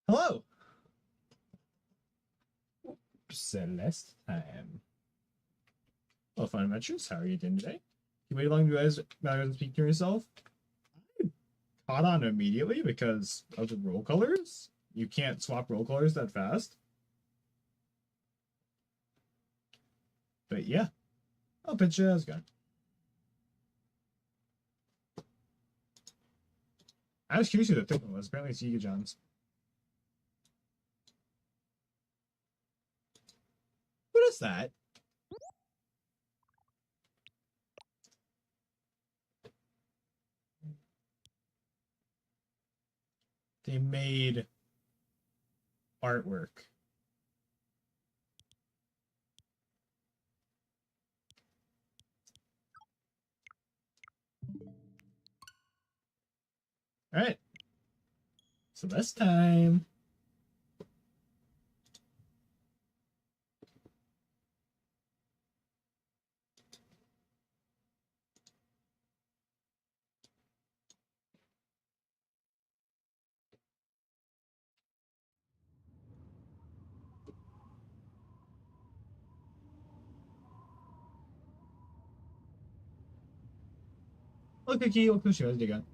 Hello! Celeste time. Well, fun adventures. How are you doing today? You wait long, you guys rather than speak to yourself? I caught on immediately because of the roll colors. You can't swap roll colors that fast. But yeah. I'll pitch you. How's it going? I was curious who the third one was. Apparently it's Yiga John's. What is that? They made artwork. All right. So that's time. Look, Vicky, look who she was again.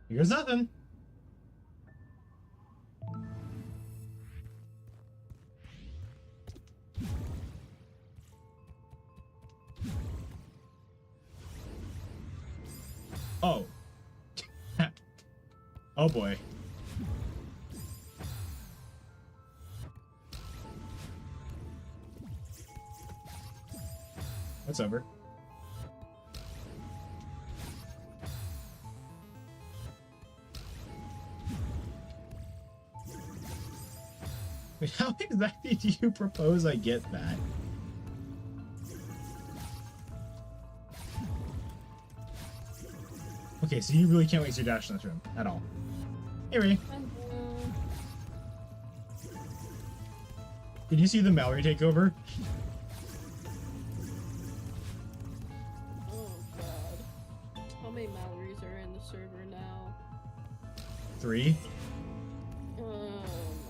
Here's nothing. Oh. Oh boy. That's over. Wait, how exactly do you propose I get that? Okay, so you really can't waste your dash in this room at all. Hey, Ray. Did you see the Mallory takeover? Oh god. How many Mallorys are in the server now? 3. Oh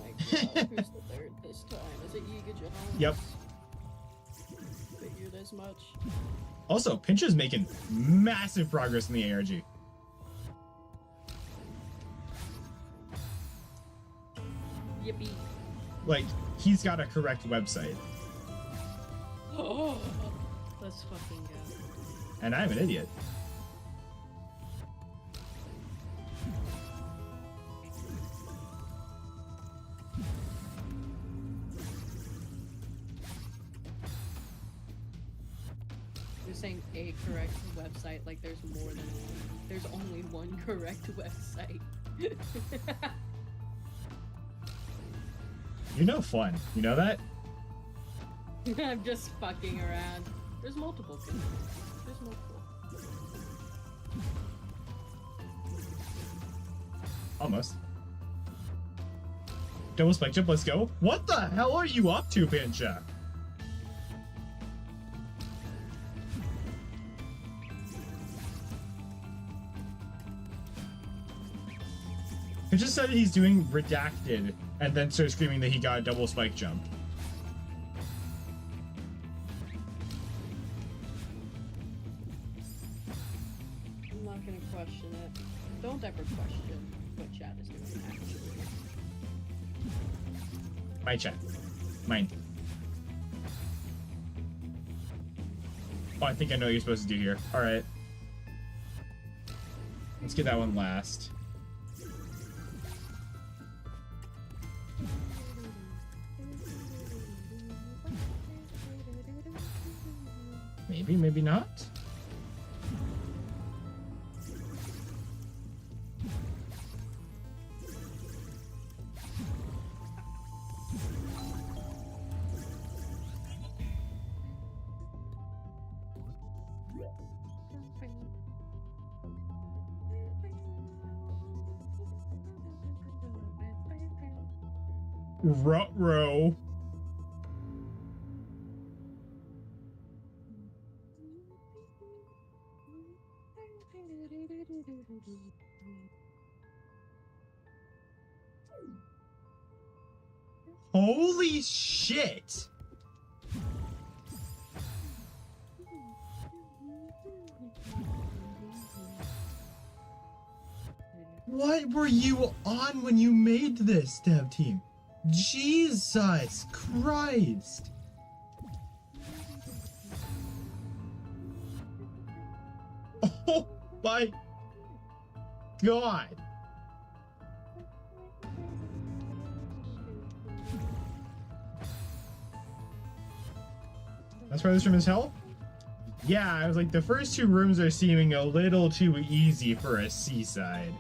my god. Who's the third this time? Is it Yiga Johannes? Yep. Figured as much. Also, Pinch is making massive progress in the ARG. Yippee. Like, he's got a correct website. Oh, let's fucking go. And I'm an idiot. You're saying a correct website, like there's more than one. There's only one correct website. You're no fun. You know that? I'm just fucking around. There's multiple. There's multiple. Almost. Double spike jump, let's go. What the hell are you up to, Pincha? He just said he's doing redacted and then started screaming that he got a double spike jump. I'm not gonna question it. Don't ever question what chat is doing, actually. My chat. Mine. Oh, I think I know what you're supposed to do here. Alright. Let's get that one last. Maybe, maybe not. Ruh-roh. Holy shit! What were you on when you made this, dev team? Jesus Christ! Oh my God! That's why this room is hell? Yeah, I was like, the first two rooms are seeming a little too easy for a Seaside.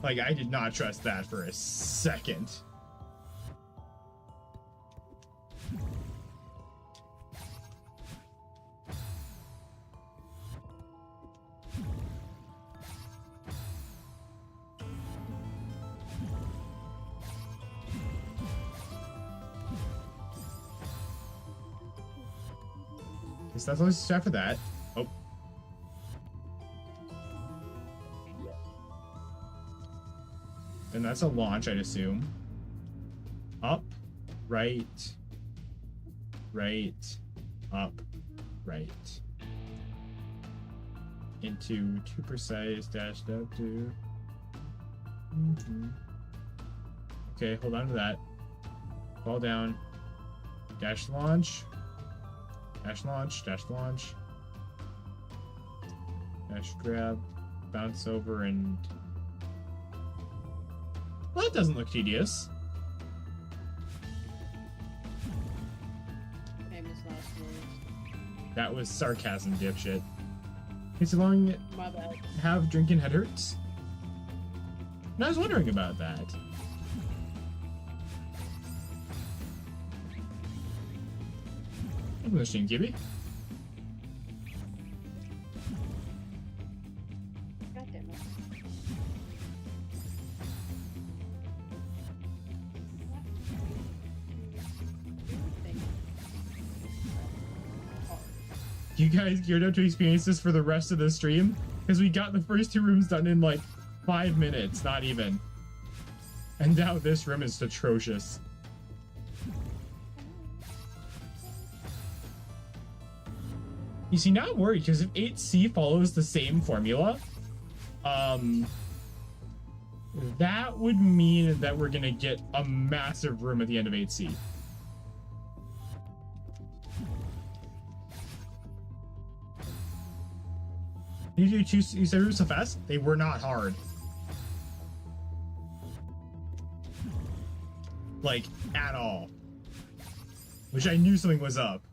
Like, I did not trust that for a second. So that's all this after that. Oh. And that's a launch, I'd assume. Up, right, right, up, right. Into too precise, dashed up to. Okay, hold on to that. Fall down. Dash launch. Dash launch, dash launch. Dash grab, bounce over, and... Well, that doesn't look tedious. Famous last words. That was sarcasm, dipshit. It's long My bad. have drinking head hurts? And I was wondering about that. Open the stream, Gibby. God damn it. You guys geared up to experience this for the rest of the stream? Because we got the first two rooms done in like 5 minutes, not even. And now this room is atrocious. You see, now I'm worried because if 8C follows the same formula, that would mean that we're gonna get a massive room at the end of 8C. You said rooms so fast? They were not hard. Like, at all. Which I knew something was up.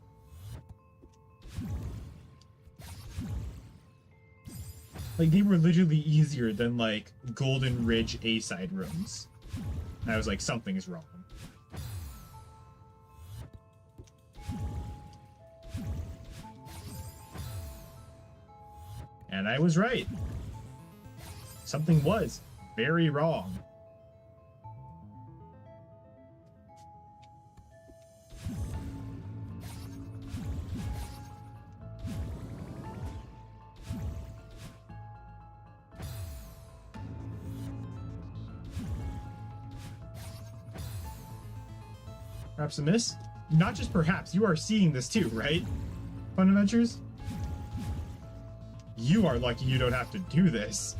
Like, they were literally easier than, like, Golden Ridge A-side rooms. And I was like, something's wrong. And I was right. Something was very wrong. Perhaps a miss? Not just perhaps, you are seeing this too, right? Fun Adventures? You are lucky you don't have to do this.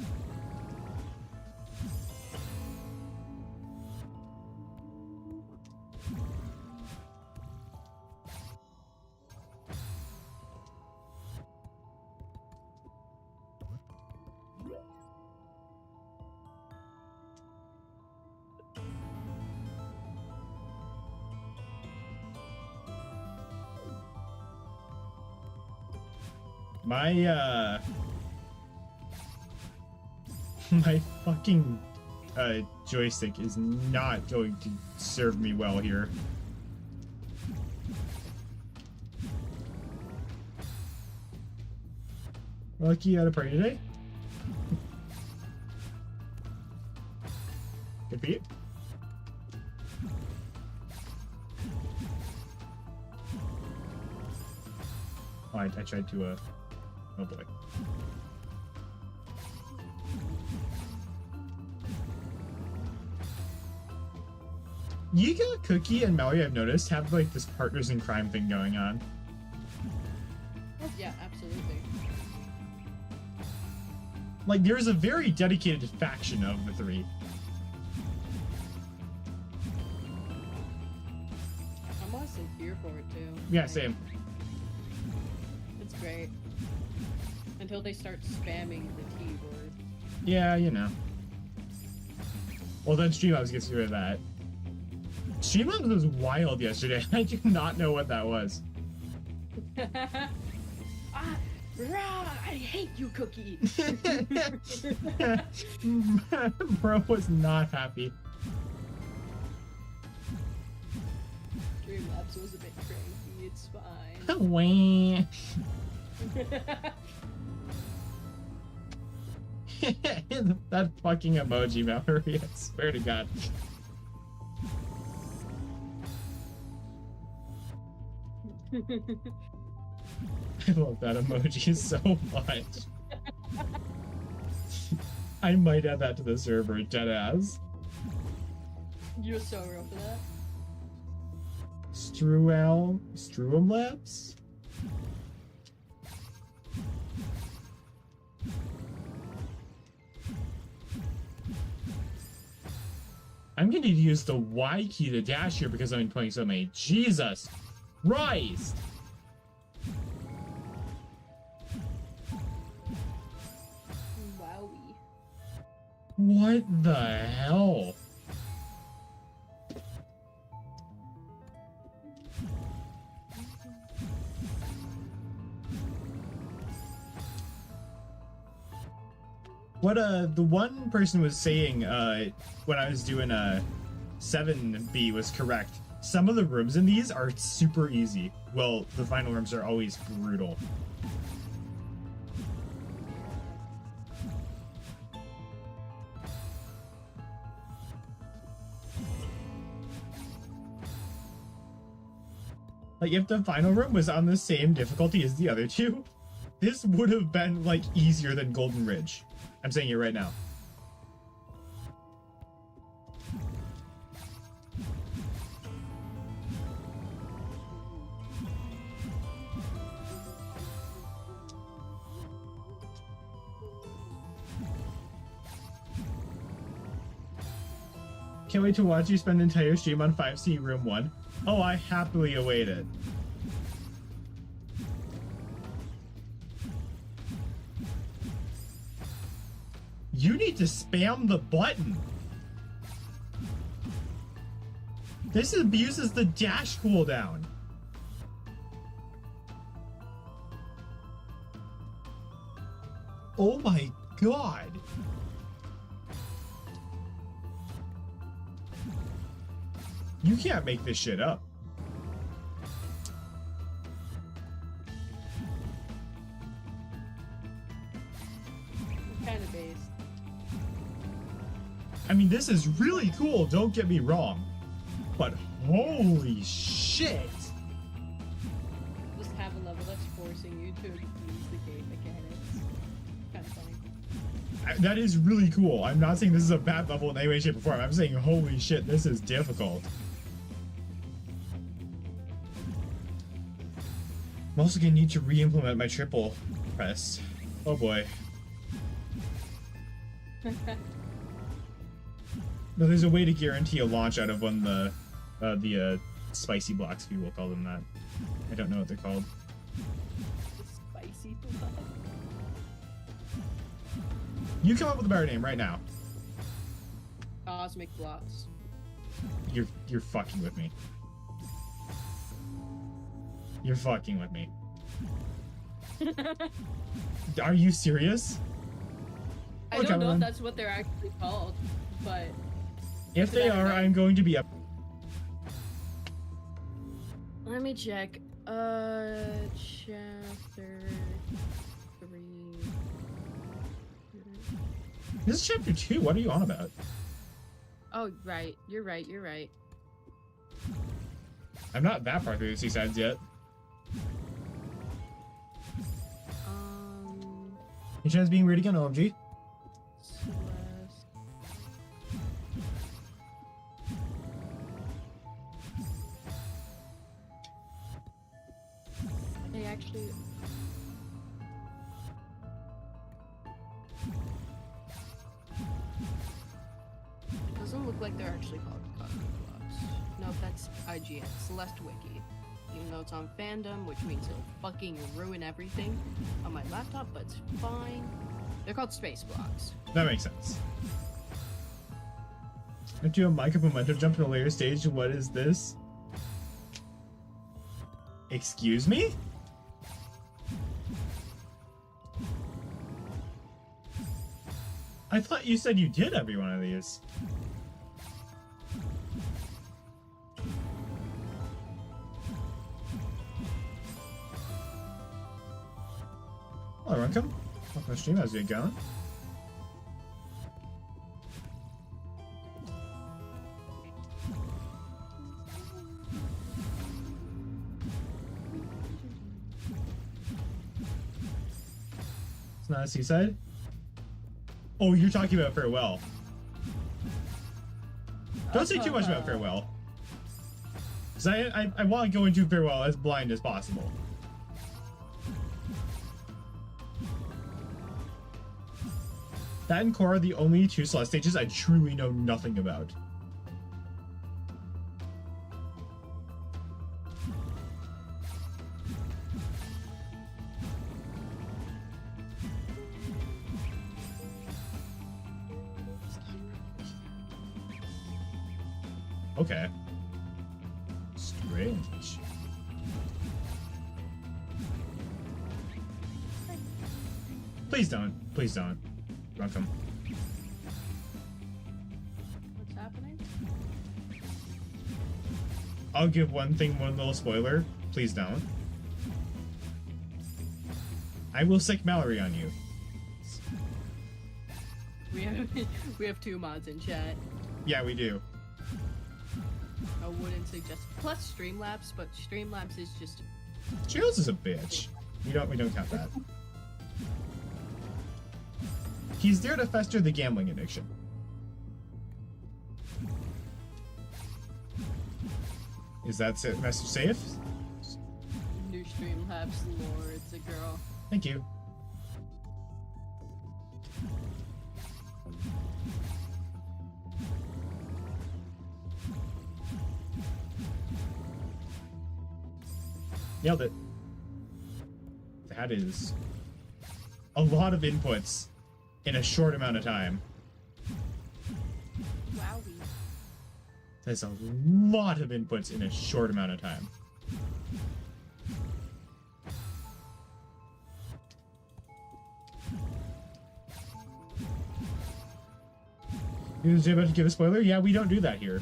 My fucking joystick is not going to serve me well here. Lucky you had a party today. Good for you. Oh, I tried to, oh boy. Yiga, Cookie, and Mallory, I've noticed, have like this partners in crime thing going on. Oh, yeah, absolutely. Like, there's a very dedicated faction of the three. I'm honestly here for it too. Yeah, Like, same. It's great. Until they start spamming the T word. Yeah, you know. Well, then Streamlabs gets rid of that. Streamlabs was wild yesterday. I do not know what that was. Rah, I hate you, Cookie. Bro was not happy. Dreamlabs was a bit cranky. It's fine. Wah. That fucking emoji, Mallory, I swear to God. I love that emoji so much. I might add that to the server, deadass. You're so real for that. Struum Labs? I'm going to use the Y key to dash here because I'm playing so many. Jesus Christ! Wowie. What the hell? What the one person was saying when I was doing 7B was correct. Some of the rooms in these are super easy. Well, the final rooms are always brutal. Like, if the final room was on the same difficulty as the other two, this would have been, like, easier than Golden Ridge. I'm saying it right now. Can't wait to watch you spend the entire stream on 5C Room 1. Oh, I happily await it. You need to spam the button. This abuses the dash cooldown. Oh my god. You can't make this shit up. Kind of based. I mean, this is really cool, don't get me wrong. But holy shit! Just have a level that's forcing you to use the game mechanics. Kind of funny. That is really cool. I'm not saying this is a bad level in any way, shape, or form. I'm saying, holy shit, this is difficult. I'm also gonna need to re-implement my triple press. Oh boy. No, there's a way to guarantee a launch out of one of the spicy blocks, if you will call them that. I don't know what they're called. The spicy blood. You come up with a better name right now. Cosmic blocks. You're fucking with me. You're fucking with me. Are you serious? I don't know if that's what they're actually called, but if they are, I'm going to be up. let me check. Chapter 3. This is chapter 2. What are you on about? Oh, right. You're right. You're right. I'm not that far through the Seasides yet. Your chance being weird again, OMG. Celeste. They actually. Doesn't look like they're actually called copy blocks. No, that's IGN. Celeste Wiki. Even though it's on fandom, which means it'll fucking ruin everything on my laptop, but it's fine. They're called space blocks. That makes sense. I do a micro momentum jump in a later stage. What is this? Excuse me? I thought you said you did every one of these. Hello, Runkum. Welcome to the stream. How's it going? It's not a Seaside? Oh, you're talking about Farewell. Don't say too much about Farewell. Because I want to go into Farewell as blind as possible. That and Core are the only two Celeste stages I truly know nothing about. Okay. Strange. Please don't. Please don't. Runkum. What's happening? I'll give one little spoiler. Please don't. I will sick Mallory on you. We have two mods in chat. Yeah, we do. I wouldn't suggest. Plus Streamlabs, but Streamlabs is just. Cheers is a bitch. We don't count that. He's there to fester the gambling addiction. Is that message safe? New Streamlabs lore, it's a girl. Thank you. Nailed it. That is a lot of inputs in a short amount of time. Wowie. That's a lot of inputs in a short amount of time. You about to give a spoiler? Yeah, we don't do that here.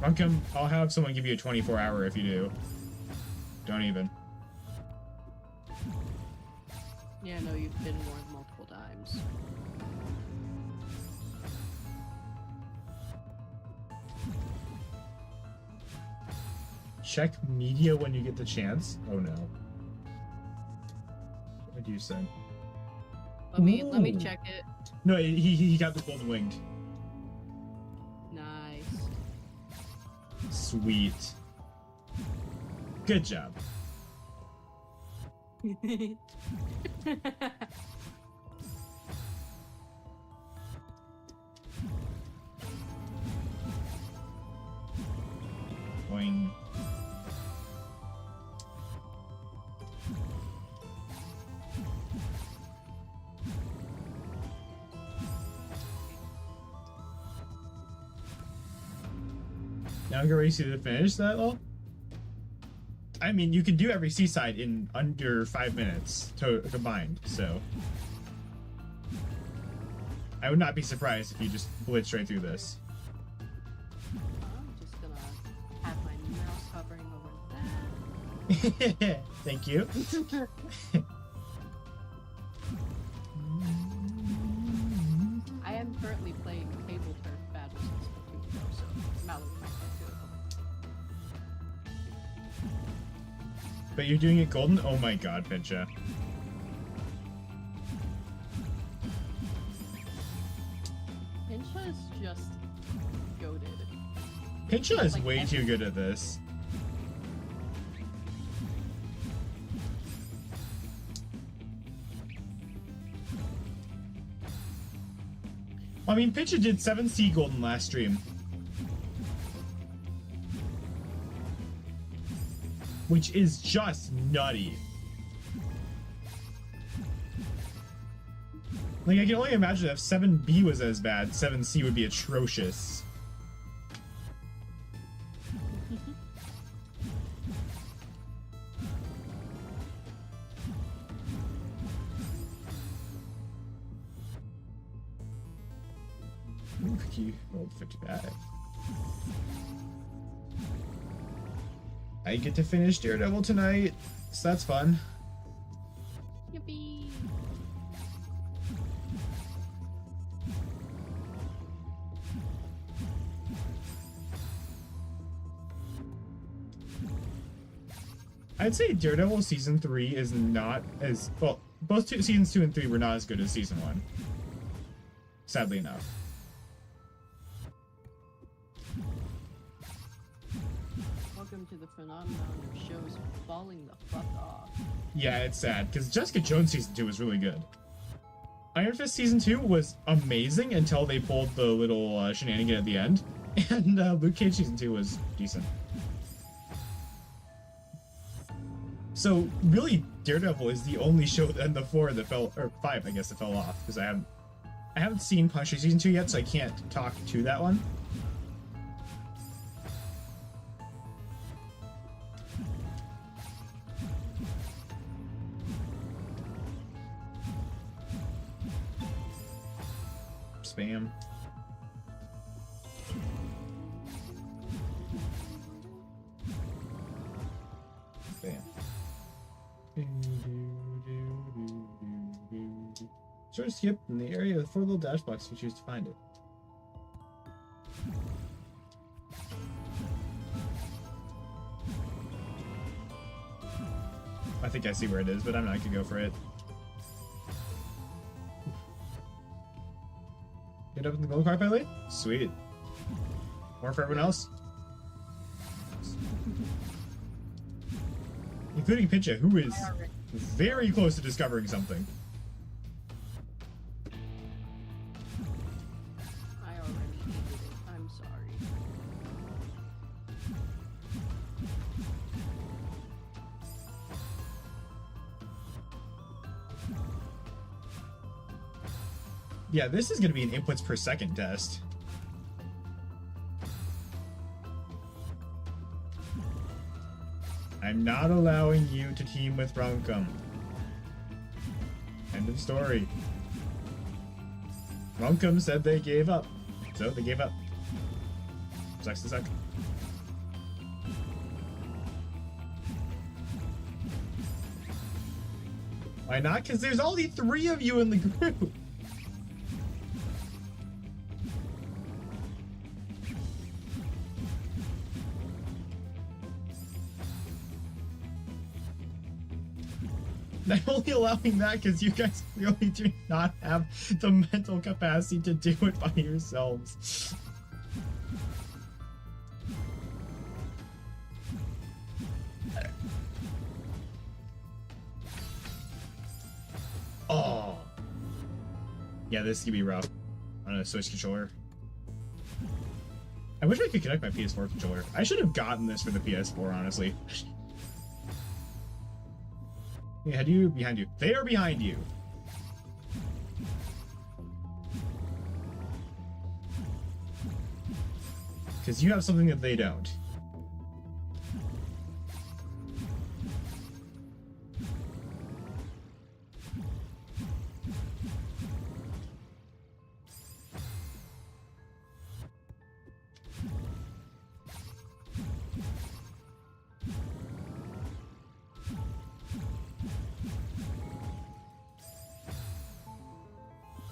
Runkum, I'll have someone give you a 24-hour if you do. Don't even. Yeah, no, you've been warned multiple times. Check media when you get the chance. Oh no. What do you say? Let me Ooh. check it. No, he got the golden winged. Nice. Sweet. Good job. Boing. Now get ready to finish that all? I mean, you can do every Seaside in under 5 minutes combined, so I would not be surprised if you just blitz right through this. I'm just gonna have my mouse hovering over that. Thank you. I am currently playing Table Turf Battles in Splatoon 4, so Mallory might get to it. But you're doing it golden? Oh my god, Pincha. Pincha is just goated. Pincha is Like way too good at this. I mean, Pincha did 7C golden last stream. Which is just nutty. Like, I can only imagine if 7B was as bad, 7C would be atrocious. Ooh, Cookie rolled 55. I get to finish Daredevil tonight, so that's fun. Yippee! I'd say Daredevil Season 3 is not as... Well, both Seasons 2 and 3 were not as good as Season 1. Sadly enough. Welcome to the phenomenon of shows falling the fuck off. Yeah, it's sad, because Jessica Jones Season 2 was really good. Iron Fist Season 2 was amazing until they pulled the little shenanigan at the end. And Luke Cage Season 2 was decent. So, really, Daredevil is the only show in the 4 that fell... Or 5, I guess, that fell off, because I haven't seen Punisher Season 2 yet, so I can't talk to that one. Spam. Bam. Sort of skip in the area with 4 little dash blocks if you choose to find it. I think I see where it is, but I'm not gonna go for it. Get up in the gold card finally? Sweet. More for everyone else? Including Pincha, who is very close to discovering something. I already hated it. I'm sorry. Yeah, this is going to be an inputs per second test. I'm not allowing you to team with Runkum. End of story. Runkum said they gave up. So they gave up. Sucks to suck. Why not? Because there's only 3 of you in the group. I'm only allowing that because you guys really do not have the mental capacity to do it by yourselves. Oh. Yeah, this could be rough on a Switch controller. I wish I could connect my PS4 controller. I should have gotten this for the PS4, honestly. Ahead of you, behind you. They are behind you. Because you have something that they don't.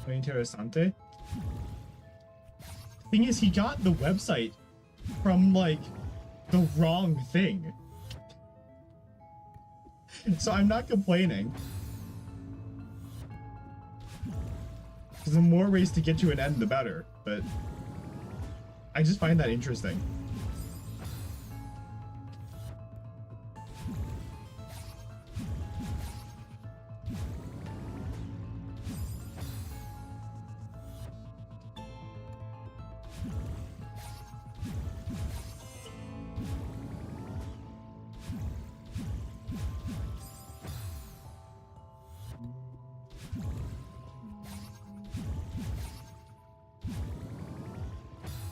Interessante. Thing is, he got the website from, like, the wrong thing. So I'm not complaining. Because the more ways to get to an end, the better. But I just find that interesting.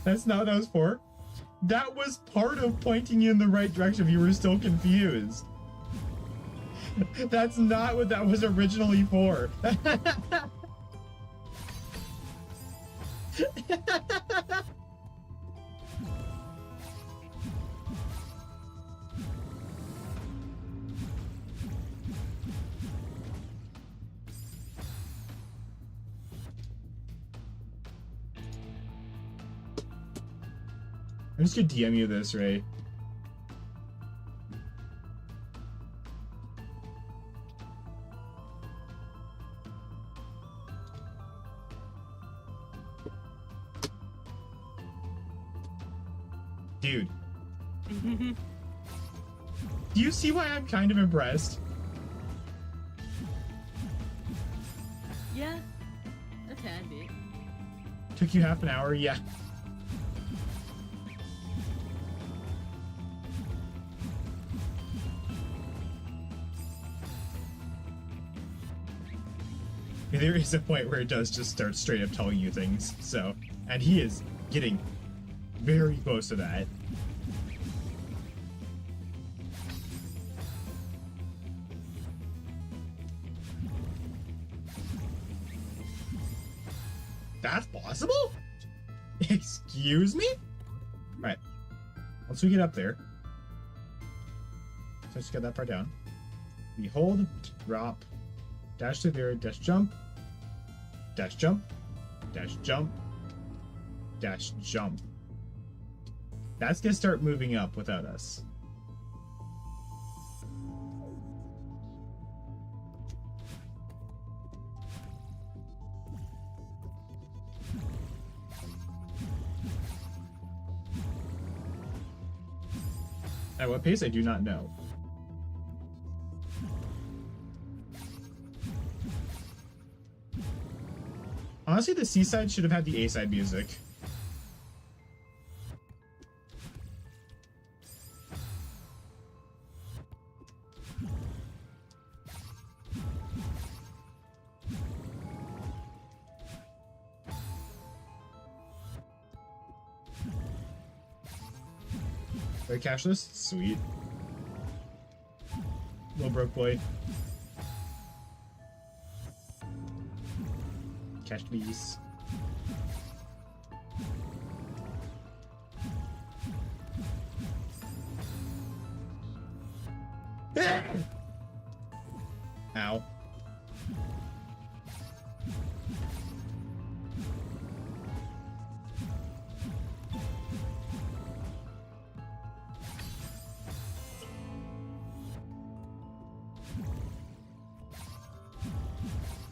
That's not what that was for. That was part of pointing you in the right direction if you were still confused. That's not what that was originally for. I'm just gonna DM you this, Ray. Dude. Do you see why I'm kind of impressed? Yeah, a tad bit. Took you half an hour? Yeah. There is a point where it does just start straight up telling you things, so... And he is getting very close to that. That's possible? Excuse me? Alright. Once we get up there... So let's get that part down. We hold, drop, dash to there, dash jump, dash jump, dash jump, dash jump. That's gonna start moving up without us. At what pace, I do not know. Honestly, the Seaside should have had the A-side music. Wait, cashless? Sweet. Little broke boy. Cash please. Ow.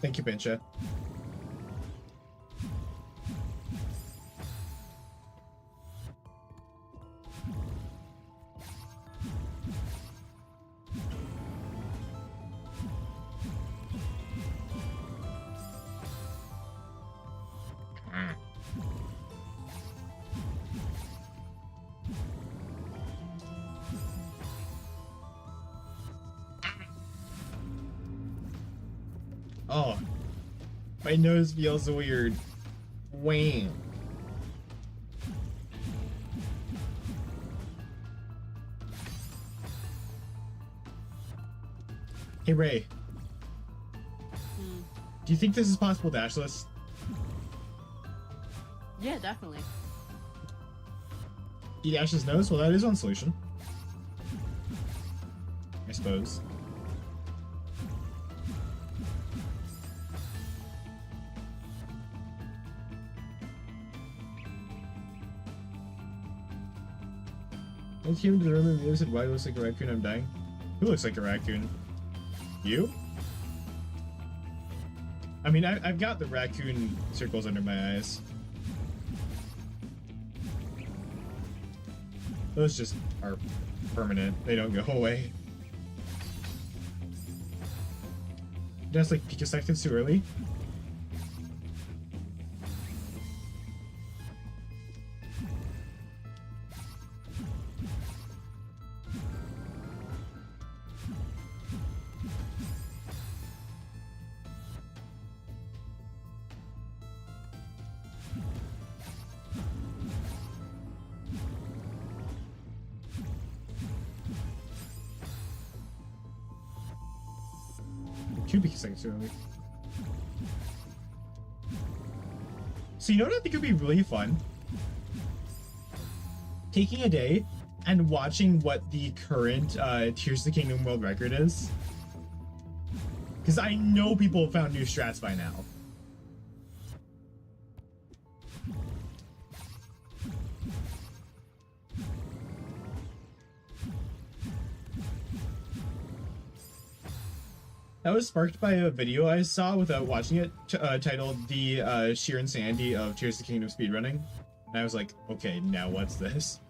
Thank you, Pincha. Oh, my nose feels weird. Wham. Hey, Ray. Do you think this is possible dashless? Yeah, definitely. Eat Ash's nose? Well, that is one solution. I suppose. I came into the room and said, "Why looks like a raccoon? I'm dying." Who looks like a raccoon? You? I mean, I've got the raccoon circles under my eyes. Those just are permanent. They don't go away. Just like picosections too early. Seconds early. So you know what I think would be really fun? Taking a day and watching what the current Tears of the Kingdom world record is. Because I know people have found new strats by now. That was sparked by a video I saw without watching it, titled The Sheer Insanity of Tears of the Kingdom Speedrunning. And I was like, okay, now what's this?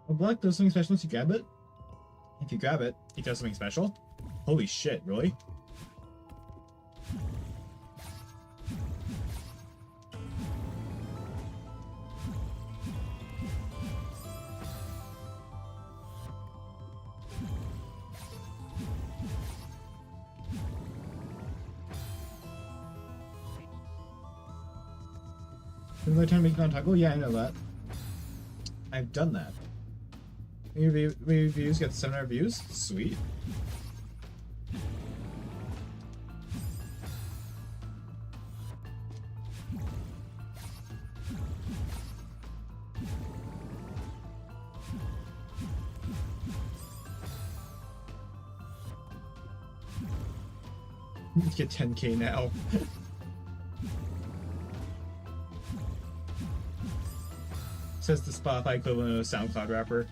A block does something special once you grab it? If you grab it, it does something special? Holy shit, really? Another time to make it on toggle? Yeah, I know that. I've done that. Your views get 700 views? Sweet. Get 10k now. Says the Spotify equivalent of a SoundCloud rapper.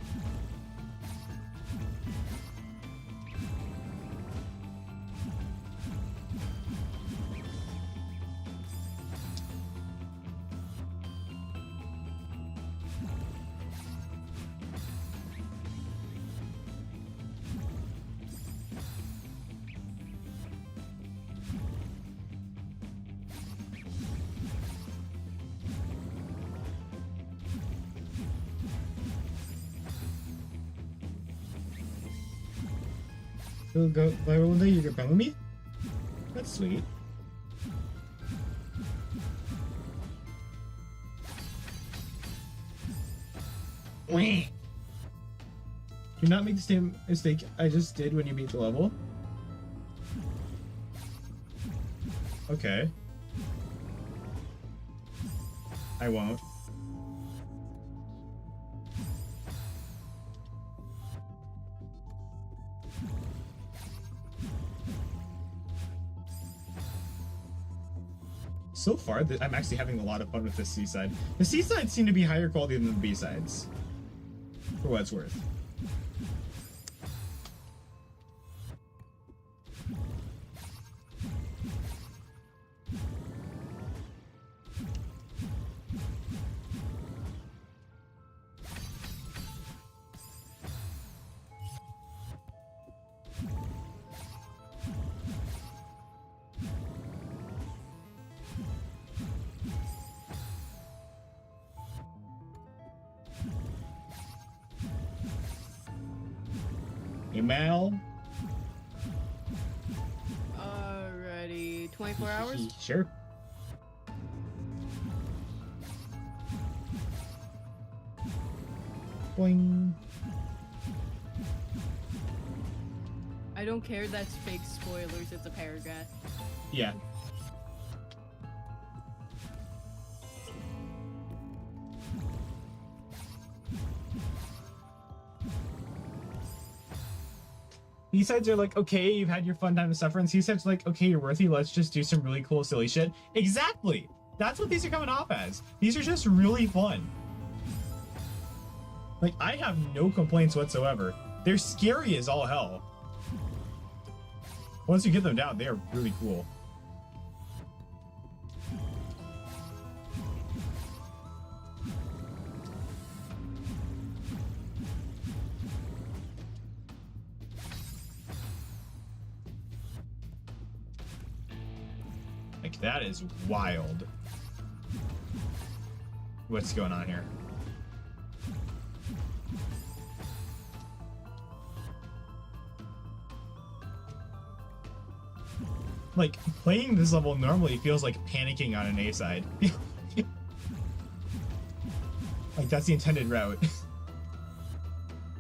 You'll go viral one day, you get with me? That's sweet. Do not make the same mistake I just did when you beat the level. Okay. I won't. So far, I'm actually having a lot of fun with this Seaside. The Seasides seem to be higher quality than the B-sides, for what it's worth. Mal. 24 hours? Sure. Boing. I don't care that's fake spoilers, it's a paragraph. Yeah. B-sides are like, okay, you've had your fun time to suffer, and C-sides are like, okay, you're worthy, let's just do some really cool, silly shit. Exactly! That's what these are coming off as. These are just really fun. Like, I have no complaints whatsoever. They're scary as all hell. Once you get them down, they are really cool. Like, that is wild. What's going on here? Like, playing this level normally feels like panicking on an A side. Like, that's the intended route.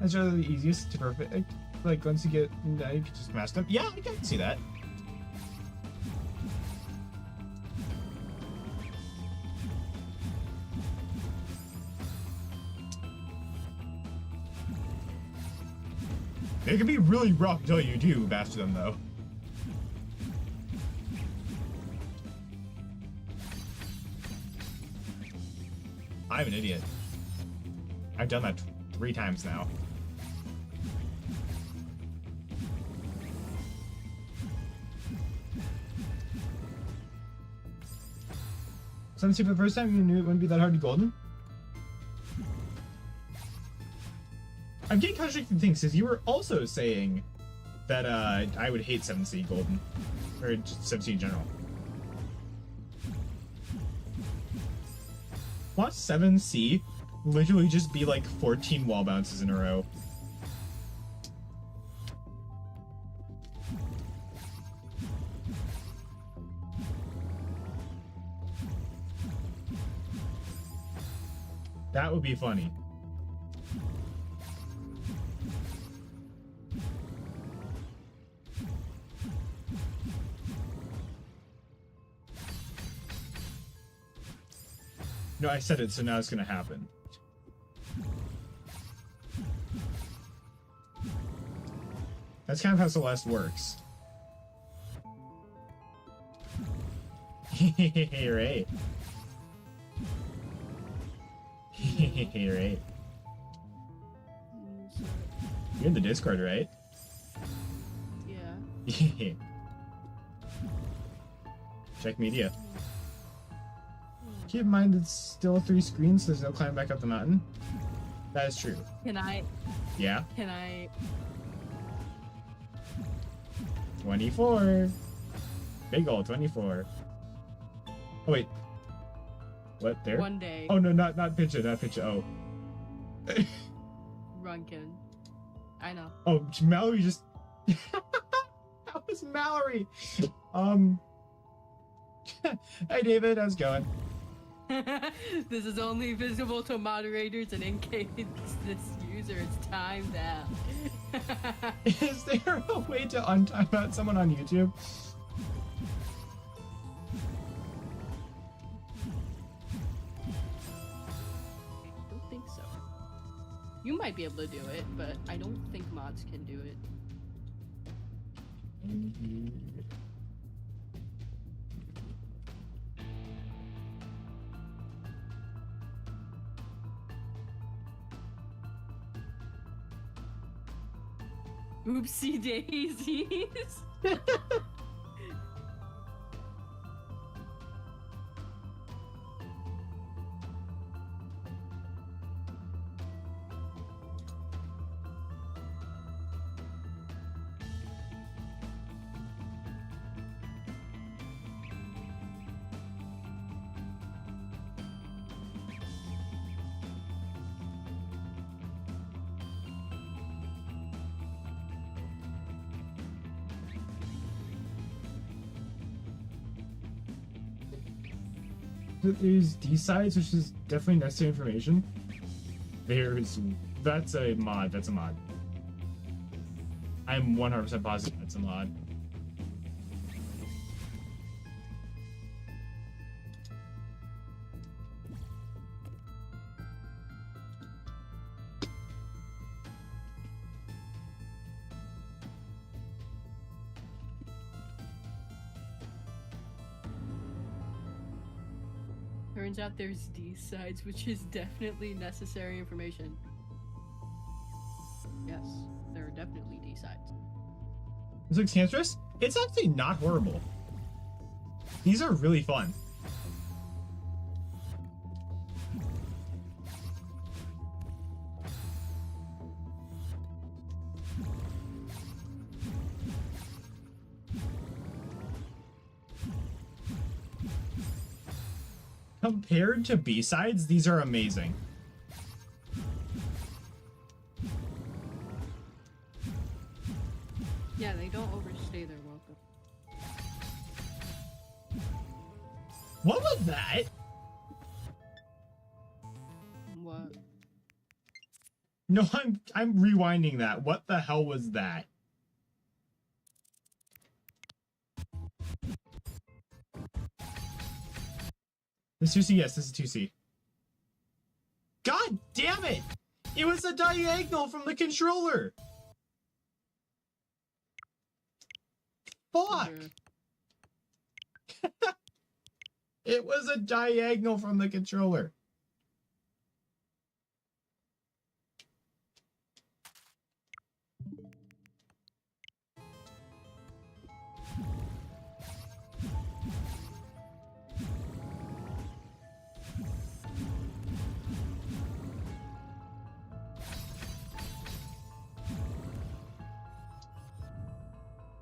That's really the easiest to perfect. Like, once you get, you can just mash them. Yeah, I can see that. It can be really rough until you do master them, though. I'm an idiot. I've done that 3 times now. Since for the first time you knew it wouldn't be that hard to golden? I'm getting contradicting things, because you were also saying that I would hate 7C golden. Or just 7C in general. Watch 7C literally just be like 14 wall bounces in a row. That would be funny. No, I said it, so now it's gonna happen. That's kind of how Celeste works. Right. Right. You're in the Discord, right? Yeah. Check media. Keep in mind it's still 3 screens, so there's no climb back up the mountain. That is true. Can I? Yeah? Can I? 24. Big ol' 24. Oh, wait. What, there? One day. Oh, no, not picture, not picture. Oh. Runkin. I know. Oh, Mallory just... That was Mallory! Hey, David, how's it going? This is only visible to moderators, and in case this user is timed out. Is there a way to untime out someone on YouTube? I don't think so. You might be able to do it, but I don't think mods can do it. Oopsie daisies. There's D-sides, which is definitely necessary information. That's a mod. That's a mod. I'm 100% positive that's a mod. Turns out there's D-sides, which is definitely necessary information. Yes, there are definitely D-sides. This looks cancerous? It's actually not horrible. These are really fun. Compared to B-sides, these are amazing. Yeah, they don't overstay their welcome. What was that? What? No, I'm rewinding that. What the hell was that? This is 2C, yes, this is 2C. God damn it! It was a diagonal from the controller! Fuck! It was a diagonal from the controller.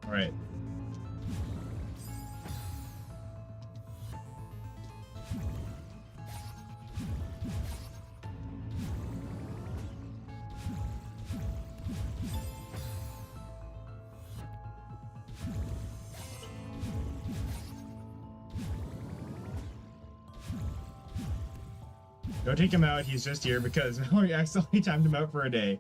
All right. Don't take him out, he's just here because Mallory accidentally timed him out for a day.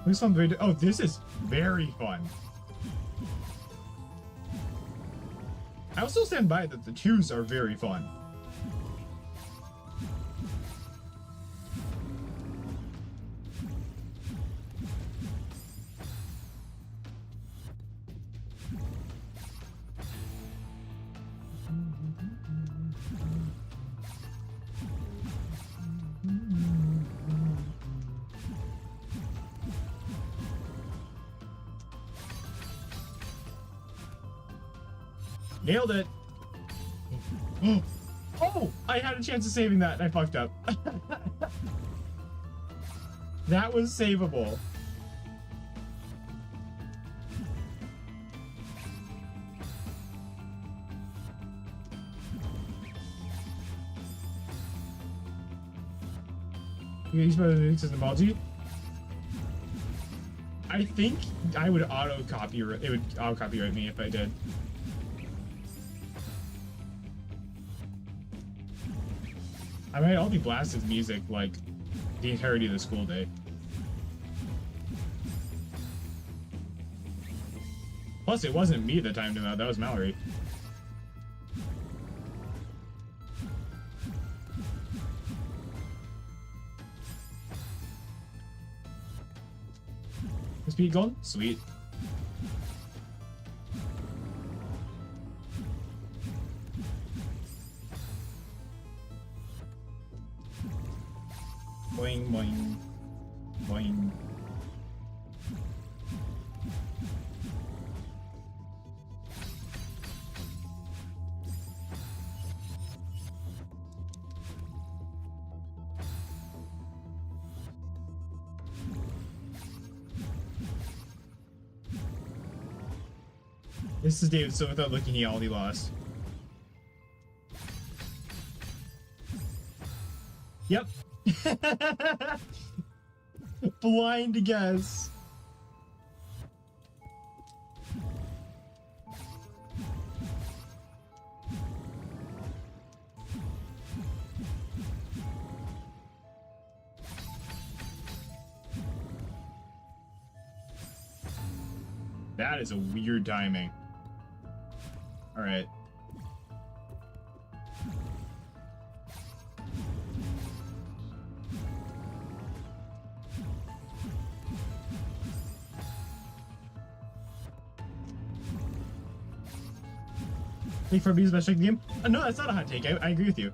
This one's very. Oh, this is very fun. I also stand by that the twos are very fun. Nailed it! Oh! I had a chance of saving that and I fucked up. That was savable. You use the system emoji? I think I would auto copyright. It would auto copyright me if I did. I might all be blasted music like the entirety of the school day. Plus, it wasn't me that timed him out. That was Mallory. Speed gone? Sweet. Boing, boing, boing. This is David, so without looking, he already lost. Yep. blind guess. That is a weird timing. All right. Think for B's best trick in the game? No, that's not a hot take. I agree with you.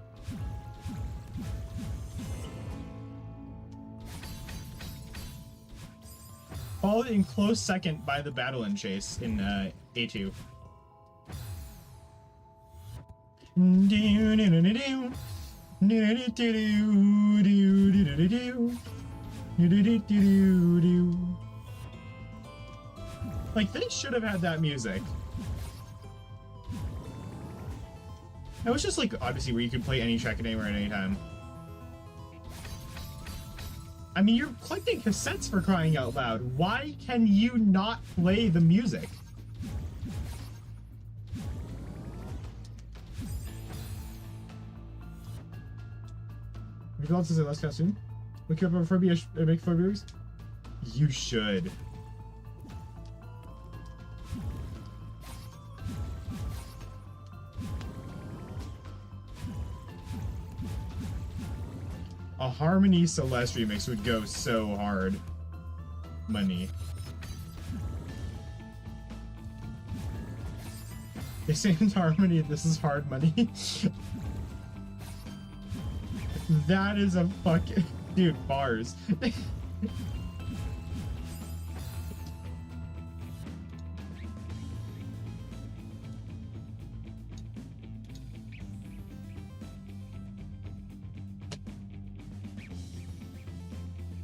Followed in close second by the battle and chase in A2. Like, they should have had that music. It was just like, obviously, where you could play any track anywhere at any time. I mean, you're collecting cassettes for crying out loud. Why can you not play the music? Would you like to say less costume? Look you up for be a big phobias? You should. A Harmony Celeste remix would go so hard. Money. They say in Harmony, this is hard money. That is a fucking... Dude, bars.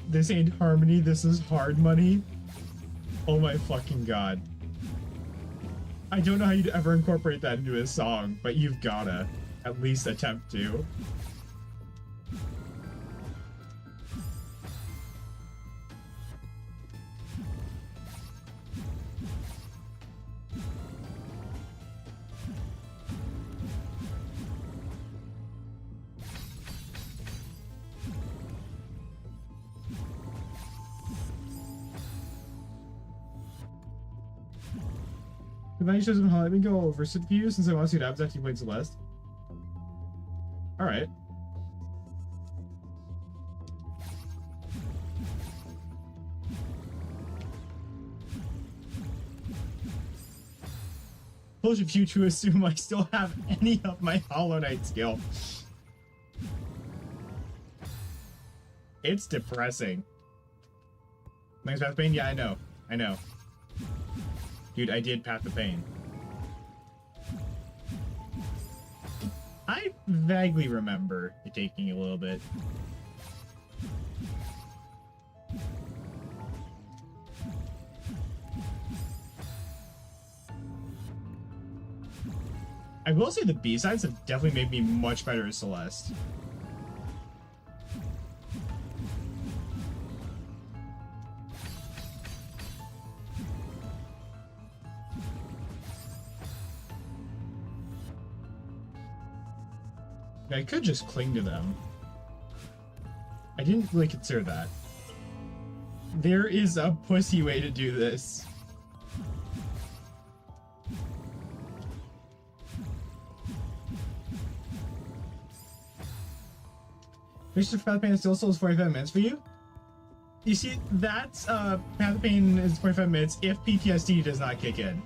This ain't Harmony, this is hard money. Oh my fucking god. I don't know how you'd ever incorporate that into a song, but you've gotta at least attempt to. The Vine shows him how let me go over sit for you since I want to see what happens after you played Celeste. Alright. Push of you to assume I still have any of my Hollow Knight skill. It's depressing. Thanks, Path of Pain? Yeah, I know. I know. Dude, I did Path of Pain. I vaguely remember it taking a little bit. I will say the B-sides have definitely made me much better as Celeste. I could just cling to them. I didn't really consider that. There is a pussy way to do this. Mission of Path of Pain still is 45 minutes for you? You see, that's Path of Pain is 45 minutes if PTSD does not kick in.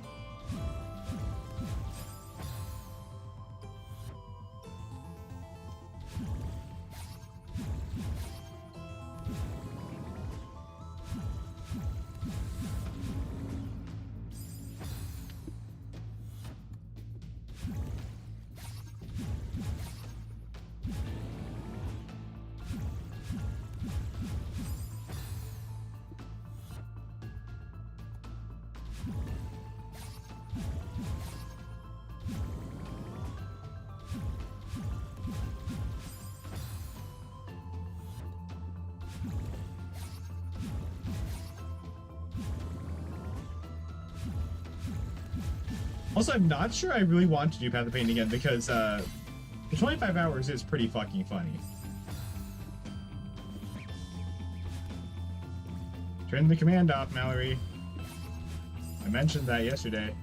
Also, I'm not sure I really want to do Path of Pain again because the 25 hours is pretty fucking funny. Turn the command off, Mallory. I mentioned that yesterday.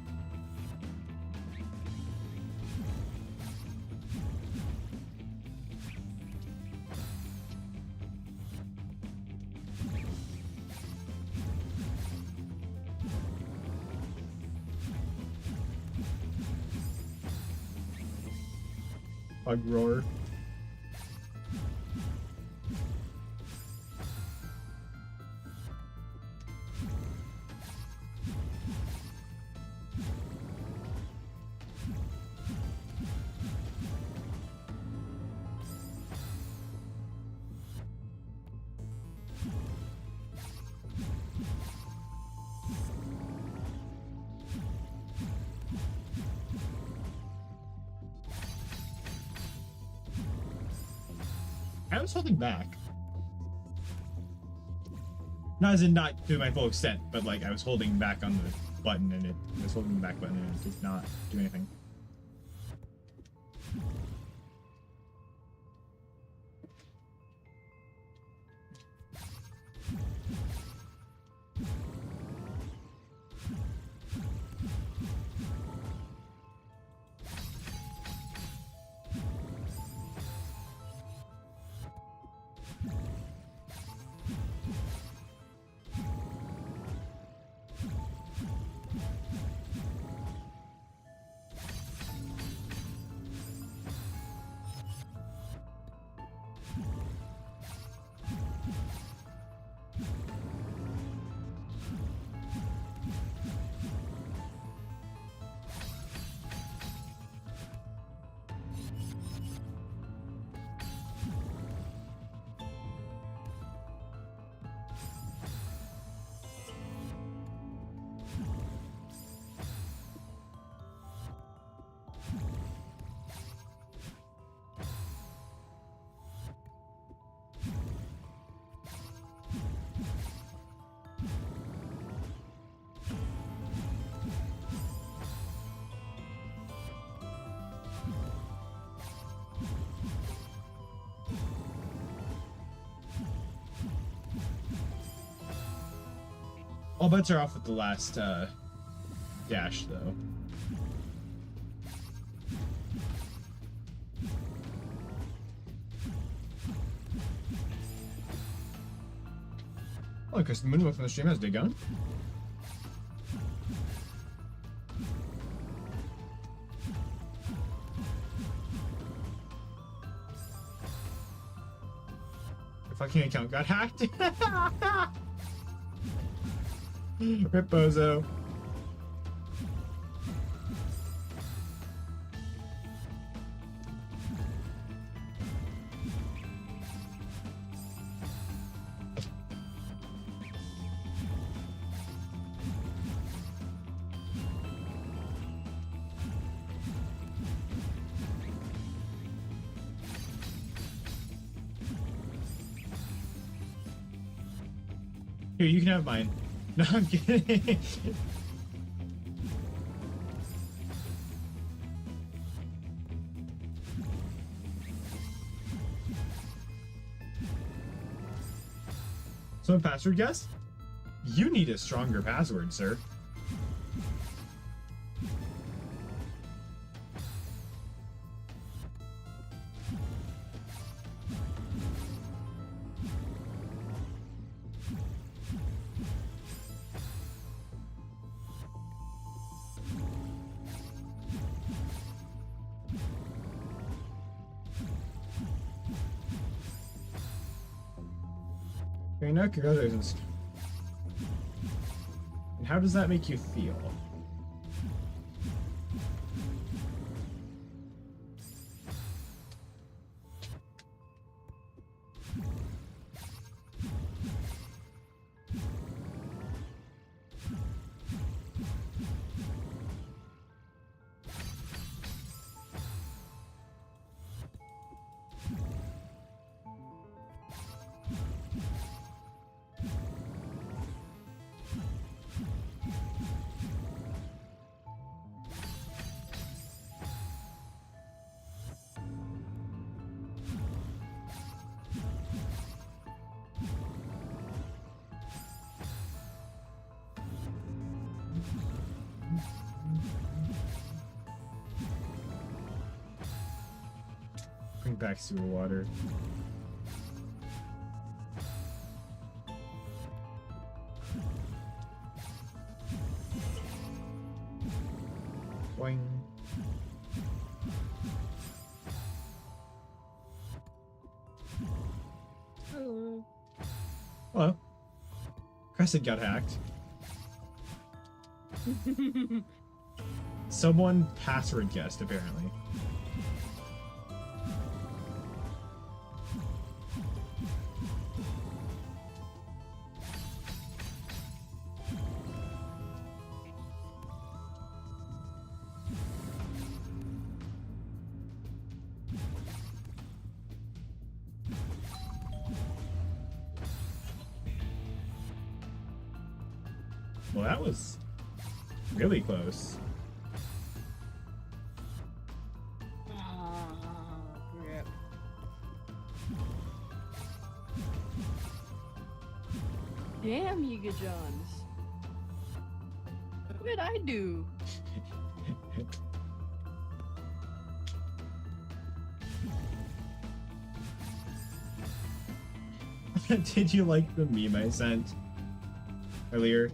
Bug roar. I was holding back. Not as in not to my full extent, but like I was holding back on the button and it was holding the back button and it did not do anything. All bets are off with the last dash, though. Oh, Kristen Moon from the stream has dig gun. Your fucking account got hacked. Rip Bozo. Here, you can have mine. No, I'm kidding. So, password guess? You need a stronger password, sir. No, congratulations. And how does that make you feel? Bring back sewer water. Boing. Hello. Hello. Crescent got hacked. Someone password guessed, apparently. Well, that was really close. Rip. Damn, Yiga Johns. What did I do? Did you like the meme I sent earlier?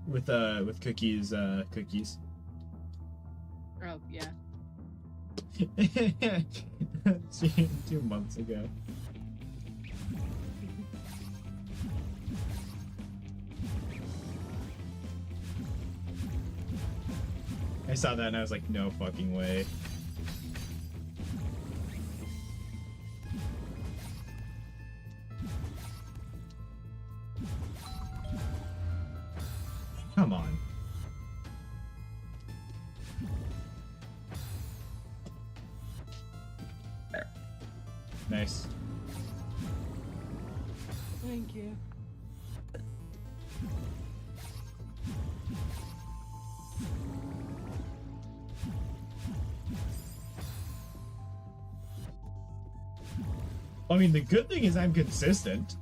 With cookies, cookies. Oh, yeah. 2 months ago. I saw that and I was like, no fucking way. Come on. There. Nice. Thank you. I mean, the good thing is I'm consistent.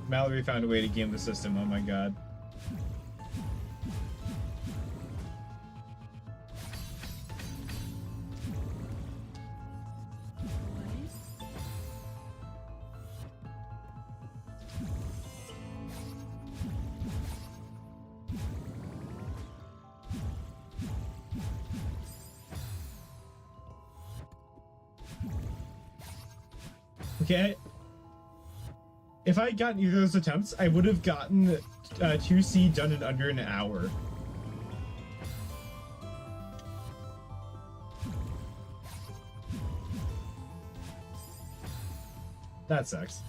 Mallory found a way to game the system, oh my god. Okay. If I had gotten either of those attempts, I would have gotten 2C done in under an hour. That sucks.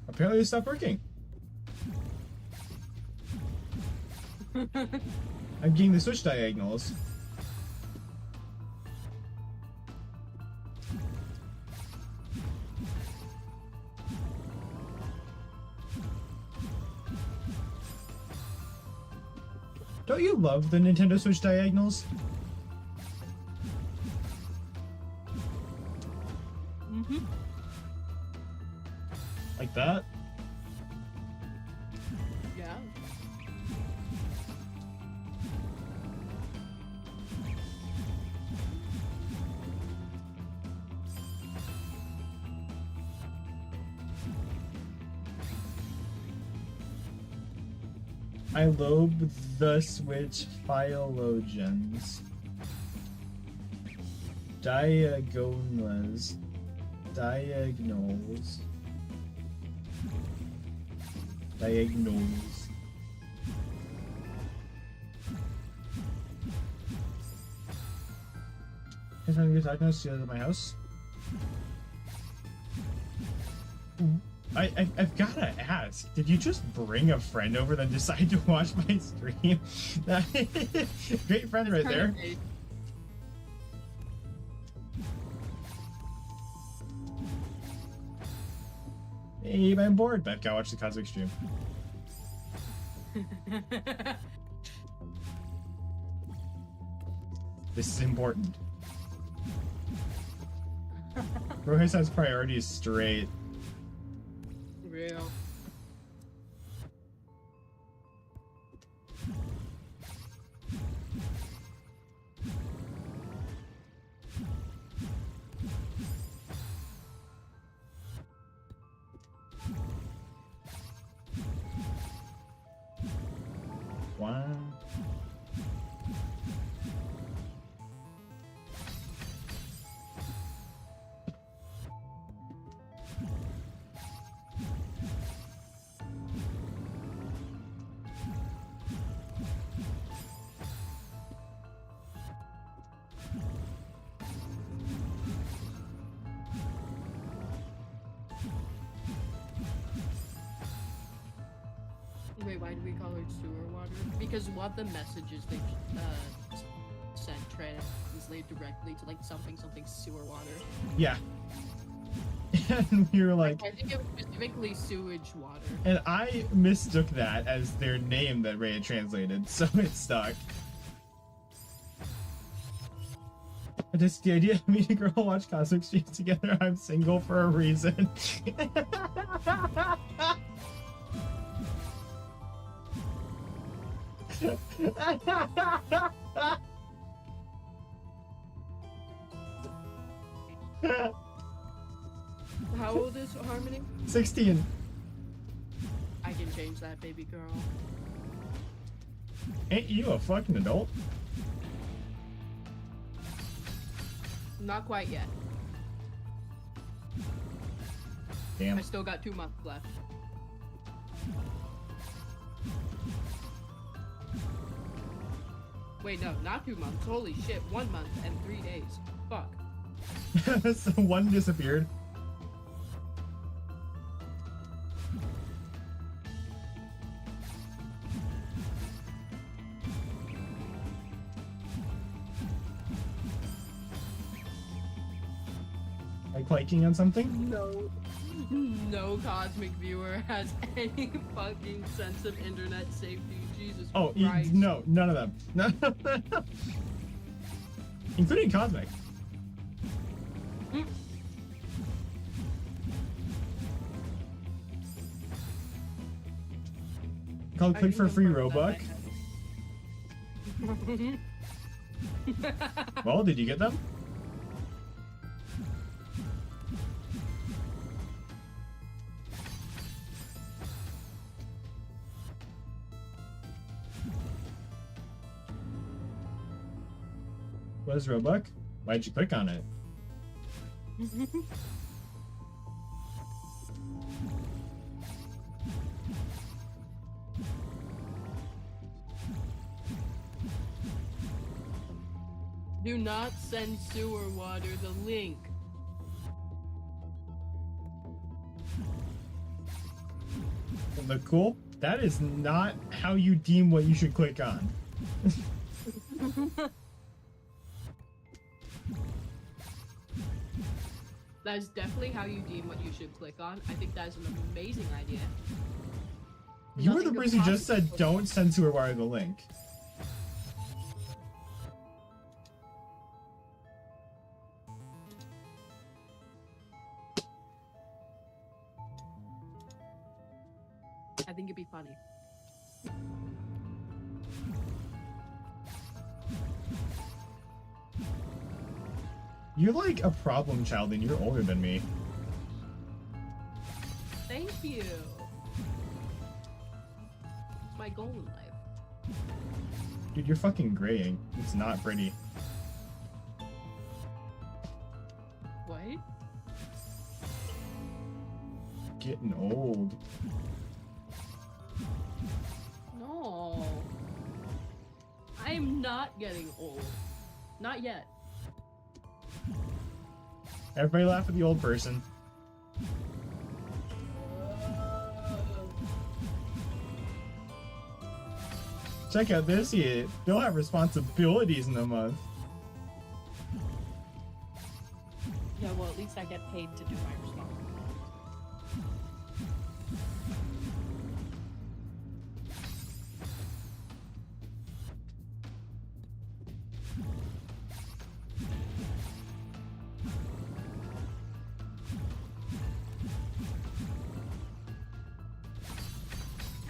Apparently it stopped working. I'm getting the switch diagonals. Don't you love the Nintendo Switch diagonals? Mm-hmm. Like that? Yeah. I lobe the Switch phylogons. Diagonals. Diagnose. Diagnose. Hey, son, you're diagnosed at my house? I've gotta ask, did you just bring a friend over then decide to watch my stream? Great friend right there. Hey, I'm bored, but gotta watch the Cosmic stream. This is important. Royce has priorities straight. Real. Wow. Wait, why do we call her sewer water? Because one of the messages they sent translated directly to like something sewer water. Yeah. And we were like, I think it was specifically sewage water. and I mistook that as their name that Ray had translated, so it stuck. Just the idea of me and a girl watch Cosmic streams together, I'm single for a reason. How old is Harmony? 16. I can change that, baby girl. Ain't you a fucking adult? Not quite yet. Damn. I still got 2 months left. Wait, no, not 2 months. Holy shit, 1 month and 3 days. Fuck. So one disappeared. Like clicking on something? No cosmic viewer has any fucking sense of internet safety. Jesus Oh, Christ. no, none of them. None of them. Including Cosmic. Called click for free Roebuck. Well, did you get them? What is Roebuck? Why'd you click on it? Do not send sewer water the link. Look cool? That is not how you deem what you should click on. That is definitely how you deem what you should click on. I think that is an amazing idea. You were the Nothing person who could just said possibly- don't send sewer wire the link. I think it'd be funny. You're like a problem child and you're older than me. Thank you. It's my goal in life. Dude, you're fucking graying. It's not pretty. What? getting old. No. I am not getting old. Not yet. Everybody laugh at the old person. Check out this year. They'll have responsibilities in a month. Yeah, well, at least I get paid to do my responsibilities.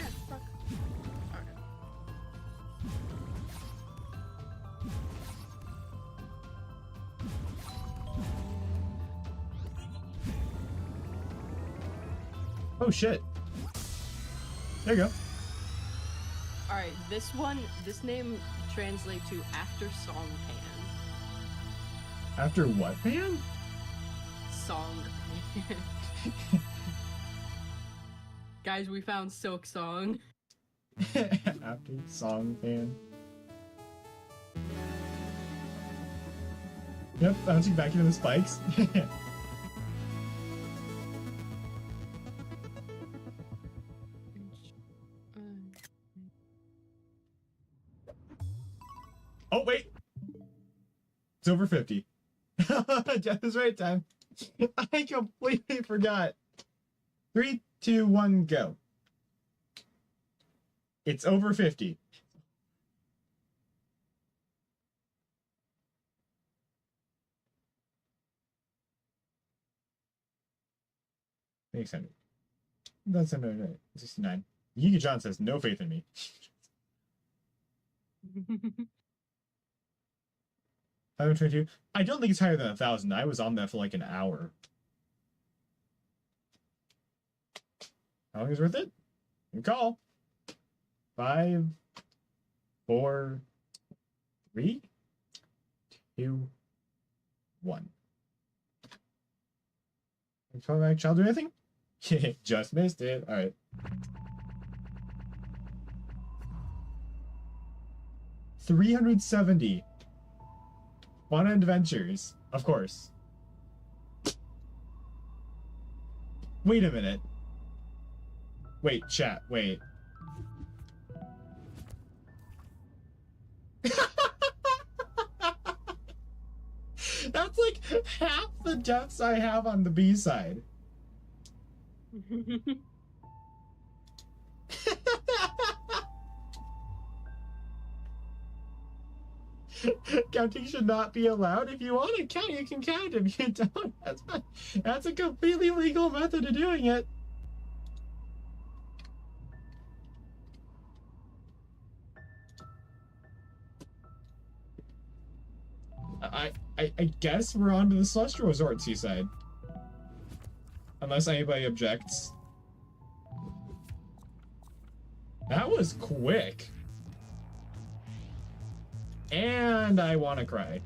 Ah, fuck. Okay. Oh shit. There you go. Alright, this name translates to after song pan. After what, man? Song pan. Guys, we found Silk Song. After song fan. Yep, bouncing back into the spikes. Oh, wait! It's over 50. Jeff is right time. I completely forgot. 3, 2, 1, go. It's over 50. Makes sense. That's another 69. Yiga John says no faith in me. 522. I don't think it's higher than 1,000. I was on that for like an hour. How long is worth it? Good call. 5, 4, 3, 2, 1. Shall do anything? Just missed it. All right. 370. Fun adventures, of course. Wait a minute. Wait, chat, wait. That's like half the deaths I have on the B side. Counting should not be allowed. If you want to count, you can count. If you don't, that's a completely legal method of doing it. I guess we're on to the Celestial Resort, Seaside. Unless anybody objects. That was quick. And I want to cry.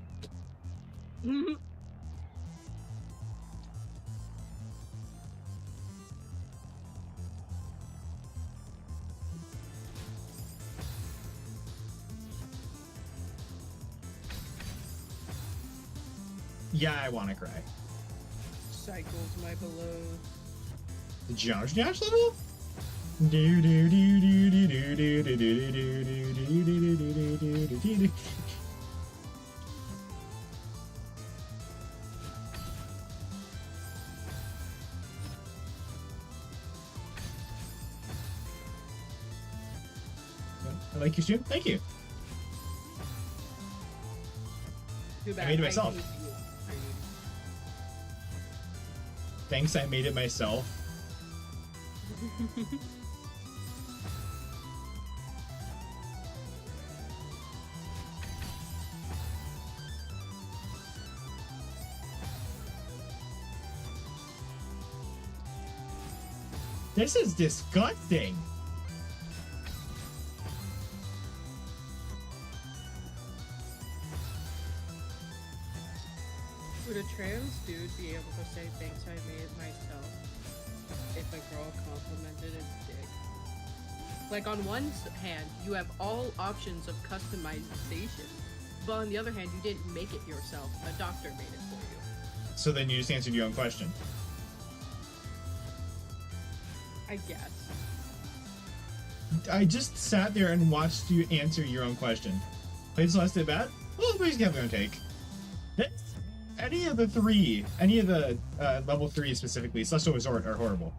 Yeah, I want to cry. Cycles my below. The geometry dash level? Do do do do do do do do do do do do do do do do. I like your stream. Thank you. I made it myself. Thanks, I made it myself. This is disgusting. Would a trans dude be able to say thanks I made it myself? If a girl complimented a dick. Like, on one hand, you have all options of customization, but on the other hand, you didn't make it yourself. A doctor made it for you. So then you just answered your own question. I guess. I just sat there and watched you answer your own question. Played Celeste at bat? Well, please have your own take. Any of the level 3 specifically, Celestial Resort, are horrible.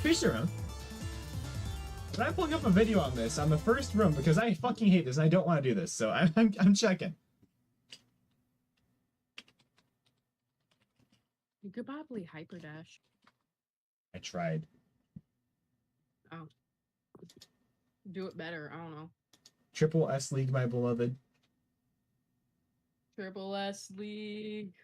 Each their own. But I'm pulling up a video on this on the first room because I fucking hate this and I don't want to do this, so I'm checking. You could probably hyperdash. I tried. Oh. Do it better, I don't know. Triple S League, my beloved. Triple S League.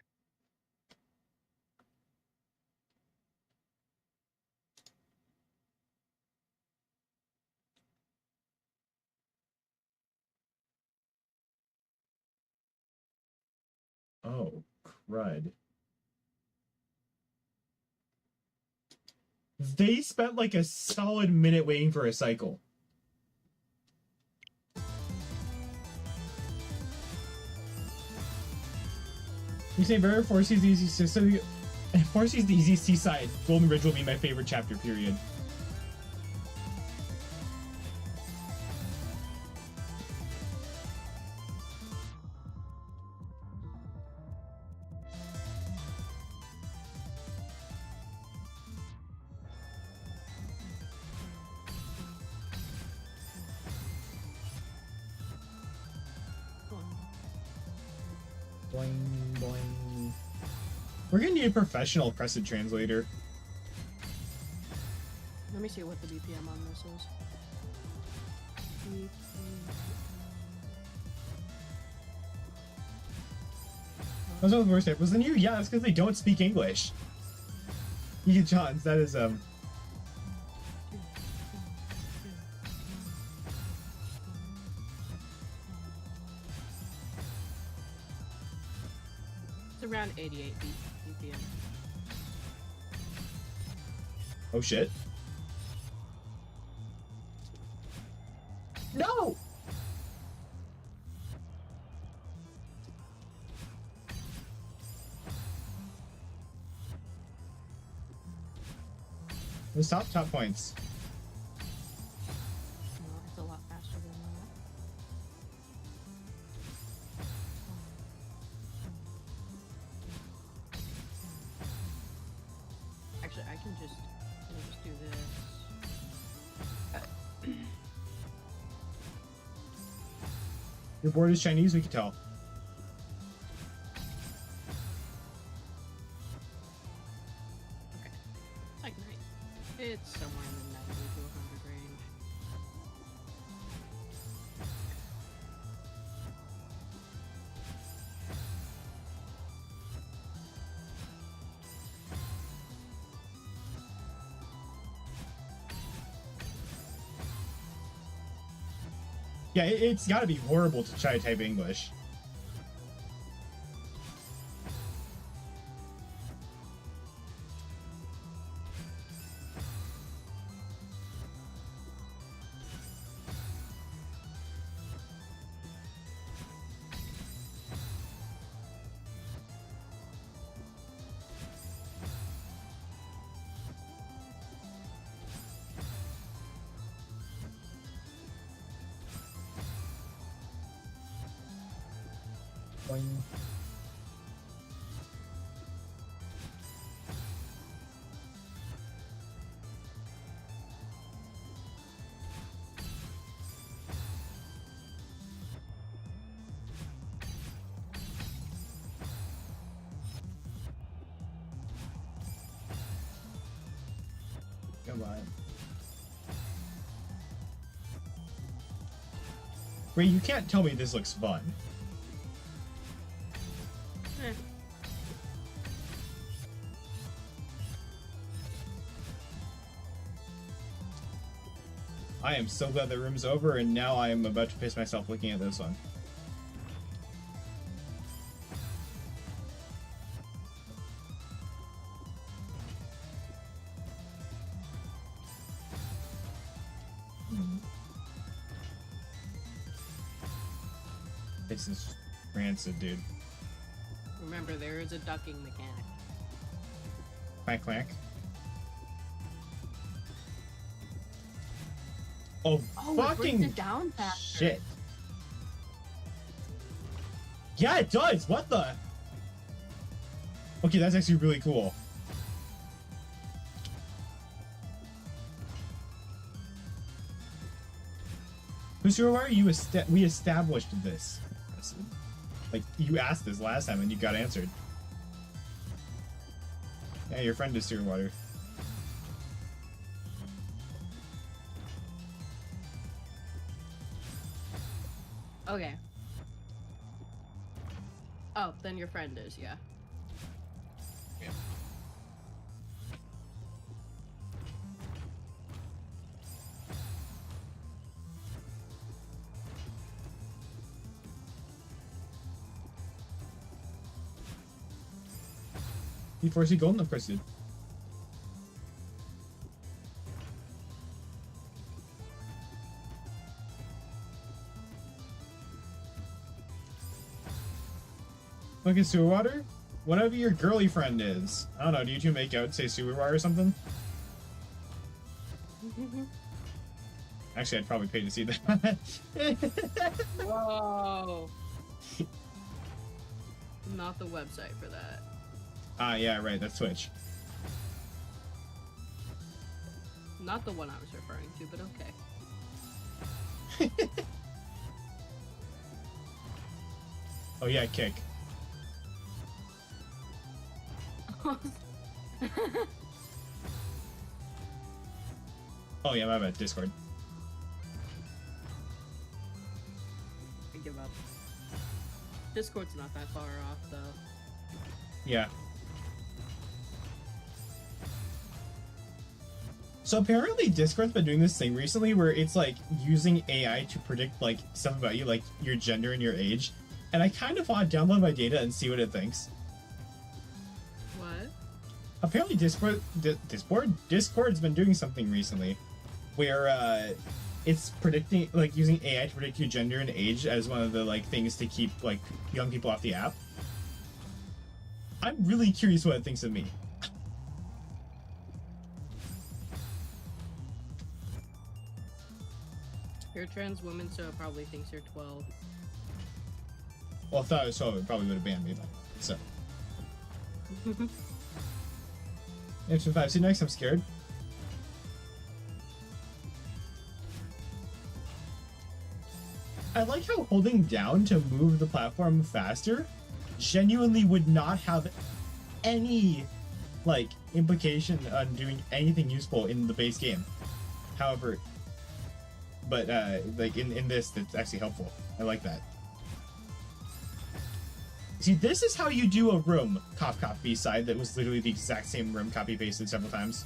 Oh, crud. They spent like a solid minute waiting for a cycle. You say very 4 Seas the easy, so 4 Seas the easy Seaside. Golden Ridge will be my favorite chapter, period. Boing, boing. We're gonna need a professional Crescent translator. Let me see what the BPM on this is. That's not the worst type. Was the new? Yeah, it's because they don't speak English. Yeah, Johns, that is It's around 88 BPM. Oh shit. No! Let's top points. No, it's a lot faster than that. Actually, I can just do this. Your board is Chinese, we can tell. Okay. Like 9. It's somewhere in the 90 to 100 range. Yeah, it's gotta be horrible to try to type English. Boing. Come on. Wait, you can't tell me this looks fun. Eh. I am so glad the room's over, and now I am about to piss myself looking at this one. This is rancid, dude. Remember, there is a ducking mechanic. Clank, clank. Oh, Oh, fucking it brings it down faster. shit. Yeah, it does. What the? Okay, that's actually really cool. Mr. O'Reilly, we established this. Like, you asked this last time and you got answered. Yeah, your friend is Stillwater. Okay. Oh, then your friend is, yeah. Yeah. You foresee golden? Of course you did. Look at sewer water? Whatever your girly friend is. I don't know, do you two make out, say sewer water or something? Actually, I'd probably pay to see that. Whoa. Not the website for that. Ah, yeah, right, that's Twitch. Not the one I was referring to, but okay. Oh yeah, kick. Oh yeah, my bad, Discord. I give up. Discord's not that far off, though. Yeah. So apparently Discord's been doing this thing recently where it's like using AI to predict like stuff about you, like your gender and your age. And I kind of want to download my data and see what it thinks. What? Apparently Discord's been doing something recently where it's predicting, like using AI to predict your gender and age as one of the like things to keep like young people off the app. I'm really curious what it thinks of me. You're a trans woman, so it probably thinks you're 12. Well, if I was so, it probably would have banned me, but so. Next 5. See you next. I'm scared. I like how holding down to move the platform faster genuinely would not have any like implication on doing anything useful in the base game. However, but like in this, it's actually helpful. I like that. See, this is how you do a room cough cough B-side that was literally the exact same room copy pasted several times.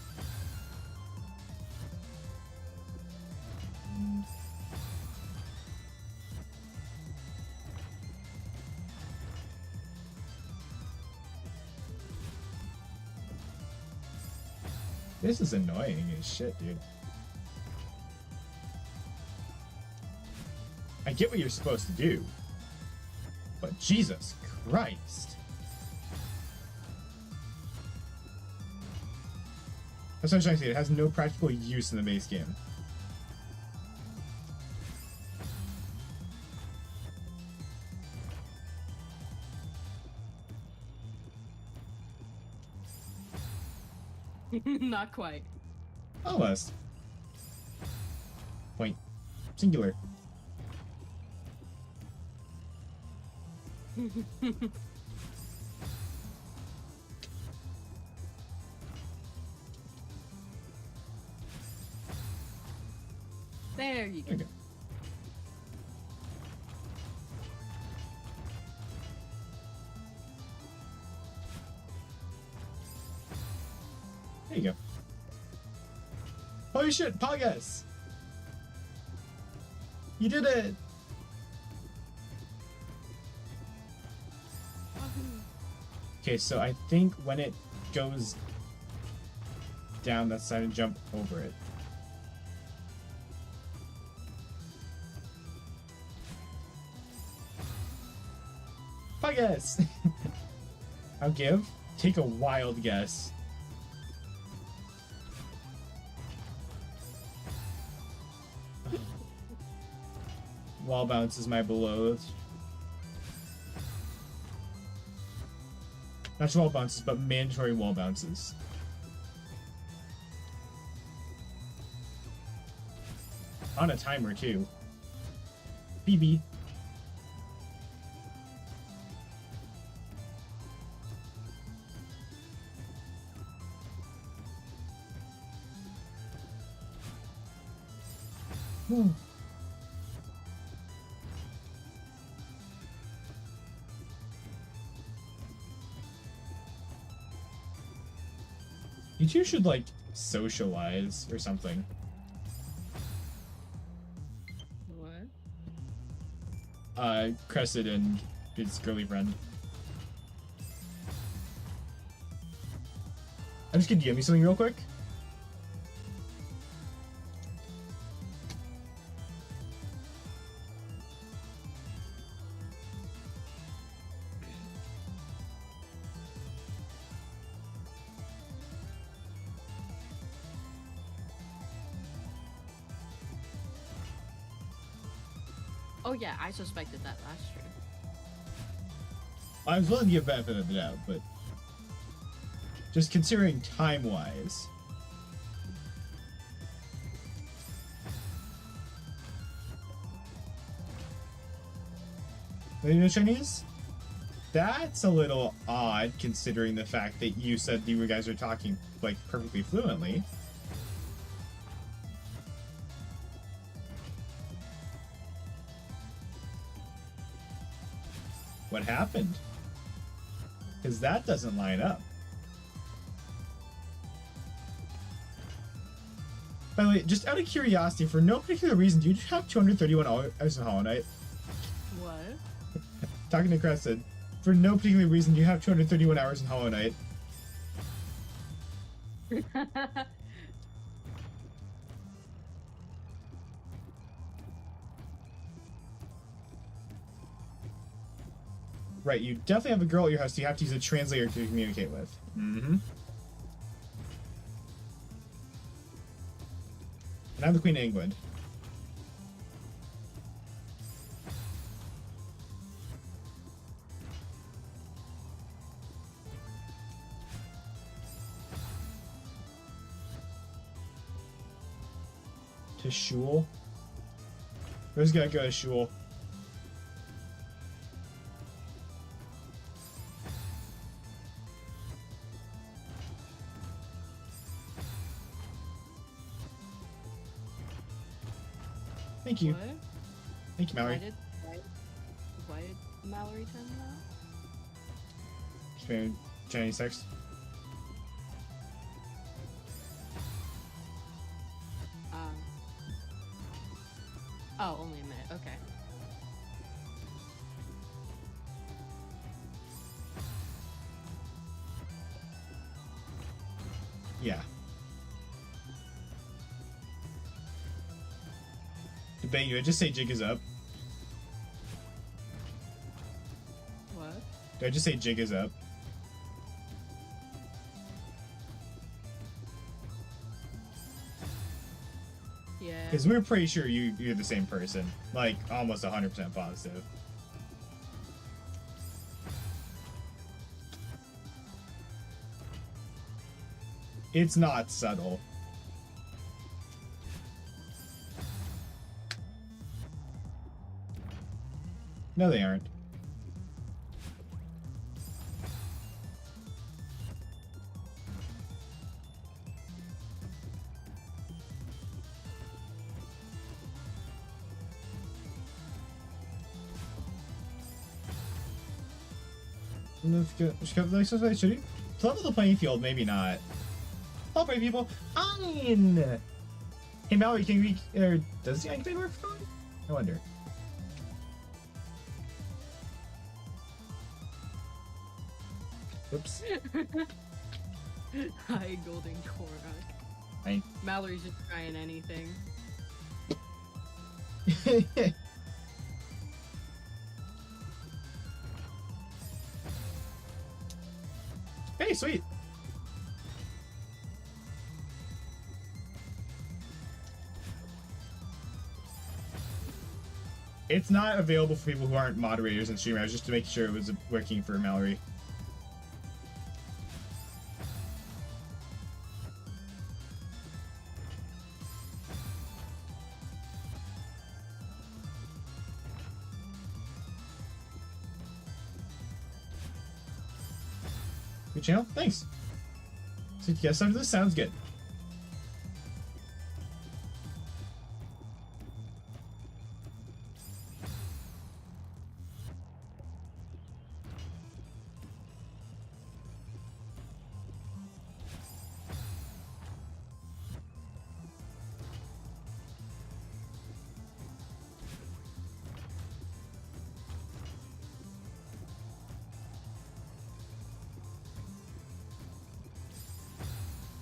This is annoying as shit, dude. I get what you're supposed to do, but Jesus Christ. That's what I'm trying to say. It has no practical use in the base game. Not quite. Almost. Point. Singular. There you go. Okay. There you go. Holy shit, Pogus! You did it! Okay, so I think when it goes down, that's time to jump over it. guess. I'll give. Take a wild guess. Wall bounce is my beloved. Not just wall bounces, but mandatory wall bounces. On a timer, too. BB. You two should, like, socialize or something. What? Crescent and his girly friend. I'm just gonna DM you something real quick. Oh yeah, I suspected that last stream. I was willing to give benefit of the doubt, but just considering time-wise. You know Chinese? That's a little odd, considering the fact that you said you guys are talking, like, perfectly fluently. What happened? Because that doesn't line up. By the way, just out of curiosity, for no particular reason, do you have 231 hours in Hollow Knight? What? Talking to Crescent, for no particular reason, do you have 231 hours in Hollow Knight? Right, you definitely have a girl at your house, so you have to use a translator to communicate with. Mm-hmm. And I'm the Queen of England. To Shul? Who's gotta go to Shul? Thank you. What? Thank you, Mallory. Why did Mallory tell me that? Spam Chinese text. Oh, only a minute. Okay. Yeah. Debate you. I just say jig is up. What? Do I just say jig is up? Yeah. Because we're pretty sure you're the same person. Like, almost 100% positive. It's not subtle. No, they aren't. Should you? To level the playing field, maybe not. Hello, brave people. Ein! Hey, Mallory, can we... does the activate work for phone? I wonder. Oops. Hi, Golden Korak. Hi. Mallory's just trying anything. sweet. It's not available for people who aren't moderators and streamers, just to make sure it was working for Mallory. Good channel? Thanks. So you guys started this? Sounds good.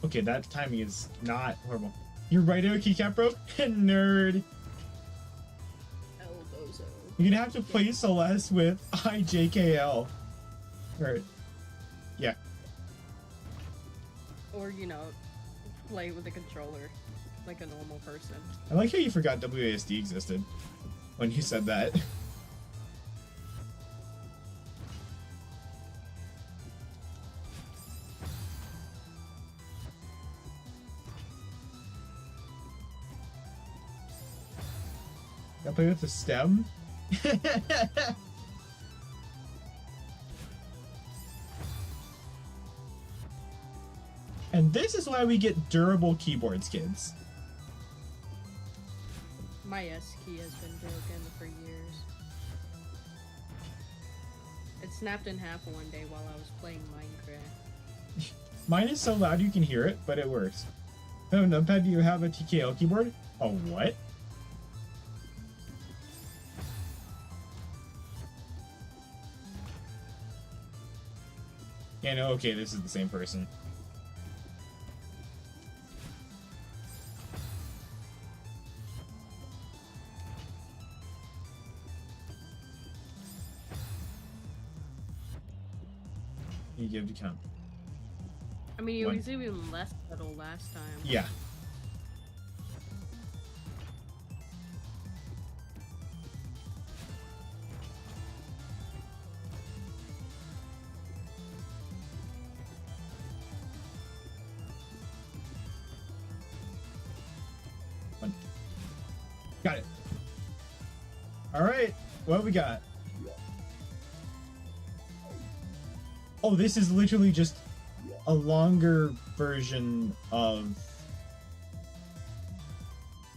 Okay, that timing is not horrible. You're right, keycap bro. Nerd. Elbozo. You're gonna have to play Celeste with IJKL. Or, yeah. Or, you know, play with a controller like a normal person. I like how you forgot WASD existed when you said that. Gotta play with the stem? And this is why we get durable keyboards, kids. My S key has been broken for years. It snapped in half one day while I was playing Minecraft. Mine is so loud you can hear it, but it works. Oh, numpad, do you have a TKL keyboard? A what? Yeah, no, okay, this is the same person. You give to count. I mean, it was even less subtle last time. Yeah. Got it. All right, what we got? Oh, this is literally just a longer version of...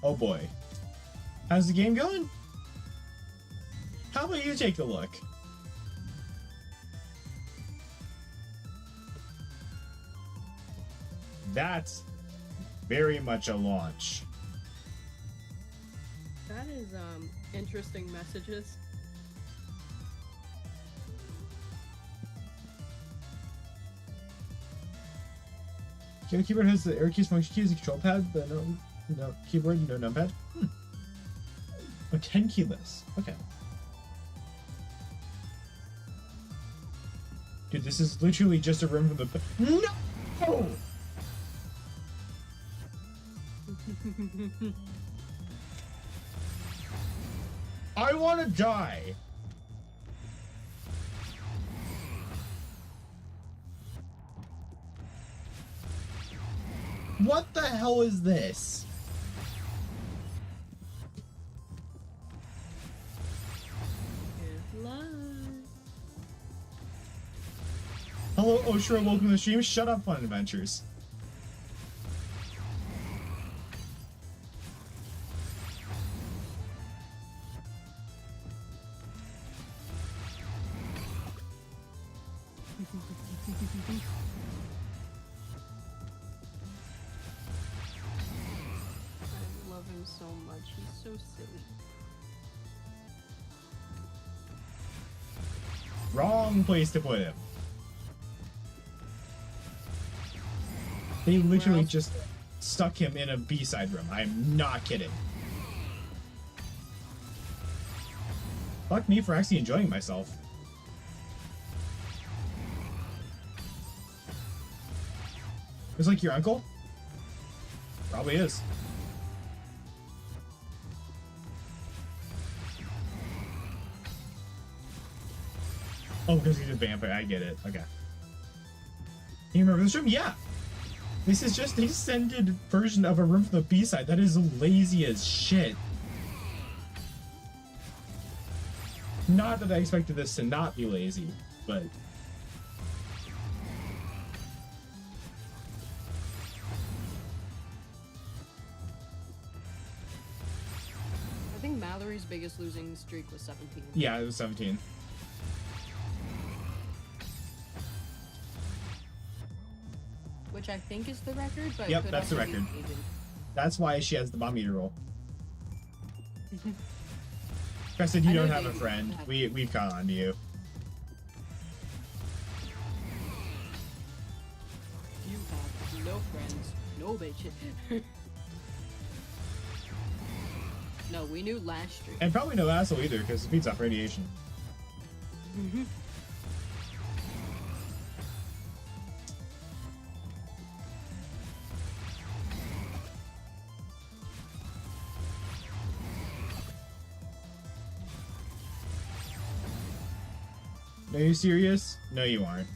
Oh boy. How's the game going? How about you take a look? That's very much a launch. That is, interesting messages. The keyboard has the arrow keys, function keys, the control pad, but no keyboard, no numpad. Oh, 10 keyless. Okay. Dude, this is literally just a room from the... No! I want to die. What the hell is this? Good luck. Hello, Oshra, welcome to the stream. Shut up, Fun Adventures. I love him so much. He's so silly. Wrong place to put him. They literally just stuck him in a B-side room. I'm not kidding. Fuck me for actually enjoying myself. It's like your uncle? Probably is. Oh, because he's a vampire. I get it. Okay. You remember this room? Yeah. This is just a extended version of a room from the B-side. That is lazy as shit. Not that I expected this to not be lazy, but... I think Mallory's biggest losing streak was 17. Yeah, it was 17. Which I think is the record, but Yep, it could that's the also be record. changing. That's why she has the bomb meter roll. Preston, you I don't know have a David friend. doesn't have We've caught on to you. You have no friends, no bitches. No, we knew last streak. And probably no asshole either, because it feeds off radiation. Are you serious? No, you aren't.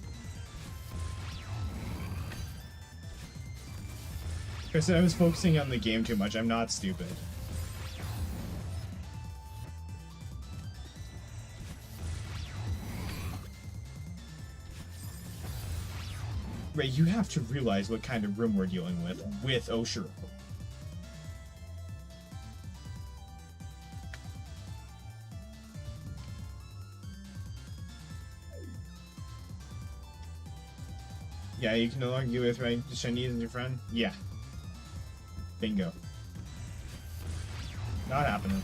Like I said, I was focusing on the game too much. I'm not stupid. Ray, you have to realize what kind of room we're dealing with Oshiro. Yeah, you can no longer get with right Chinese as your friend? Yeah. Bingo. Not happening.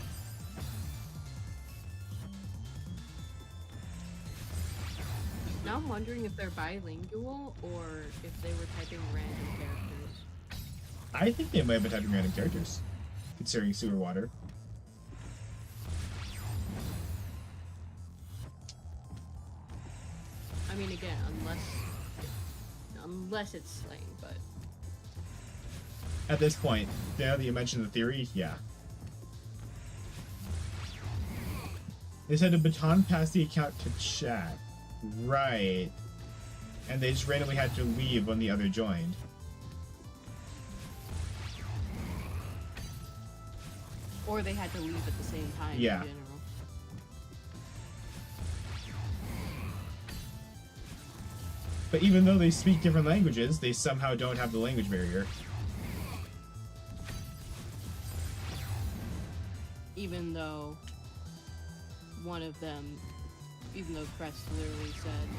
Now I'm wondering if they're bilingual or if they were typing random characters. I think they might have been typing random characters, considering sewer water. I mean, again, unless it's slang, but At this point, now that you mentioned the theory, yeah. They said a baton passed the account to chat. Right. And they just randomly had to leave when the other joined. or they had to leave at the same time. Yeah. In general. But even though they speak different languages, they somehow don't have the language barrier. Even though one of them, even though Crest literally said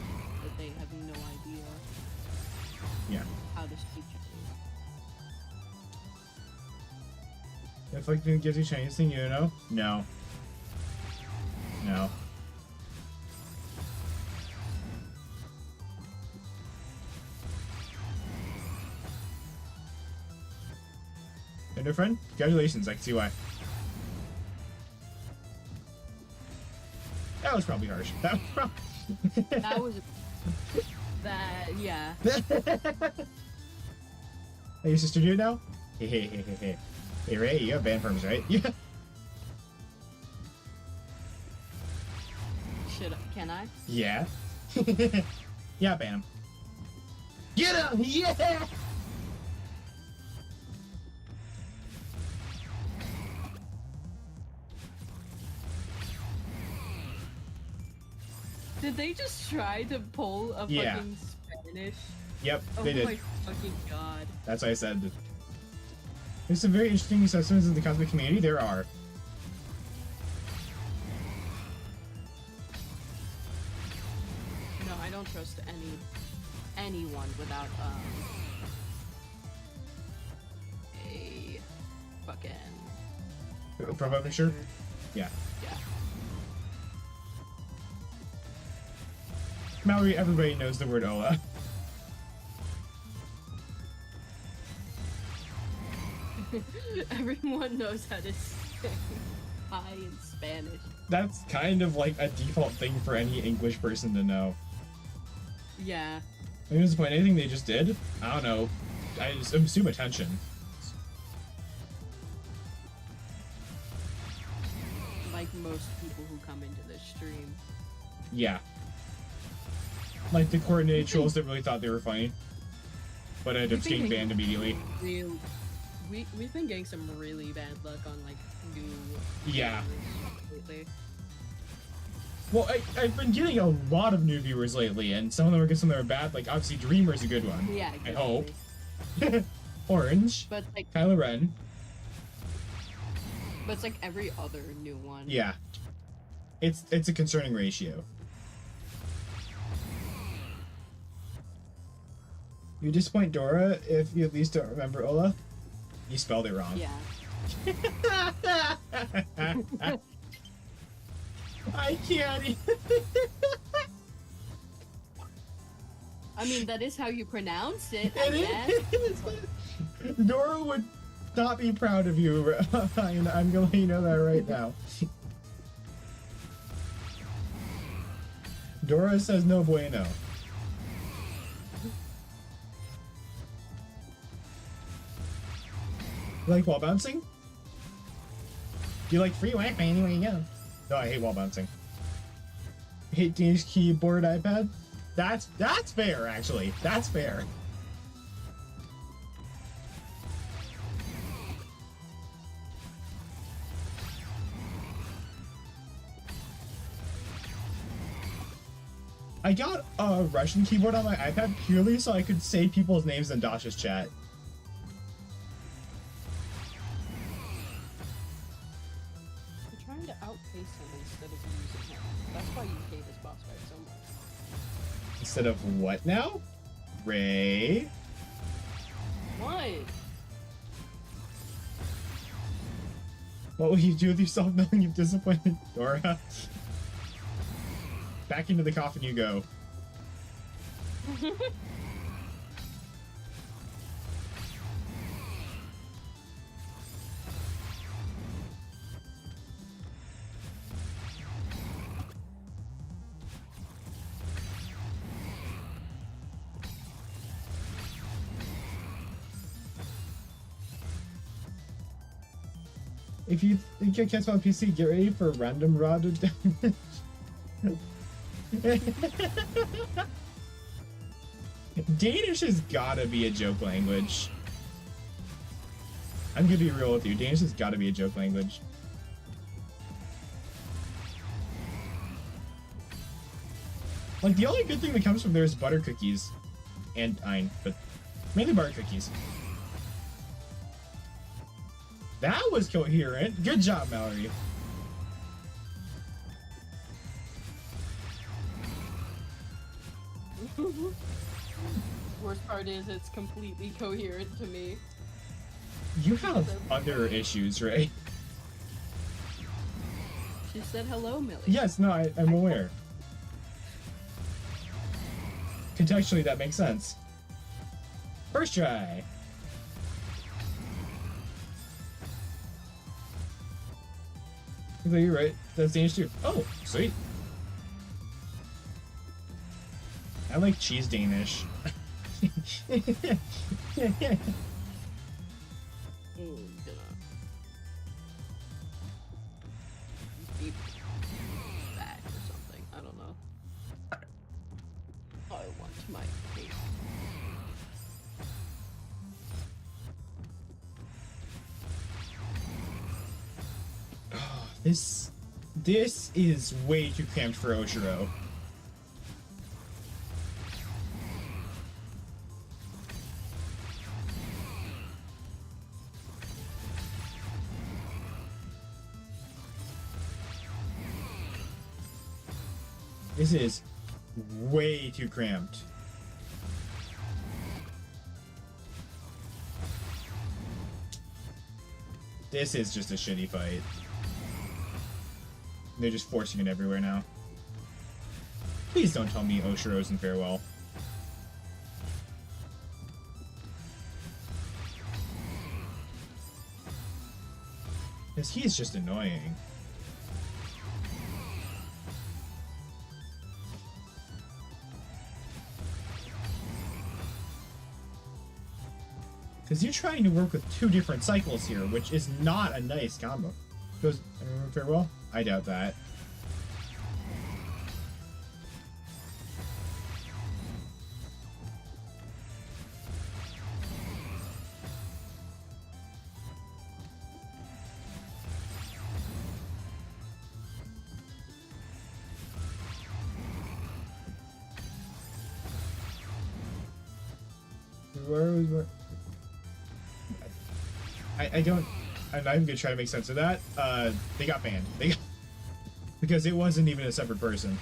that they have no idea Yeah. how to speak Chinese. If like gives you Chinese thing, you know? No. No. And a friend? Congratulations, I can see why. That was probably harsh. That was probably... That was that, yeah. Hey, your sister do it now? Hey, Ray, you have band firms, right? Yeah. Can I? Yeah. Yeah, ban him. Get him! Yeah! Did they just try to pull a Yeah. fucking Spanish? Yep, Oh they did. my fucking god. That's what I said. There's some very interesting assessments in the cosmic community. There are. No, I don't trust anyone without a fucking Profile picture? Yeah. Yeah. Mallory, everybody knows the word Ola. Everyone knows how to say hi in Spanish. That's kind of like a default thing for any English person to know. Yeah. I mean, what's the point? Anything they just did? I don't know. I assume attention. Like most people who come into this stream. Yeah. Like the coordinated trolls that really thought they were funny, but ended up getting banned immediately. We've been getting some really bad luck on like new. Yeah. Lately. Well, I've been getting a lot of new viewers lately, and some of them are good, some of them are bad. Like obviously, Dreamer's a good one. Yeah. I hope. Orange. But like Kylo Ren. But it's like every other new one. Yeah. It's a concerning ratio. You disappoint Dora if you at least don't remember Ola. You spelled it wrong. Yeah. I can't. I mean, that is how you pronounce it. It is. Dora would not be proud of you. I'm going to let you know that right now. Dora says no bueno. You like wall bouncing? Do you like free Wi-Fi anywhere you go? No, I hate wall bouncing. Hate Danish keyboard iPad? That's fair, actually. That's fair. I got a Russian keyboard on my iPad purely so I could say people's names in Dasha's chat. You're trying to outpace him instead of using him. That's why you hate this boss fight so much. Instead of what now? Ray? What? What will you do with yourself knowing you've disappointed Dora? Back into the coffin you go. If you think you can't spell PC, get ready for random raw damage. Danish has gotta be a joke language. I'm gonna be real with you. Danish has gotta be a joke language. Like, the only good thing that comes from there is butter cookies. And Ein, but mainly butter cookies. That was coherent. Good job, Mallory. Worst part is it's completely coherent to me. You have other issues, right? She said hello, Millie. Yes, no, I'm aware. Contextually, that makes sense. First try. You're right. That's Danish too. Oh, sweet. I like cheese Danish. Deep back or something. I don't know. I want my cake. This is way too cramped for Oshiro. This is way too cramped. This is just a shitty fight. They're just forcing it everywhere now. Please don't tell me Oshiro's in farewell. Because he's just annoying. Because you're trying to work with 2 different cycles here, which is not a nice combo. Goes farewell? I doubt that. Where? I'm not even gonna try to make sense of that. They got banned. Because it wasn't even a separate person.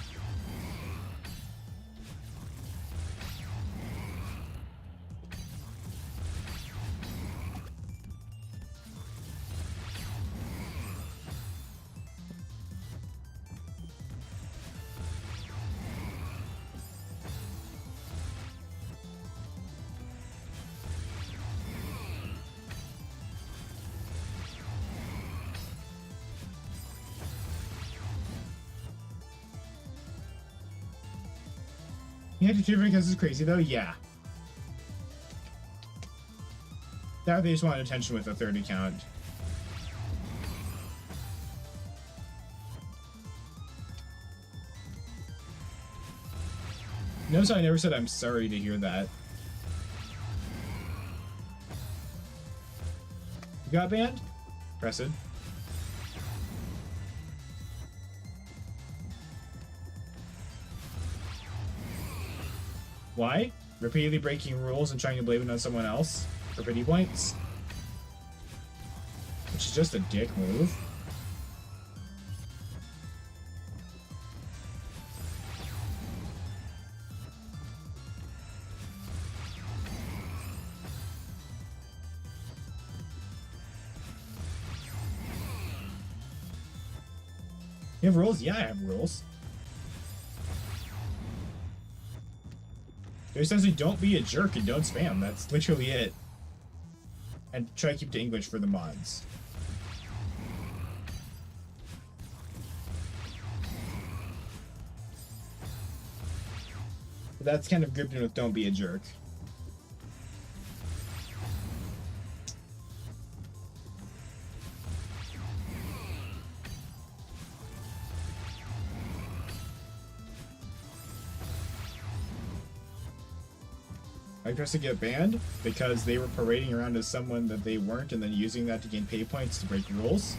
You have to do it because it's crazy, though? Yeah. That they just wanted attention with a 30 count. Notice I never said I'm sorry to hear that. You got banned? Press it. Why? Repeatedly breaking rules and trying to blame it on someone else for pity points? Which is just a dick move. You have rules? Yeah, I have rules. They're essentially don't be a jerk and don't spam. That's literally it. And try to keep to English for the mods. But that's kind of grouped in with don't be a jerk. I pressed to get banned because they were parading around as someone that they weren't and then using that to gain pay points to break rules.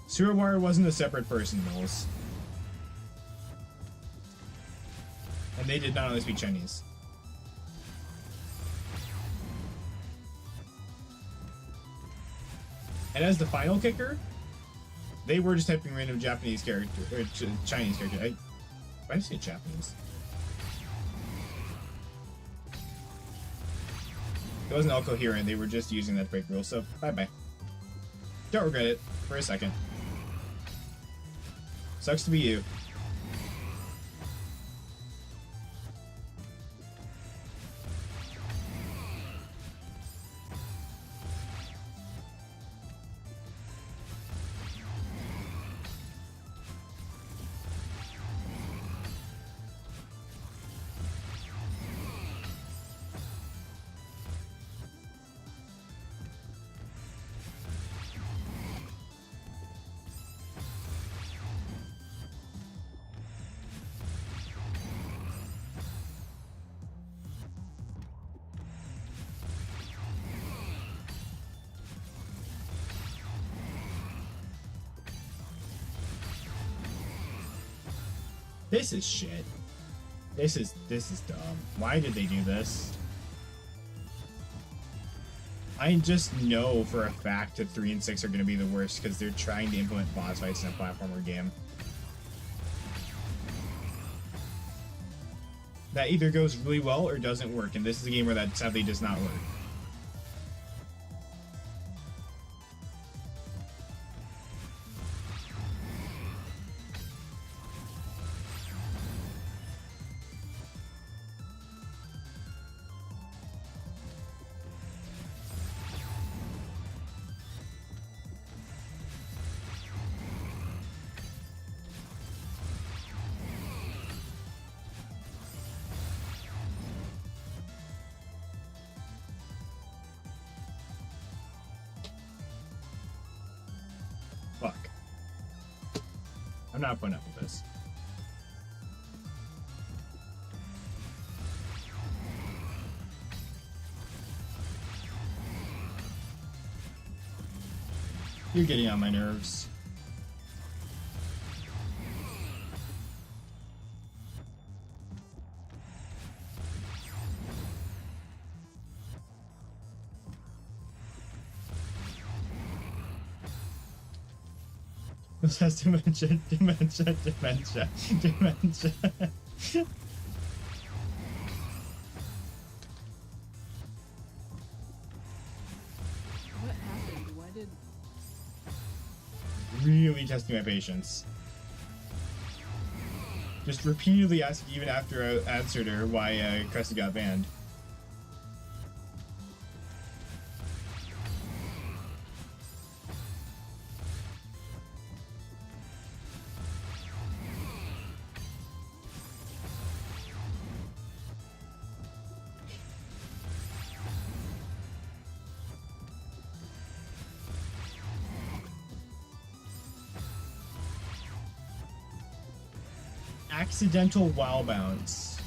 Sewerwire wasn't a separate person, Knowles. And they did not only speak Chinese. And as the final kicker, they were just typing random Japanese character, or Chinese character. Why did I say Japanese? It wasn't all coherent, they were just using that to break rules, so bye-bye. Don't regret it, for a second. Sucks to be you. This is shit. This is dumb. Why did they do this? I just know for a fact that 3 and 6 are going to be the worst because they're trying to implement boss fights in a platformer game. That either goes really well or doesn't work, and this is a game where that sadly does not work. I'm not putting up with this. You're getting on my nerves. This has dementia. What happened? Why did... Really testing my patience. Just repeatedly asking, even after I answered her, why Cressy got banned. Accidental wow bounce.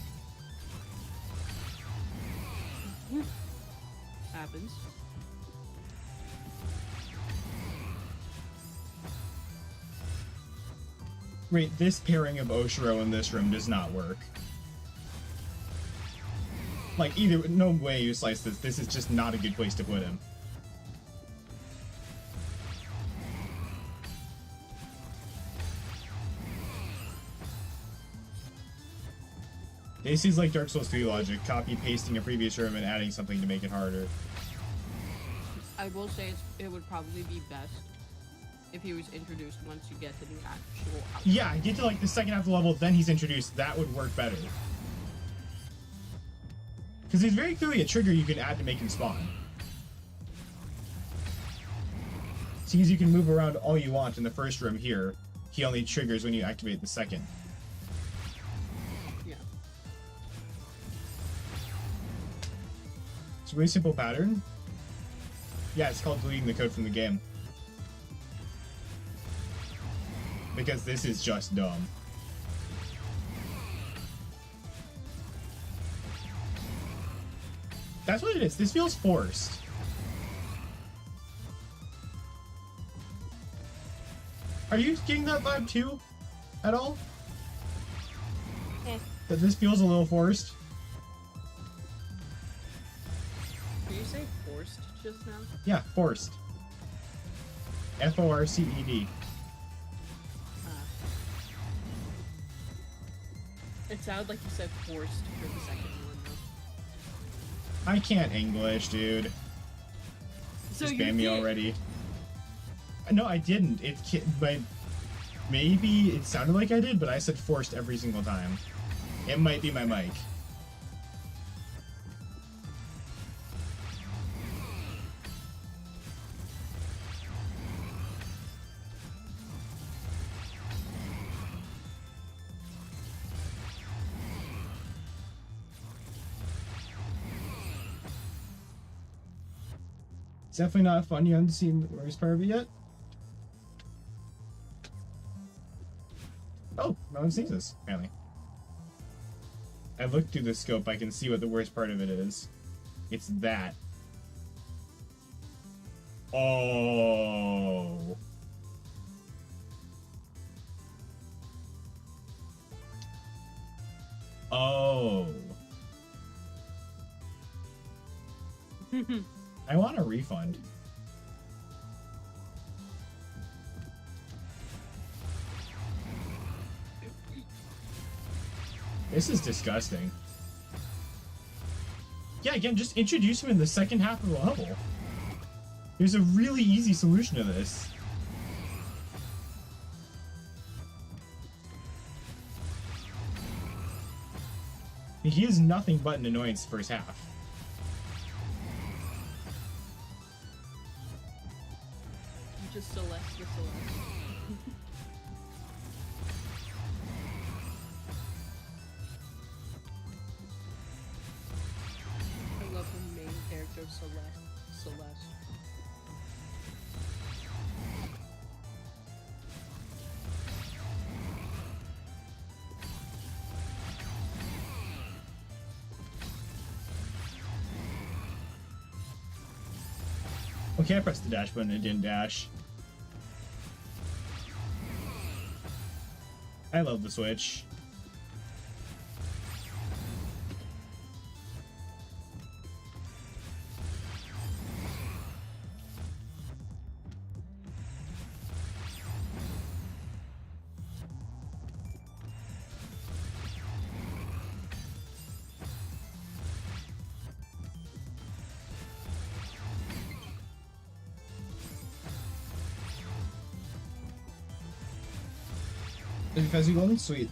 Happens. Wait, this pairing of Oshiro in this room does not work. Like, either, no way you slice this. This is just not a good place to put him. This is like Dark Souls 3 logic, copy pasting a previous room and adding something to make it harder. I will say it would probably be best if he was introduced once you get to the actual outfit. Yeah, get to like the second half of the level, then he's introduced. That would work better. Because there's very clearly a trigger you can add to make him spawn. Seeing as you can move around all you want in the first room here, he only triggers when you activate the second. Yeah. It's a really simple pattern. Yeah, it's called deleting the code from the game. Because this is just dumb. That's what it is. This feels forced. Are you getting that vibe too? At all? Eh. That this feels a little forced? Did you say forced just now? Yeah, forced. F-O-R-C-E-D. It sounded like you said forced for the second one, though. I can't English, dude. So Just you ban me did. already. No, I didn't. But maybe it sounded like I did, but I said forced every single time. It might be my mic. It's definitely not fun. You haven't seen the worst part of it yet? Oh, no one sees this, apparently. I looked through the scope, I can see what the worst part of it is. It's that. Oh. Oh. I want a refund. This is disgusting. Yeah, again, just introduce him in the second half of the level. There's a really easy solution to this. He is nothing but an annoyance first half. Just Celeste the Celeste. I love the main character of Celeste. Okay, I pressed the dash button and it didn't dash. I love the Switch. Because you golden sweet.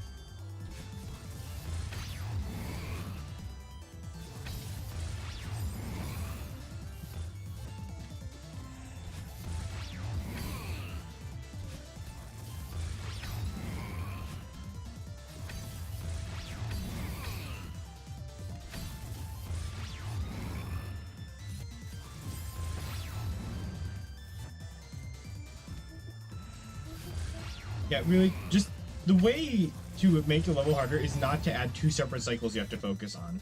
Yeah, really, just the way to make a level harder is not to add 2 separate cycles you have to focus on.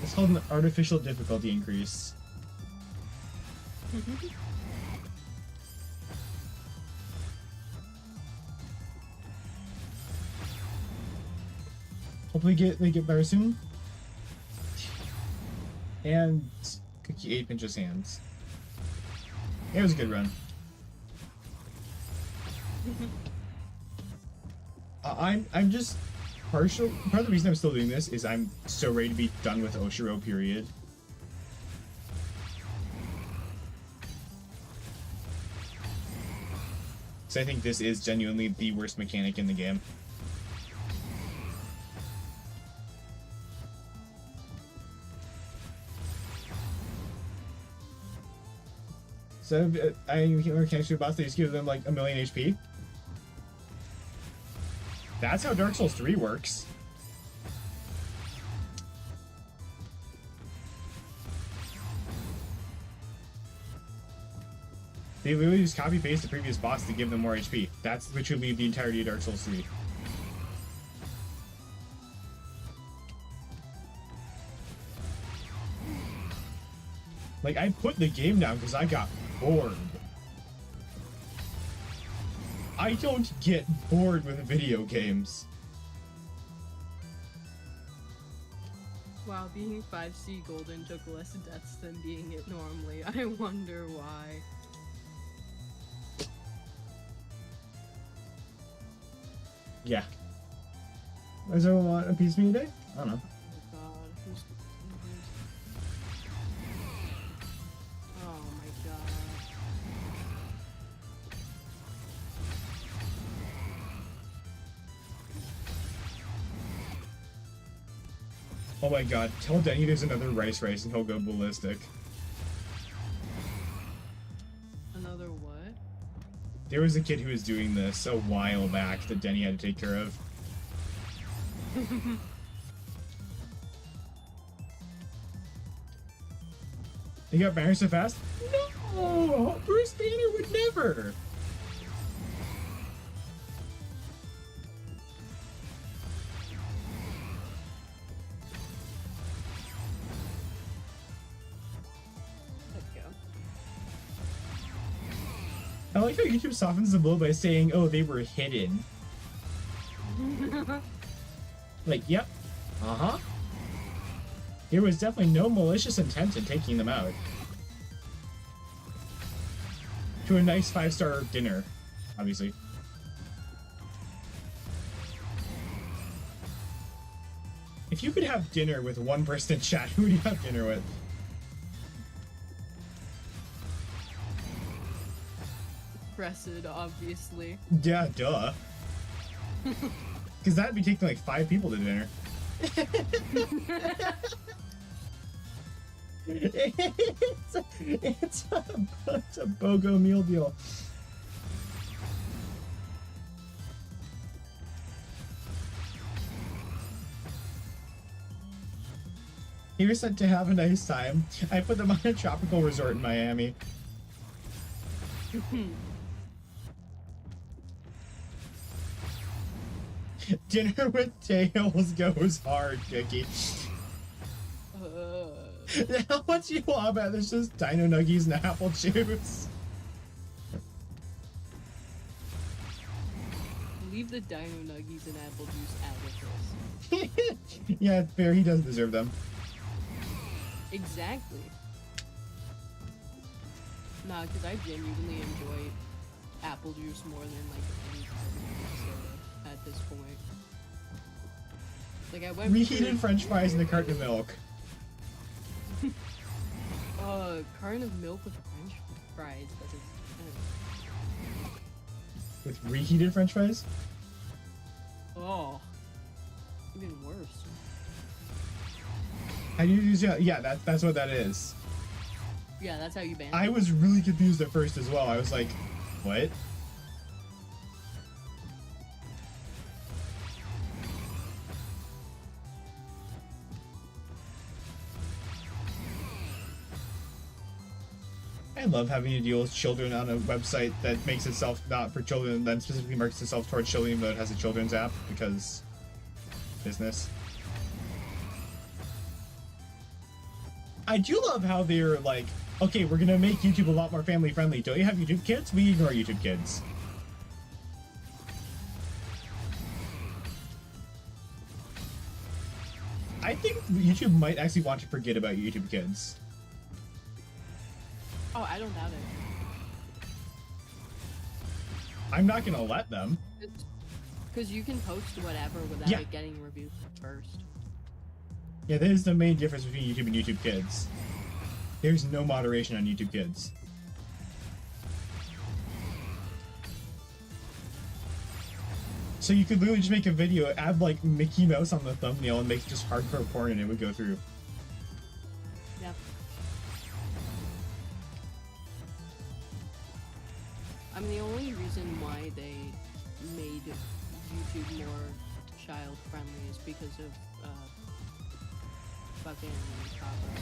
It's called an artificial difficulty increase. Hopefully they get better soon. And Cookie 8 pinches hands. It was a good run. I'm just partial. Part of the reason I'm still doing this is I'm so ready to be done with Oshiro, period. So I think this is genuinely the worst mechanic in the game. So I can't shoot boss, they just give them like 1,000,000 HP. That's how Dark Souls 3 works. They literally just copy paste the previous boss to give them more HP. That's literally the entirety of Dark Souls 3. Like, I put the game down because I got bored. I don't get bored with video games. Wow, being 5C golden took less deaths than being it normally. I wonder why. Yeah. Does everyone want a piece of me today? I don't know. Oh god, oh my god. Oh my god, tell Denny there's another rice and he'll go ballistic. Another what? There was a kid who was doing this a while back that Denny had to take care of. You got Banner so fast? No! Bruce Banner would never! Let's go. I like how YouTube softens the blow by saying, oh, they were hidden. Like, yep. Uh-huh. There was definitely no malicious intent in taking them out. To a nice 5-star dinner, obviously. If you could have dinner with one person in chat, who would you have dinner with? Cressid, obviously. Yeah, duh. Because that'd be taking like 5 people to dinner. it's a BOGO meal deal. You're set to have a nice time. I put them on a tropical resort in Miami. Dinner with tails goes hard, Cookie. What you want about? There's just dino nuggies and apple juice. Leave the dino nuggies and apple juice out of this. Yeah, it's fair. He does deserve them. Exactly. Nah, because I genuinely enjoy apple juice more than like any soda at this point. Like I went Reheated French fries and a carton of milk. Carton of milk with French fries. With reheated French fries? Oh, even worse. How do you use yeah, that's what that is. Yeah, that's how you ban it. I was really confused at first as well. I was like, what? I love having to deal with children on a website that makes itself not for children, then specifically markets itself towards children, even though it has a children's app, because business. I do love how they're like, okay, we're gonna make YouTube a lot more family friendly. Don't you have YouTube Kids? We ignore YouTube Kids. I think YouTube might actually want to forget about YouTube Kids. Oh, I don't doubt it. I'm not gonna let them. Because you can post whatever without it getting reviewed first. Yeah, that is the main difference between YouTube and YouTube Kids. There's no moderation on YouTube Kids. So you could literally just make a video, add like Mickey Mouse on the thumbnail, and make just hardcore porn, and it would go through. Yep. I mean, the only reason why they made YouTube more child friendly is because of fucking copyright.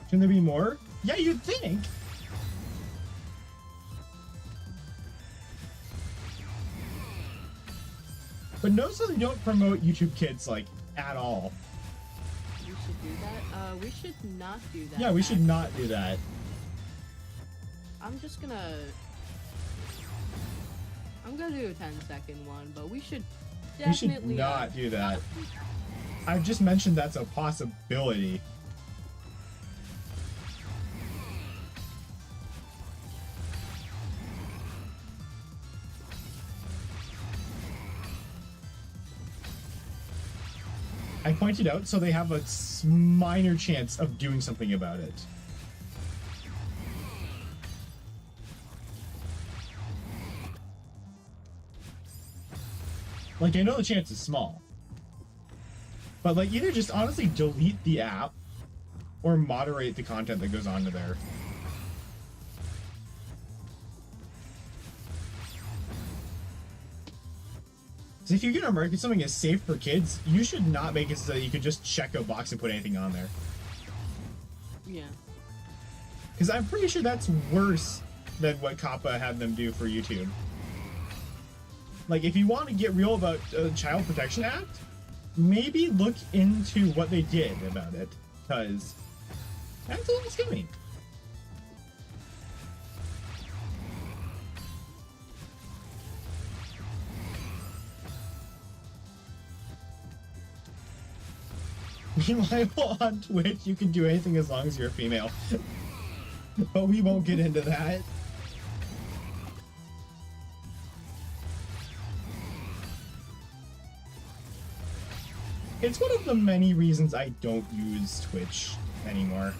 Can there be more? Yeah, you'd think. But notice that they don't promote YouTube Kids, like, at all. We should do that? We should not do that. Yeah, we should not do that. I'm gonna do a 10-second one, but we should definitely not do that. I've just mentioned that's a possibility. I pointed out so they have a minor chance of doing something about it. Like, I know the chance is small. But, like, either just honestly delete the app or moderate the content that goes onto there. So if you're gonna market something as safe for kids, you should not make it so that you could just check a box and put anything on there. Yeah. Because I'm pretty sure that's worse than what COPPA had them do for YouTube. Like, if you want to get real about Child Protection Act, maybe look into what they did about it, because that's a little scummy. Meanwhile, on Twitch, you can do anything as long as you're a female. But we won't get into that. It's one of the many reasons I don't use Twitch anymore.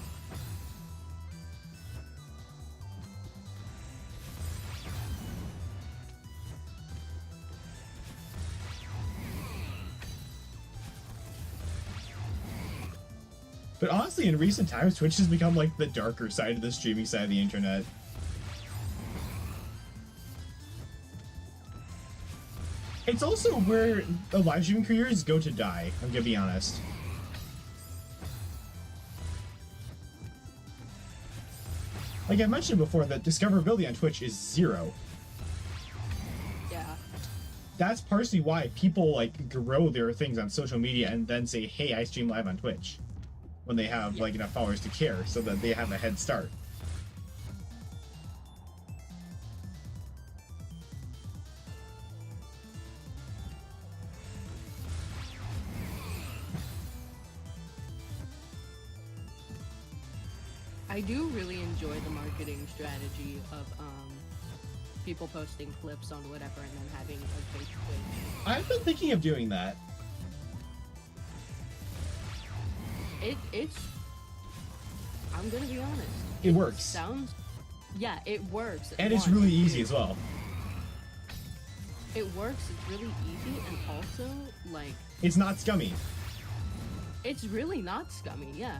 But honestly, in recent times, Twitch has become like the darker side of the streaming side of the internet. It's also where the live streaming careers go to die, I'm gonna be honest. Like I mentioned before, that discoverability on Twitch is 0. Yeah. That's partially why people like grow their things on social media and then say, hey, I stream live on Twitch, when they have like enough followers to care, so that they have a head start. I do really enjoy the marketing strategy of people posting clips on whatever and then having a fake Twitch. I've been thinking of doing that. It's I'm gonna be honest. It works. Yeah, it works. And it's really easy as well. It works, it's really easy, and also, like... It's not scummy. It's really not scummy, yeah.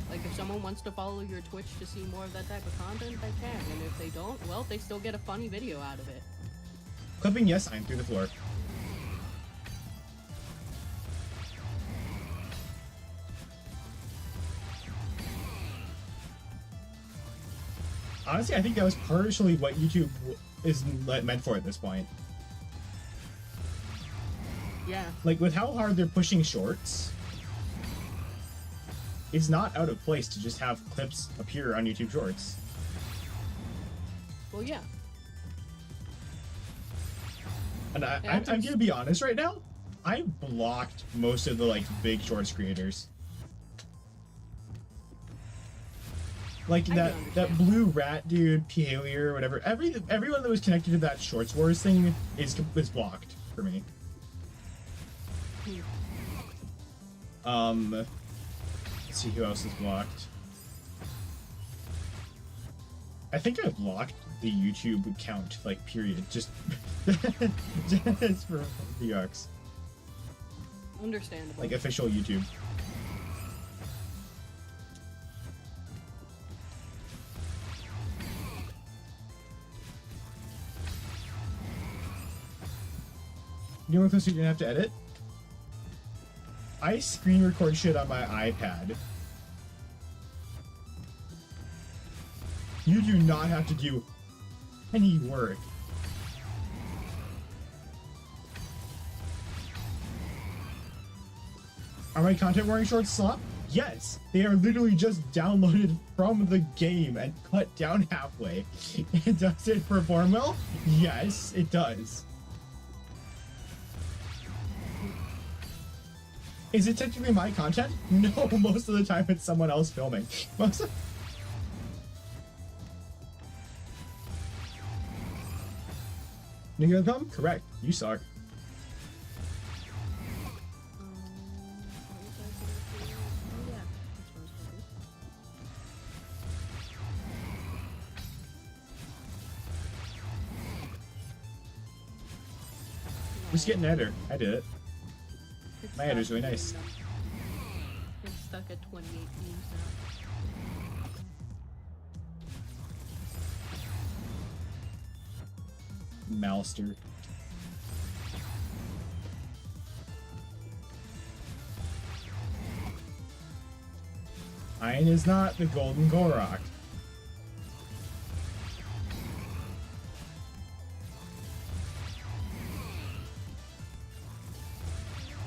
Like, if someone wants to follow your Twitch to see more of that type of content, they can. And if they don't, well, they still get a funny video out of it. Clipping yes sign through the floor. Honestly, I think that was partially what YouTube is meant for at this point. Yeah. Like, with how hard they're pushing shorts, it's not out of place to just have clips appear on YouTube Shorts. Well, yeah. And I'm gonna be honest right now, I blocked most of the, like, big Shorts creators. Like that blue rat dude, Pialier, or whatever. Everyone that was connected to that Shorts Wars thing is blocked for me. Let's see who else is blocked. I think I blocked the YouTube account, like, period. Just for the UX. Understandable. Like, official YouTube. You know what close you're gonna have to edit? I screen record shit on my iPad. You do not have to do any work. Are my content warning shorts slop? Yes, they are literally just downloaded from the game and cut down halfway. Does it perform well? Yes, it does. Is it technically my content? No, most of the time it's someone else filming. Nigga come? Correct. You suck. Just get an editor. I did it. My editor's really nice. It's stuck at 28 views now. Malster. Mine is not the golden Korok.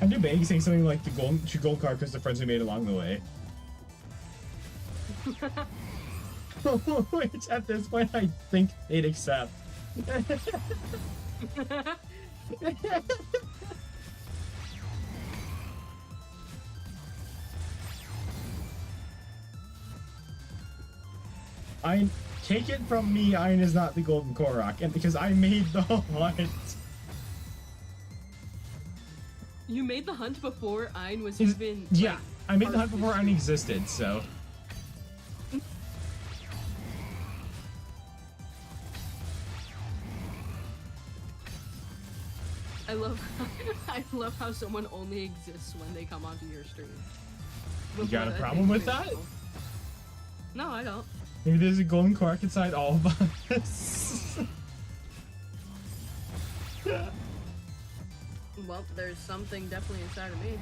I'm debating saying something like the gold card because the friends we made along the way. Which at this point I think they'd accept. I take it from me, Iron is not the golden Korok, and because I made the hunt. You made the hunt before Ein was even... Yeah, like, I made the hunt before Ein existed, so... I love how someone only exists when they come onto your stream. You got a problem with that? No, I don't. Maybe there's a golden Korok inside all of us. Well, there's something definitely inside of me.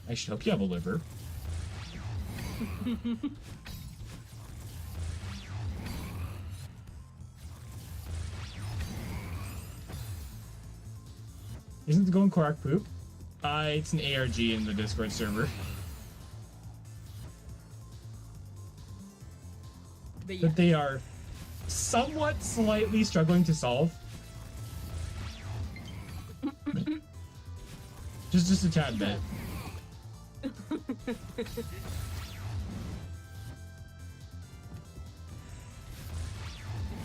I should hope you have a liver. Isn't the Golden Korak poop? It's an ARG in the Discord server. But yeah. That they are somewhat slightly struggling to solve. just a tad bit.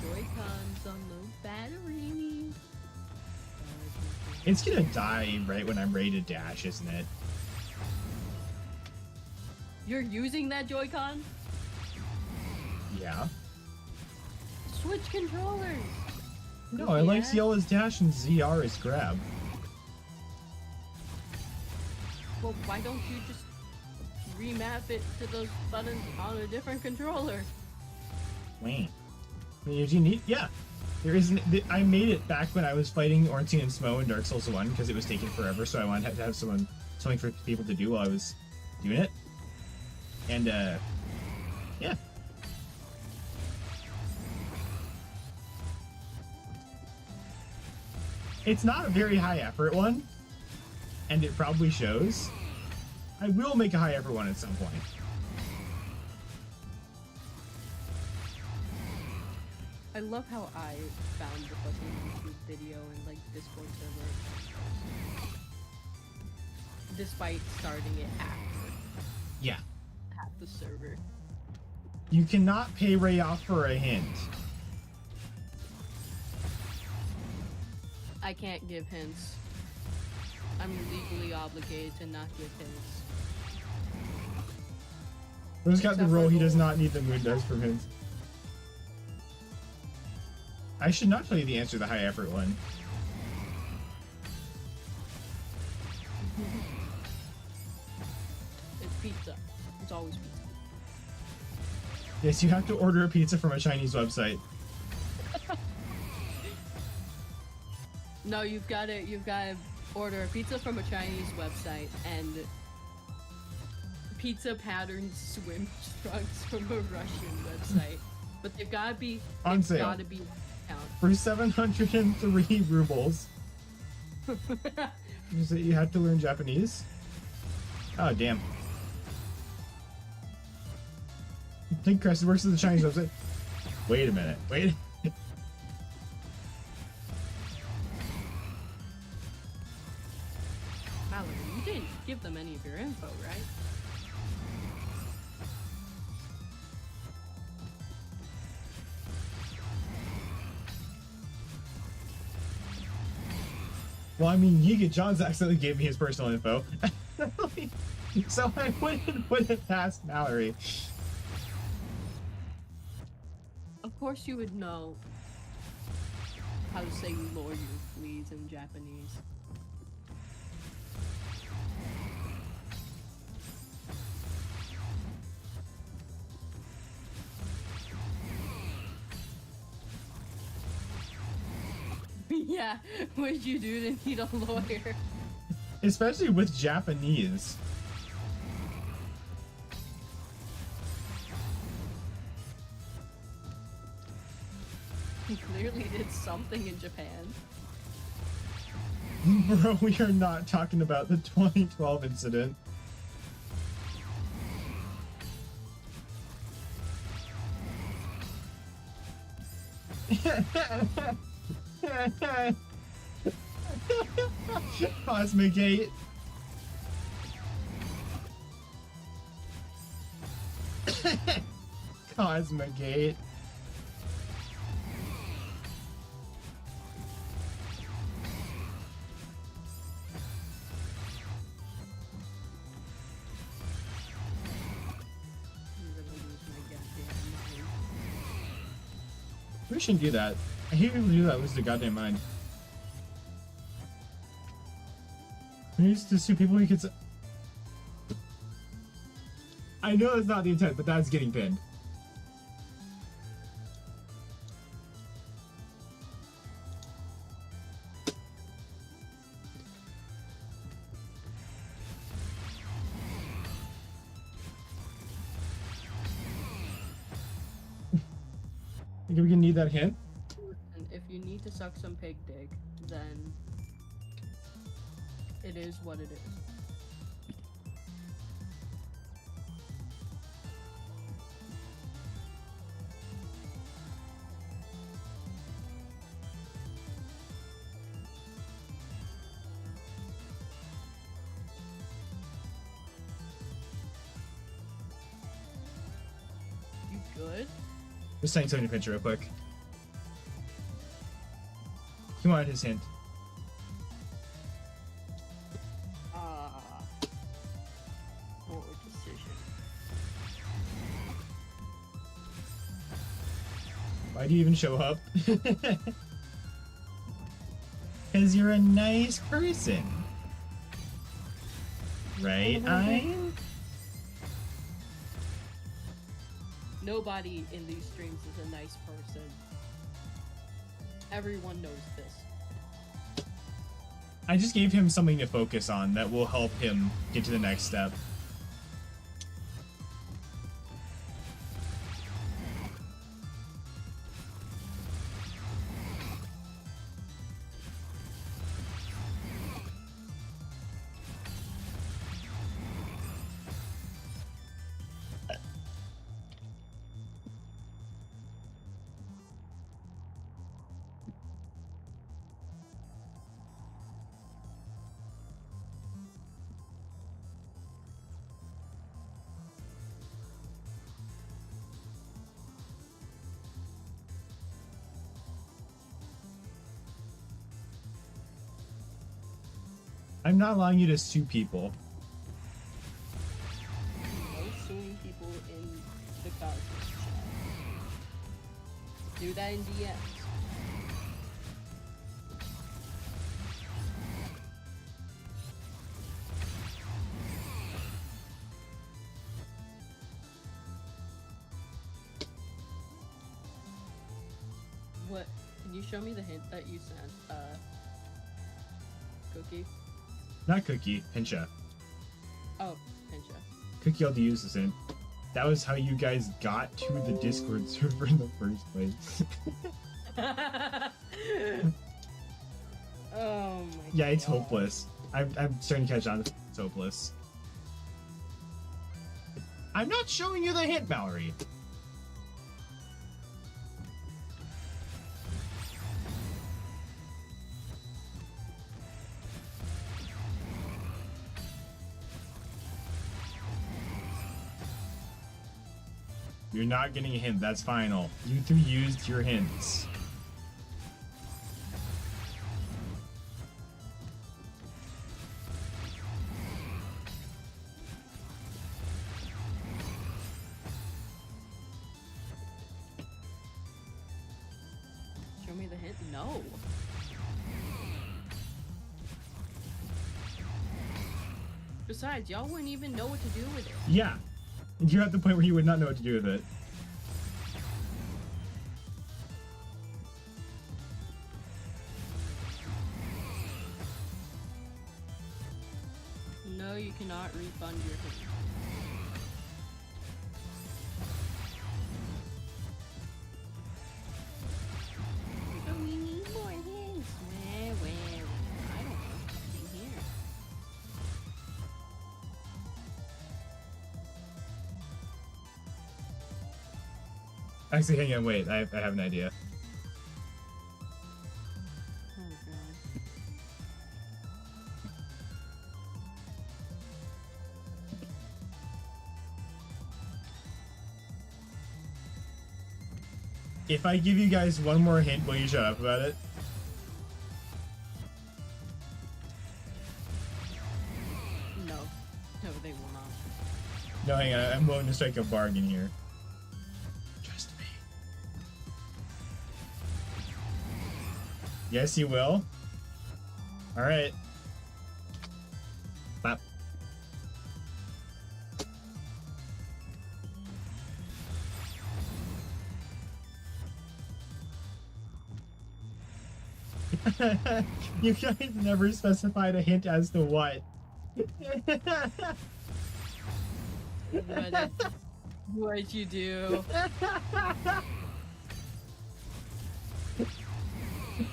Joy-Cons on the battery. It's gonna die right when I'm ready to dash, isn't it? You're using that Joy-Con? Yeah. Switch controllers! No, I like CL as dash and ZR as grab. Well, why don't you just remap it to those buttons on a different controller? Wait. I mean, if you need, yeah. There isn't. I made it back when I was fighting Ornstein and Smo in Dark Souls 1 because it was taking forever, so I wanted to have something for people to do while I was doing it. And yeah. It's not a very high effort one, and it probably shows. I will make a high effort one at some point. I love how I found the fucking YouTube video and like Discord server, despite starting it after. Yeah. Half the server. You cannot pay Ray off for a hint. I can't give hints. I'm legally obligated to not give hints. Who's got the Except role for he does Gold. not need the moon dice for hints. I should not tell you the answer to the high effort one. It's pizza. It's always pizza. Yes, you have to order a pizza from a Chinese website. No, you've got to order a pizza from a Chinese website and pizza patterned swim trunks from a Russian website. But they've got to be On it's sale. got to be count. For 703 rubles. You have to learn Japanese? Oh, damn. I think Crescent works at the Chinese website. Wait a minute. Wait. Mallory, you didn't give them any of your info, right? Well, I mean, Yiga Johns accidentally gave me his personal info. So I wouldn't put it past Mallory. Of course you would know how to say lawyer, please, in Japanese. Yeah, what'd you do to need a lawyer? Especially with Japanese. He clearly did something in Japan. Bro, we are not talking about the 2012 incident. Cosmigate. Cosmigate. I'm gonna lose my goddamn mind. We shouldn't do that. I hate people who do that, lose their goddamn mind. We used to sue people who could. I know that's not the intent, but that's getting pinned. Think we can need that hint? And if you need to suck some pig dick, then it is what it is. You good? Just saying something to picture real quick. He wanted his hint. Poor decision. Why do you even show up? Because you're a nice person. Right, Ein? Nobody in these streams is a nice person. Everyone knows this. I just gave him something to focus on that will help him get to the next step. I'm not allowing you to sue people. No suing people in the Cosmos chat. Do that in DMs. What? Can you show me the hint that you sent? Cookie? Not Cookie, Pincha. Oh, Pincha. Cookie all to use this in. That was how you guys got to the Discord server in the first place. Oh my Yeah, it's God. hopeless. I'm starting to catch on. It's hopeless. I'm not showing you the hint, Mallory. You're not getting a hint. That's final. You three used your hints. Show me the hint? No. Besides, y'all wouldn't even know what to do with it. Yeah. You're at the point where you would not know what to do with it. No, you cannot refund your hint. But we need more hints. Where? I don't know. Nothing here. Actually, hang on, wait. I have an idea. Oh god. If I give you guys one more hint, will you shut up about it? No. No, they will not. No, hang on. I'm willing to strike a bargain here. Trust me. Yes, you will? Alright. Clap. You guys never specified a hint as to what. What'd you do?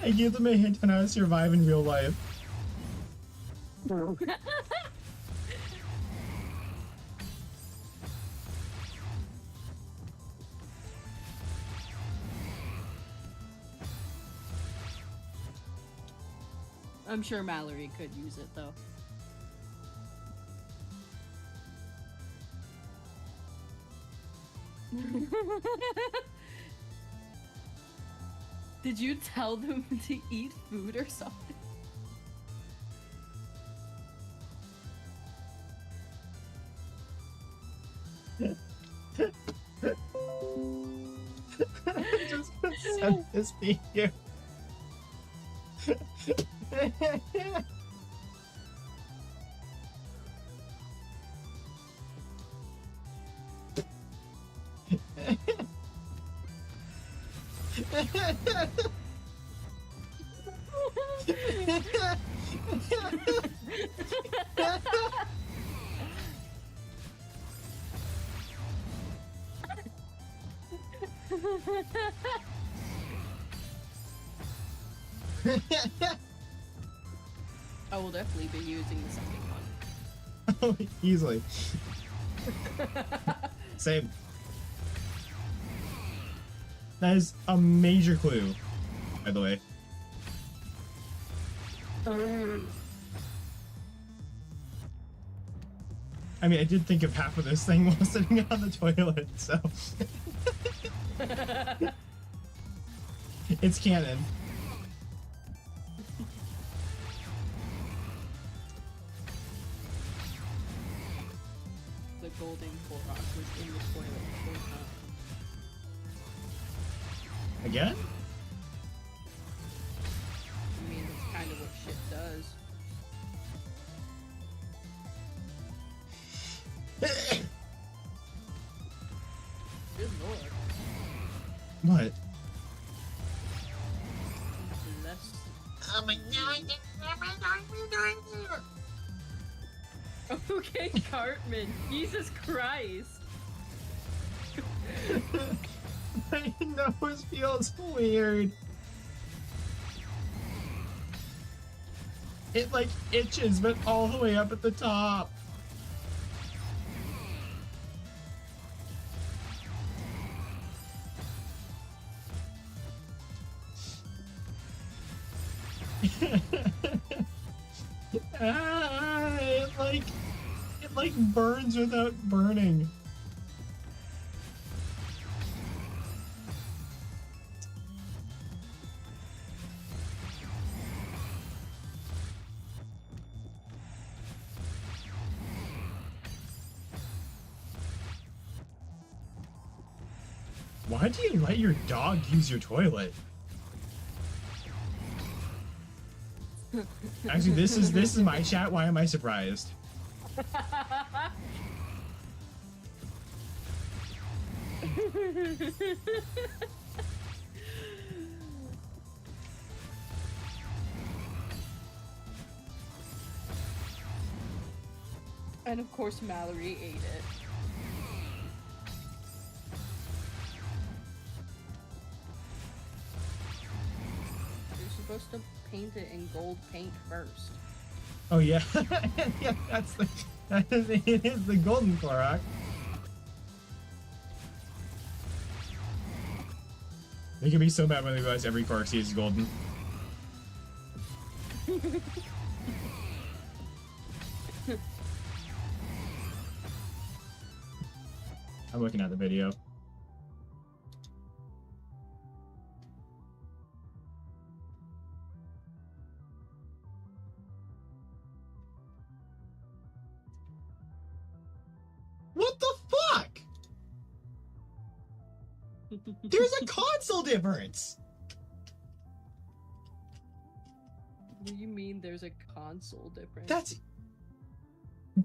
I gave them a hint on how to survive in real life. I'm sure Mallory could use it though. Did you tell them to eat food or something? Just send this video. I will definitely be using the second one. Oh, easily. Same. That is a major clue, by the way. I mean, I did think of half of this thing while sitting on the toilet, so... It's canon. The golden Korok was in the toilet the whole time. Again? I mean, that's kind of what shit does. Good lord. What? Celeste. Oh my god! Okay, Cartman. Jesus Christ. My nose feels weird. It like itches, but all the way up at the top. It like burns without burning. Why do you let your dog use your toilet? Actually, this is my chat. Why am I surprised? And of course, Mallory ate it. You're supposed to paint it in gold paint first. Oh yeah, yeah. It is the golden Korok. They can be so mad when they realize every Korok sees is golden. I'm looking at the video. What the fuck? There's a console difference. What do you mean there's a console difference?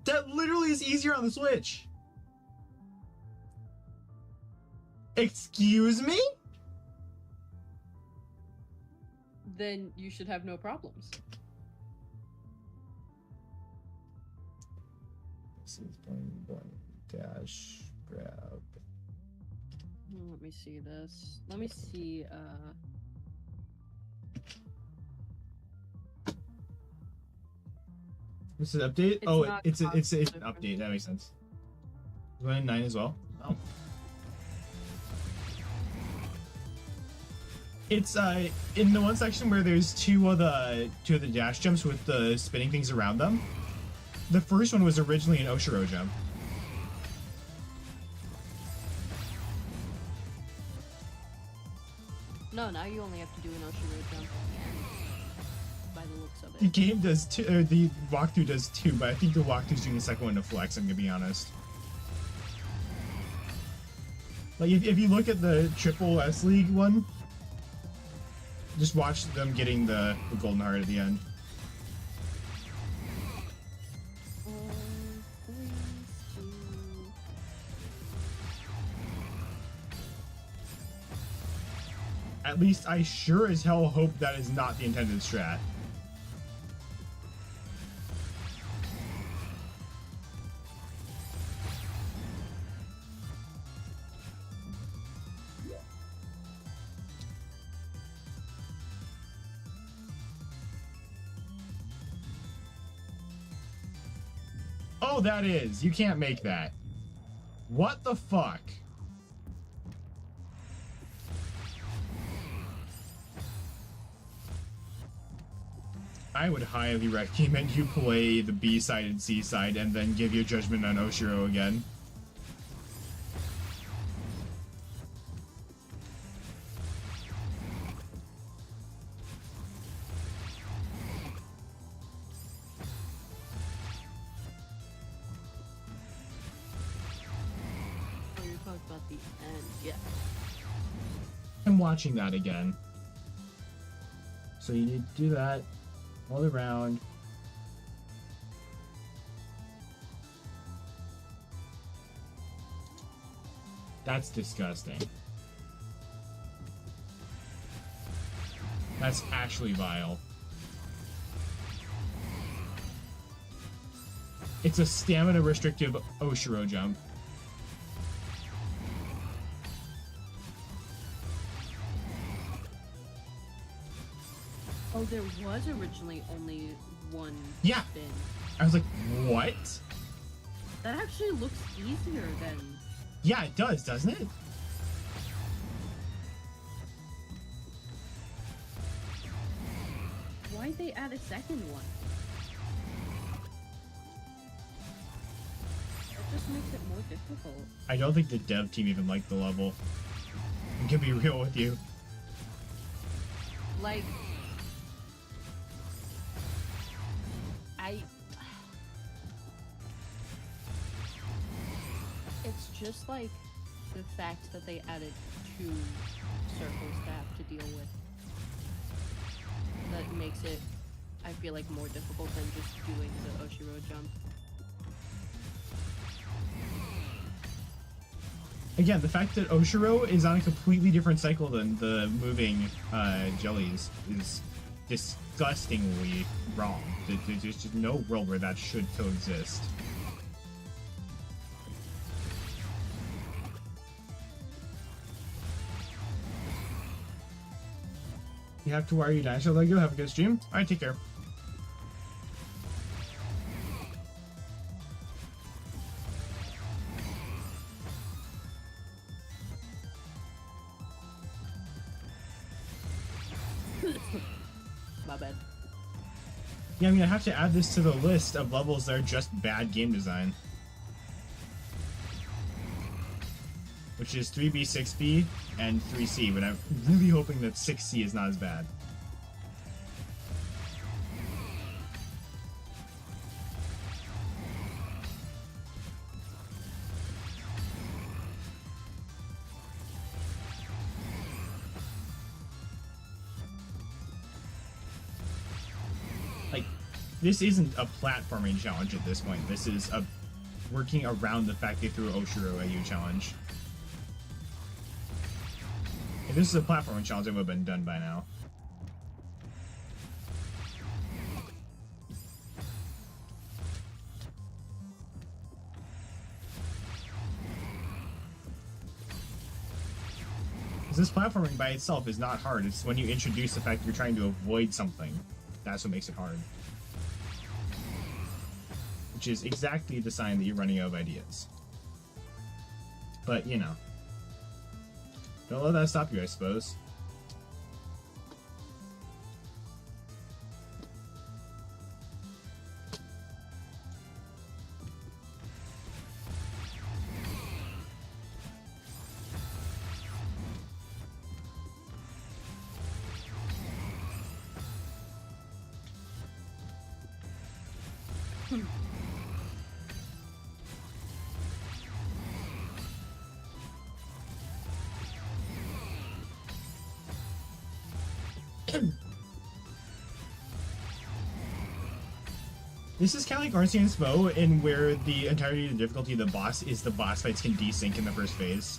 That literally is easier on the Switch. Excuse me? Then you should have no problems. This is dash grab. Let me see this. Let me see, This is an update? It's Oh, not it's an different. update. That makes sense. Going in 9 as well. Oh. It's in the one section where there's two of the dash jumps with the spinning things around them. The first one was originally an Oshiro jump. No, now you only have to do an Oshiro jump by the looks of The it. game does two, or the walkthrough does two, but I think the walkthrough's doing the second one to flex, I'm gonna be honest. Like, if you look at the Triple S League one, just watch them getting the golden heart at the end. At least I sure as hell hope that is not the intended strat. Oh, that is. You can't make that. What the fuck? I would highly recommend you play the B-side and C-side and then give your judgment on Oshiro again. Oh, you're talking about the end, yeah. I'm watching that again. So you need to do that all around. That's disgusting. That's actually vile. It's a stamina restrictive Oshiro jump. Oh, there was originally only one Yeah. spin. I was like, what? That actually looks easier than... Yeah, it does, doesn't it? Why'd they add a second one? That just makes it more difficult. I don't think the dev team even liked the level. I'm gonna be real with you. Like... It's just like the fact that they added 2 circle staff to deal with. That makes it, I feel like, more difficult than just doing the Oshiro jump. Again, the fact that Oshiro is on a completely different cycle than the moving jellies is disgustingly wrong. There's just no world where that should coexist. You have to wire your dinosaur Lego. Have a good stream. Alright, take care. My bad. Yeah, I mean, I have to add this to the list of levels that are just bad game design. Which is 3B, 6B, and 3C, but I'm really hoping that 6C is not as bad. Like, this isn't a platforming challenge at this point. This is a working around the fact they threw Oshiro at you challenge. If this is a platforming challenge, it would have been done by now. Because this platforming by itself is not hard. It's when you introduce the fact that you're trying to avoid something. That's what makes it hard. which is exactly the sign that you're running out of ideas. But, you know. Don't let that stop you, I suppose. This is kind of like Arcene's Bow, in where the entirety of the difficulty of the boss is the boss fights can desync in the first phase.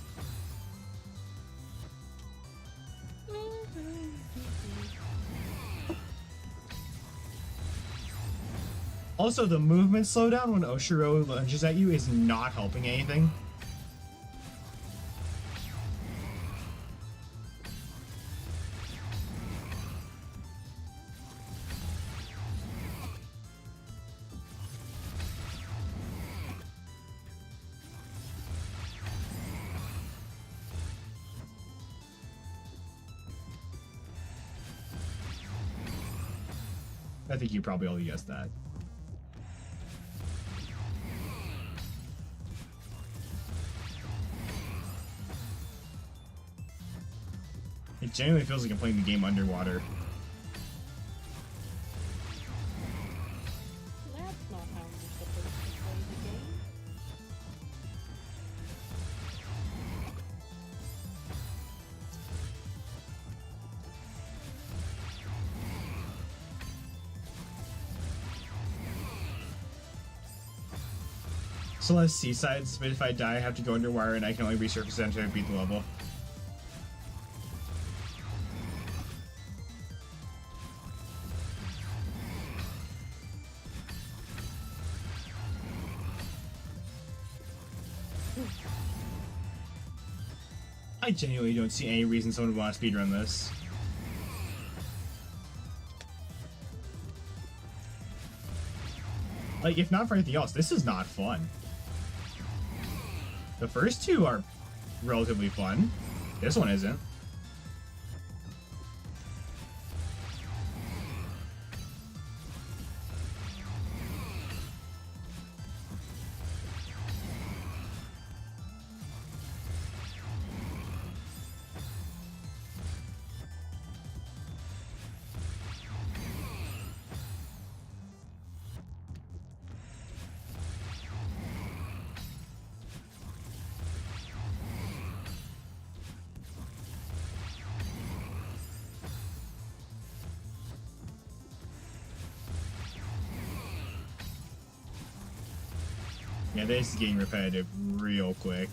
Also, the movement slowdown when Oshiro lunges at you is not helping anything. I think you probably already guessed that. It genuinely feels like I'm playing the game underwater. That's not how you're supposed to play the game. Celeste Seaside, but if I die, I have to go underwater and I can only resurface until I beat the level. I genuinely don't see any reason someone would want to speedrun this. Like, if not for anything else, this is not fun. The first two are relatively fun. This one isn't. Yeah, this is getting repetitive real quick.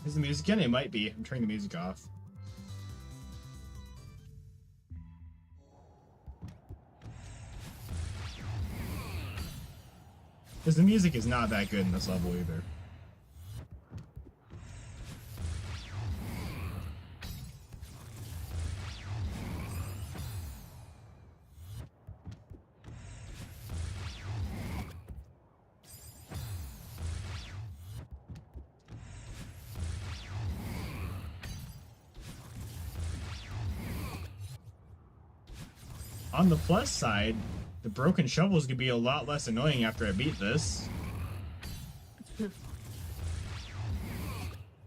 Is the music in? It might be. I'm turning the music off. Because the music is not that good in this level either. On the plus side, the broken shovels could be a lot less annoying after I beat this.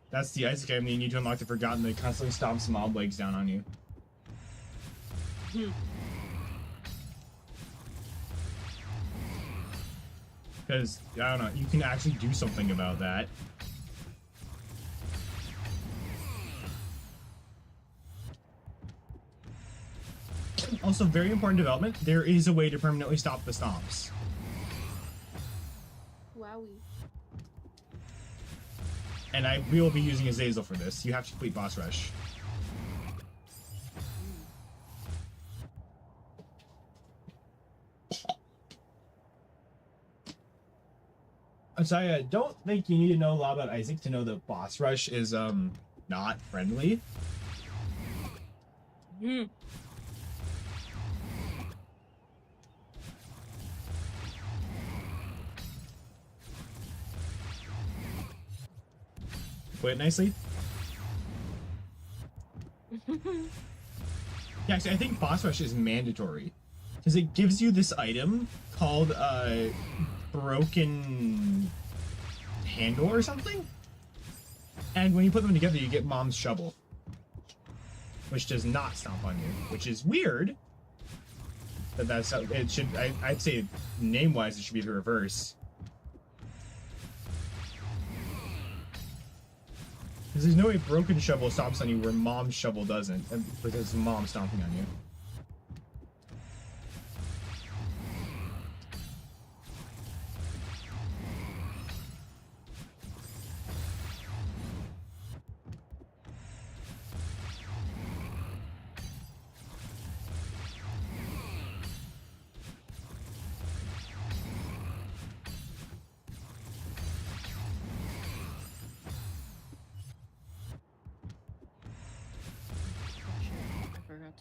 That's the Isaac item you need to unlock the Forgotten that constantly stomps mob legs down on you. Because, I don't know, you can actually do something about that. Also, very important development, there is a way to permanently stop the stomps. Wowie. And I will be using Azazel for this. You have to complete boss rush. So I don't think you need to know a lot about Isaac to know that boss rush is not friendly. Put it nicely. Yeah, actually, I think boss rush is mandatory because it gives you this item called broken handle or something, and when you put them together, you get Mom's shovel, which does not stomp on you, which is weird. But that's how it should. I'd say name-wise, it should be the reverse. Because there's no way broken shovel stomps on you where Mom's shovel doesn't, because Mom's stomping on you.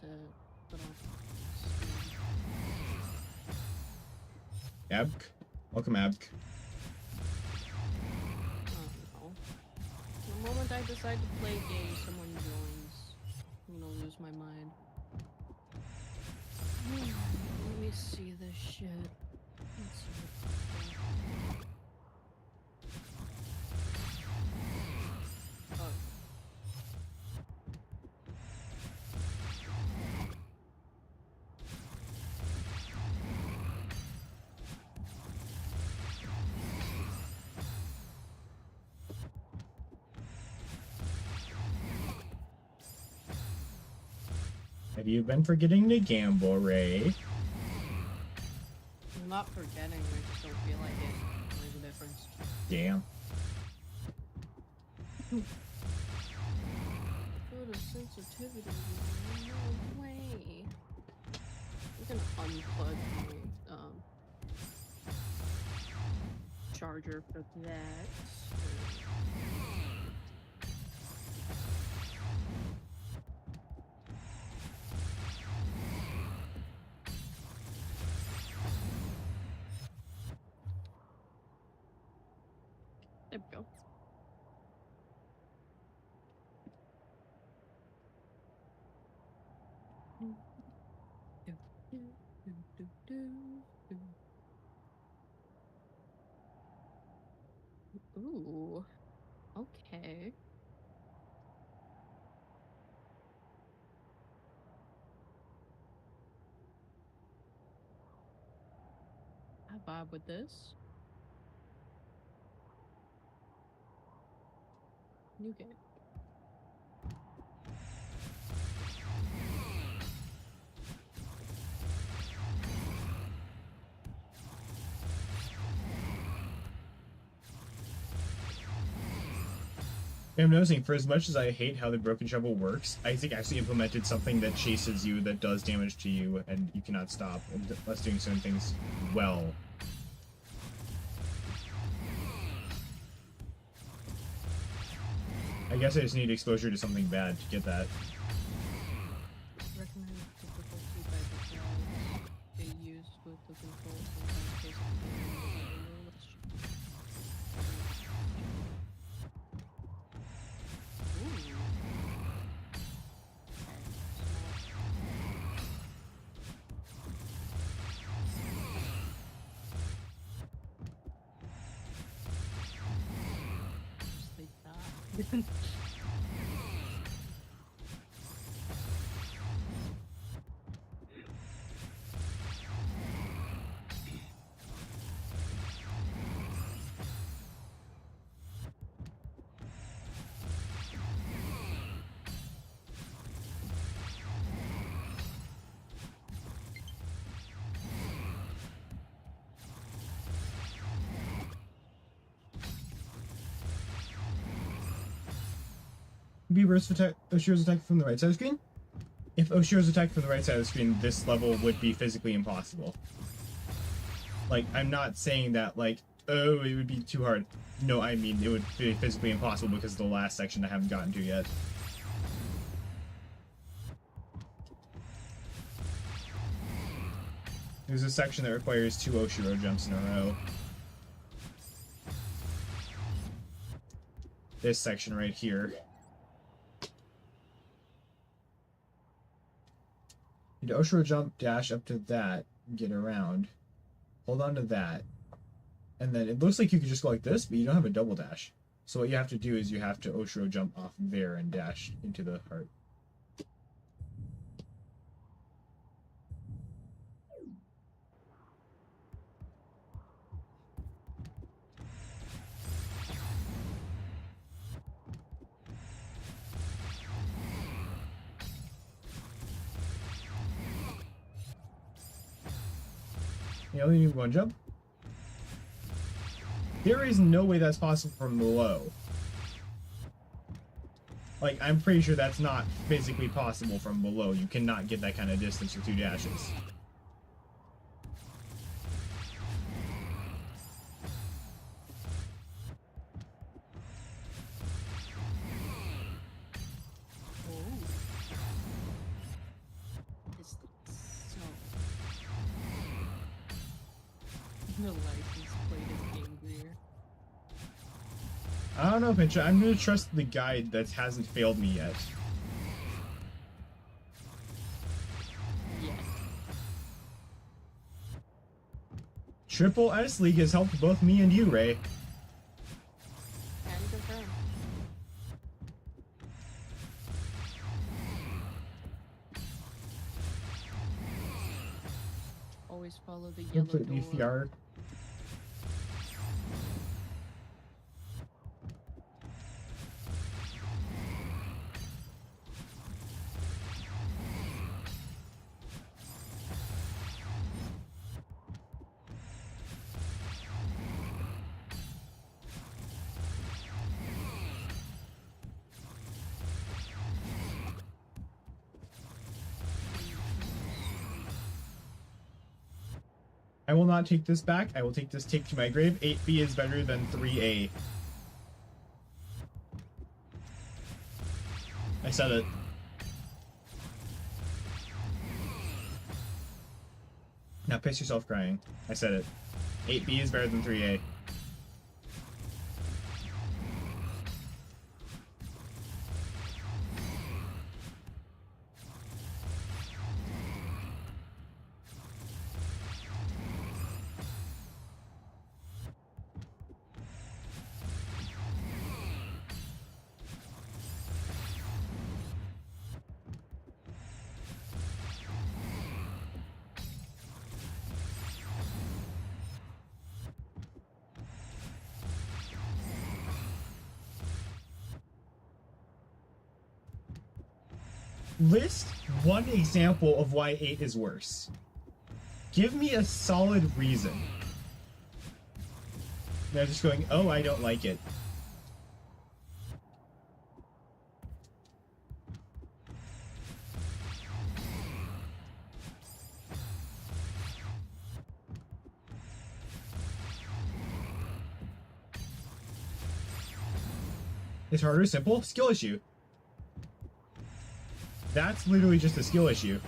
To put on. Abk, welcome Abk. Oh, no. The moment I decide to play a game, someone joins. I'm gonna lose my mind. Let me see this shit. Let's see. Oh. Have you been forgetting to gamble, Ray? I'm not forgetting, I just don't feel like it. There's a difference. Damn. Good of sensitivity. No way. I'm gonna unplug my charger for that. There we go. Ooh, okay. I vibe with this. New game. I'm noticing, for as much as I hate how the broken shovel works, Isaac actually implemented something that chases you, that does damage to you, and you cannot stop, unless doing certain things well. I guess I just need exposure to something bad to get that. Recommend difficulty by default. They used with the controls in case of be Oshiro's attack from the right side of the screen? If Oshiro's attack from the right side of the screen, this level would be physically impossible. Like, I'm not saying that, like, oh, it would be too hard. No, I mean, it would be physically impossible because of the last section I haven't gotten to yet. There's a section that requires 2 Oshiro jumps in a row. This section right here. You do Oshiro jump, dash up to that, get around. Hold on to that. And then it looks like you could just go like this, but you don't have a double dash. So what you have to do is you have to Oshiro jump off there and dash into the heart. You only need 1 jump? There is no way that's possible from below. Like, I'm pretty sure that's not physically possible from below. You cannot get that kind of distance with 2 dashes. The license plate is angrier. I don't know, Pincha. I'm gonna trust the guide that hasn't failed me yet. Yes. Triple S League has helped both me and you, Ray. And confirm. Always follow the yellow Completely door. FR. I will not take this back. I will take this take to my grave. 8B is better than 3A. I said it. Now piss yourself crying. I said it. 8B is better than 3A. List one example of why 8 is worse. Give me a solid reason. They're just going, oh, I don't like it. It's harder, simple, skill issue. That's literally just a skill issue.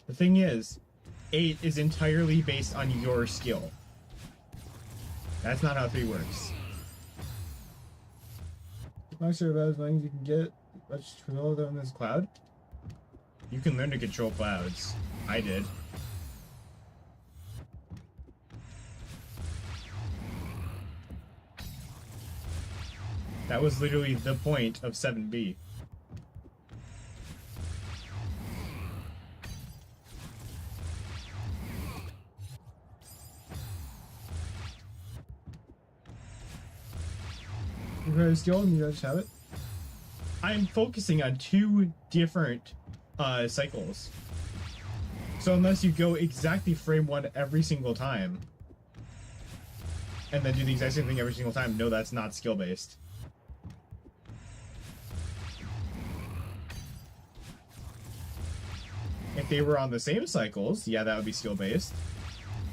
The thing is, 8 is entirely based on your skill. That's not how 3 works. Monks are about as many as you can get. Let's control them in this cloud. You can learn to control clouds. I did. That was literally the point of 7B. You got a skill and you just have it? I'm focusing on 2 different cycles. So unless you go exactly frame 1 every single time, and then do the exact same thing every single time. No, that's not skill-based. If they were on the same cycles, yeah, that would be skill-based.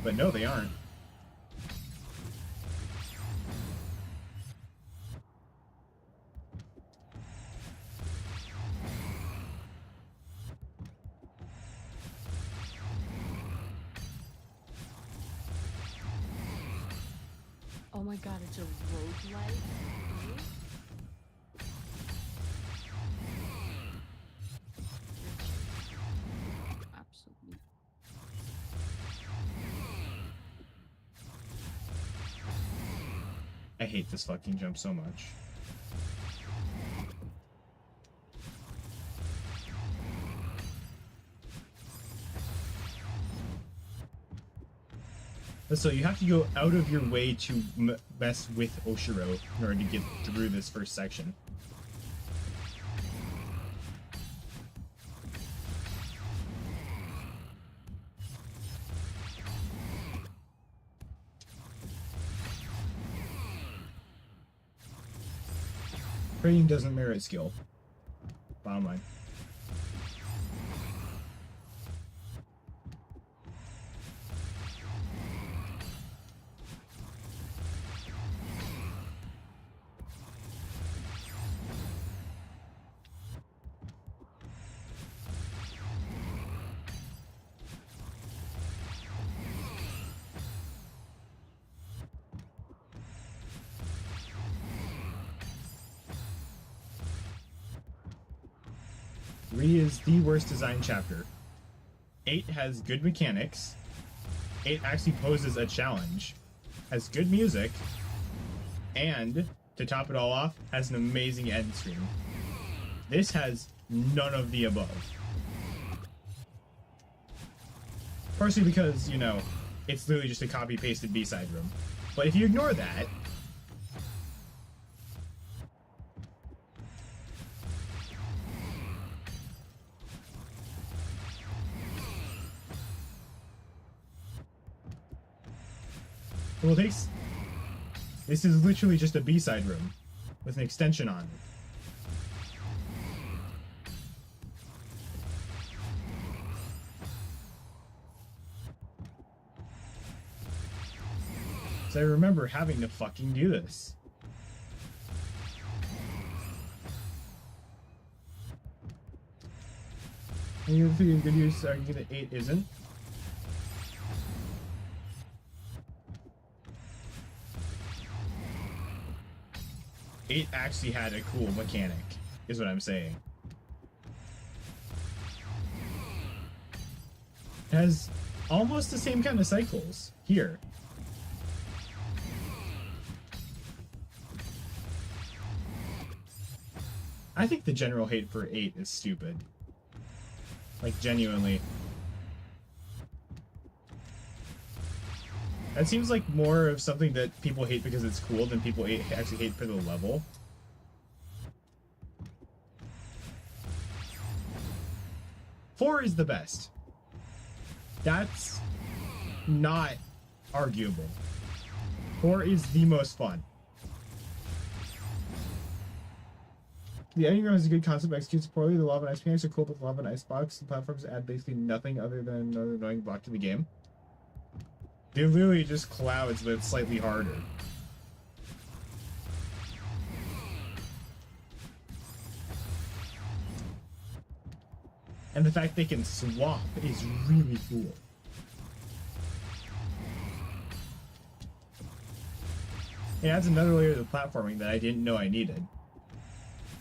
But no, they aren't. Oh my god, it's a roguelike? Absolutely. I hate this fucking jump so much. So you have to go out of your way to mess with Oshiro in order to get through this first section. Trading doesn't merit skill. Bottom line. Re is the worst design chapter. 8 has good mechanics. 8 actually poses a challenge. Has good music. And, to top it all off, has an amazing end screen. This has none of the above. Partially because, you know, it's literally just a copy-pasted B-side room. But if you ignore that, well, this is literally just a B-side room with an extension on it. So I remember having to fucking do this. And you think good use arguing that 8 isn't? It actually had a cool mechanic, is what I'm saying. It has almost the same kind of cycles here. I think the general hate for 8 is stupid. Like, genuinely. That seems like more of something that people hate because it's cool than people actually hate for the level. Four is the best. That's not arguable. 4 is the most fun. The ending room has a good concept, but executes poorly. The lava and ice mechanics are cool, but the lava and ice box and platforms add basically nothing other than another annoying block to the game. They're literally just clouds, but it's slightly harder. And the fact they can swap is really cool. It adds another layer to the platforming that I didn't know I needed.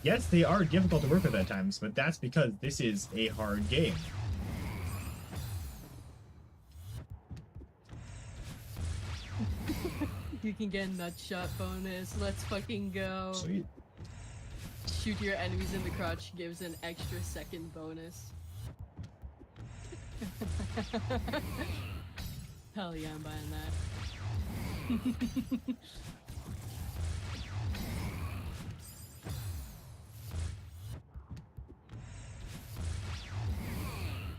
Yes, they are difficult to work with at times, but that's because this is a hard game. You can get a nut shot bonus. Let's fucking go. Sweet. Shoot your enemies in the crotch gives an extra second bonus. Hell yeah, I'm buying that.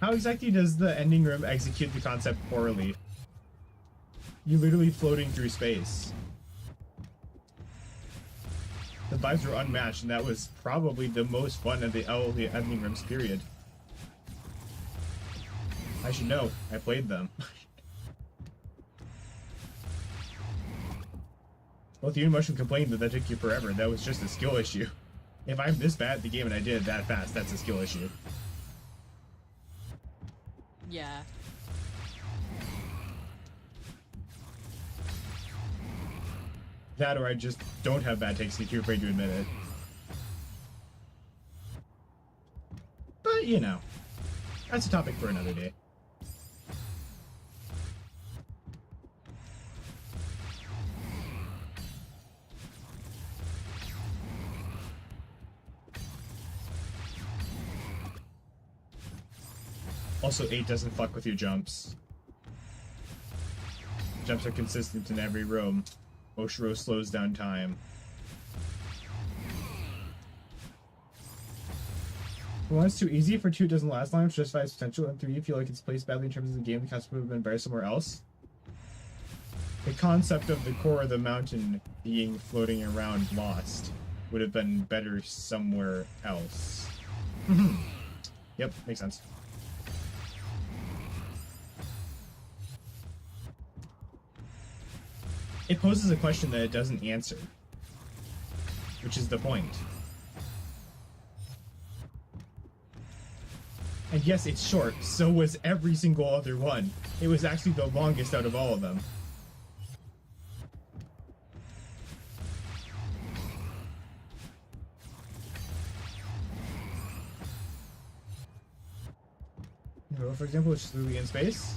How exactly does the ending room execute the concept poorly? You're literally floating through space. The vibes were unmatched, and that was probably the most fun of the Ending Rims period. I should know. I played them. Both you and Mushroom complained that took you forever. That was just a skill issue. If I'm this bad at the game and I did it that fast, that's a skill issue. Yeah. That or I just don't have bad takes and you're too afraid to admit it. But, you know, that's a topic for another day. Also, 8 doesn't fuck with your jumps. Jumps are consistent in every room. Oshiro slows down time. For 1, it's too easy. For 2, it doesn't last long, which justifies potential. And 3, you feel like it's placed badly in terms of the game. The concept would have been better somewhere else. The concept of the core of the mountain being floating around lost would have been better somewhere else. Yep, makes sense. It poses a question that it doesn't answer, which is the point. And yes, it's short, so was every single other one. It was actually the longest out of all of them. For example, which is literally in space.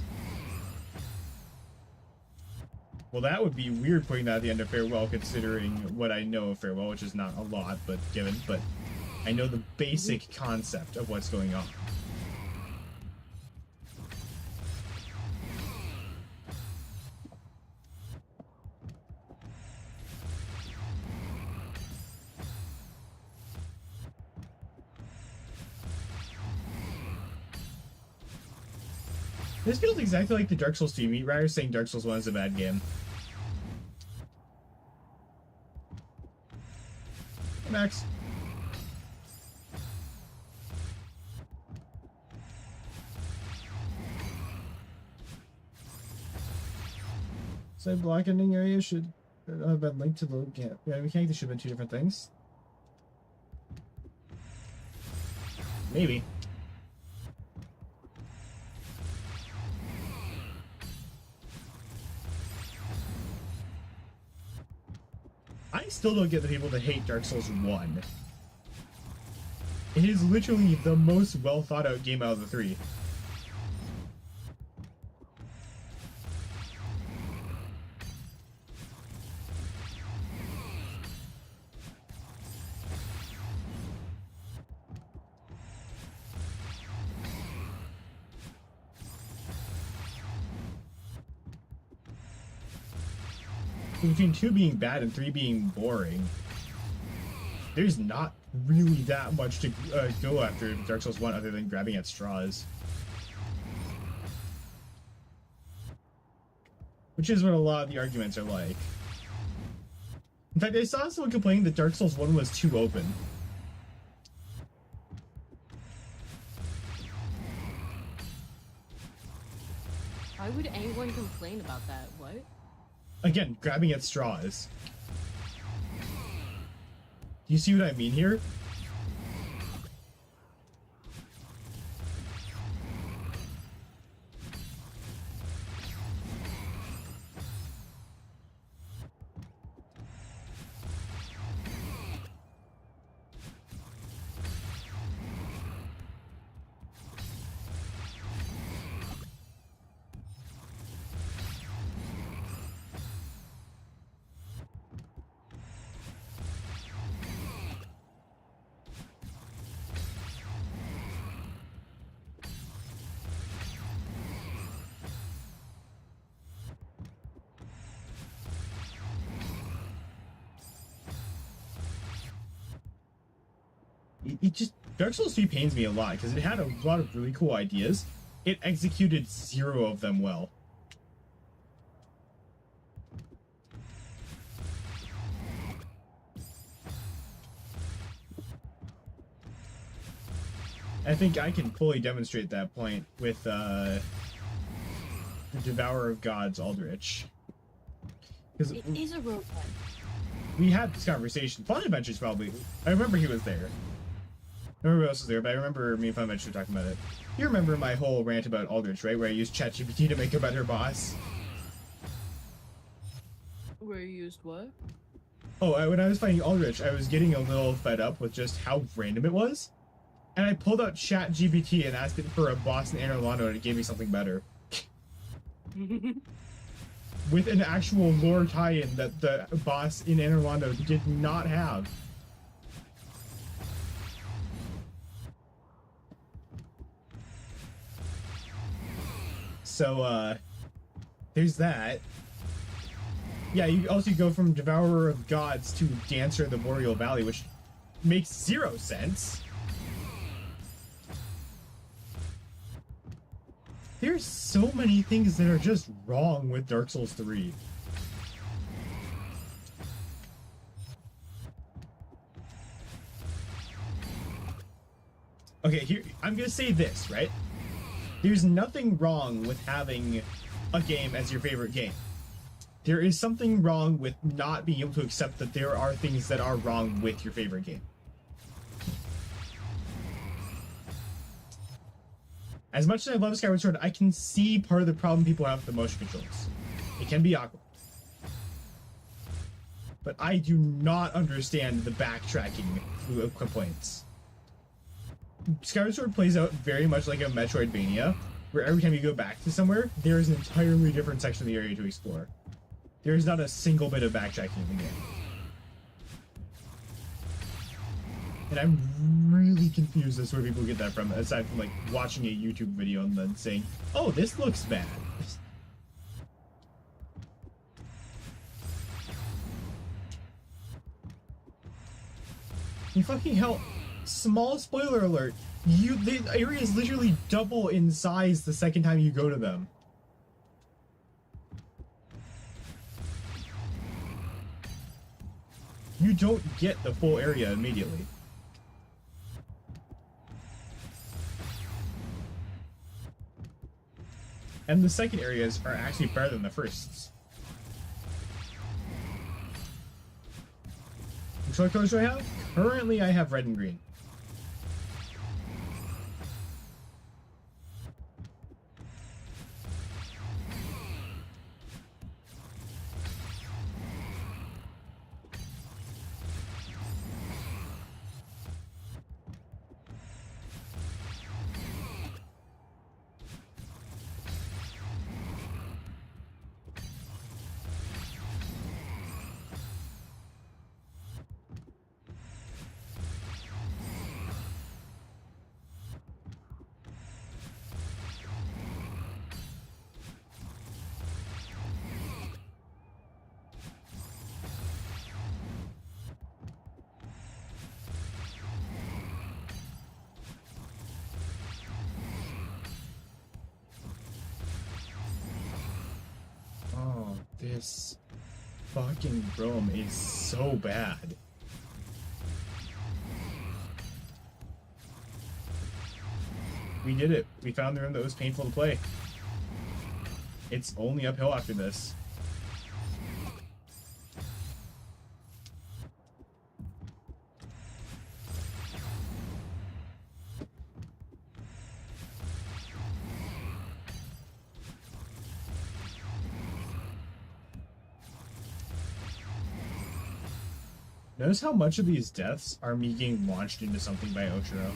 Well, that would be weird putting that at the end of Farewell, considering what I know of Farewell, which is not a lot, but I know the basic concept of what's going on. This feels exactly like the Dark Souls 2 meat writer saying Dark Souls 1 is a bad game. Hey, Max. Side block ending area should have been linked to the mechanic. Yeah, mechanic, should have been 2 different things. Maybe. I still don't get the people that hate Dark Souls 1. It is literally the most well thought out game out of the 3. Between 2 being bad and 3 being boring, there's not really that much to go after in Dark Souls 1 other than grabbing at straws. Which is what a lot of the arguments are like. In fact, I saw someone complaining that Dark Souls 1 was too open. Why would anyone complain about that? What? Again, grabbing at straws. Do you see what I mean here? It just, Dark Souls 3 pains me a lot because it had a lot of really cool ideas. It executed 0 of them well. I think I can fully demonstrate that point with the Devourer of Gods Aldrich. Because It is a roguelike. we had this conversation. Fun Adventures probably. I remember he was there. I remember who else was there, but I remember me and Fun Adventures talking about it. You remember my whole rant about Aldrich, right? Where I used ChatGPT to make a better boss. Where you used what? Oh, when I was fighting Aldrich, I was getting a little fed up with just how random it was. And I pulled out ChatGPT and asked it for a boss in Anor Londo, and it gave me something better. With an actual lore tie-in that the boss in Anor Londo did not have. So, there's that. Yeah, you also go from Devourer of Gods to Dancer of the Boreal Valley, which makes zero sense. There's so many things that are just wrong with Dark Souls 3. Okay, here, I'm gonna say this, right? There's nothing wrong with having a game as your favorite game. There is something wrong with not being able to accept that there are things that are wrong with your favorite game. As much as I love Skyward Sword, I can see part of the problem people have with the motion controls. It can be awkward. But I do not understand the backtracking complaints. Skyward Sword plays out very much like a Metroidvania, where every time you go back to somewhere, there is an entirely different section of the area to explore. There is not a single bit of backtracking in the game. And I'm really confused as to where people get that from, aside from like watching a YouTube video and then saying, oh, this looks bad. You fucking hell, small spoiler alert, the areas literally double in size the second time you go to them. You don't get the full area immediately. And the second areas are actually better than the firsts. Which what colors do I have? Currently I have red and green. This fucking room is so bad. We did it. We found the room that was painful to play. It's only uphill after this. Notice how much of these deaths are me getting launched into something by Ochiro.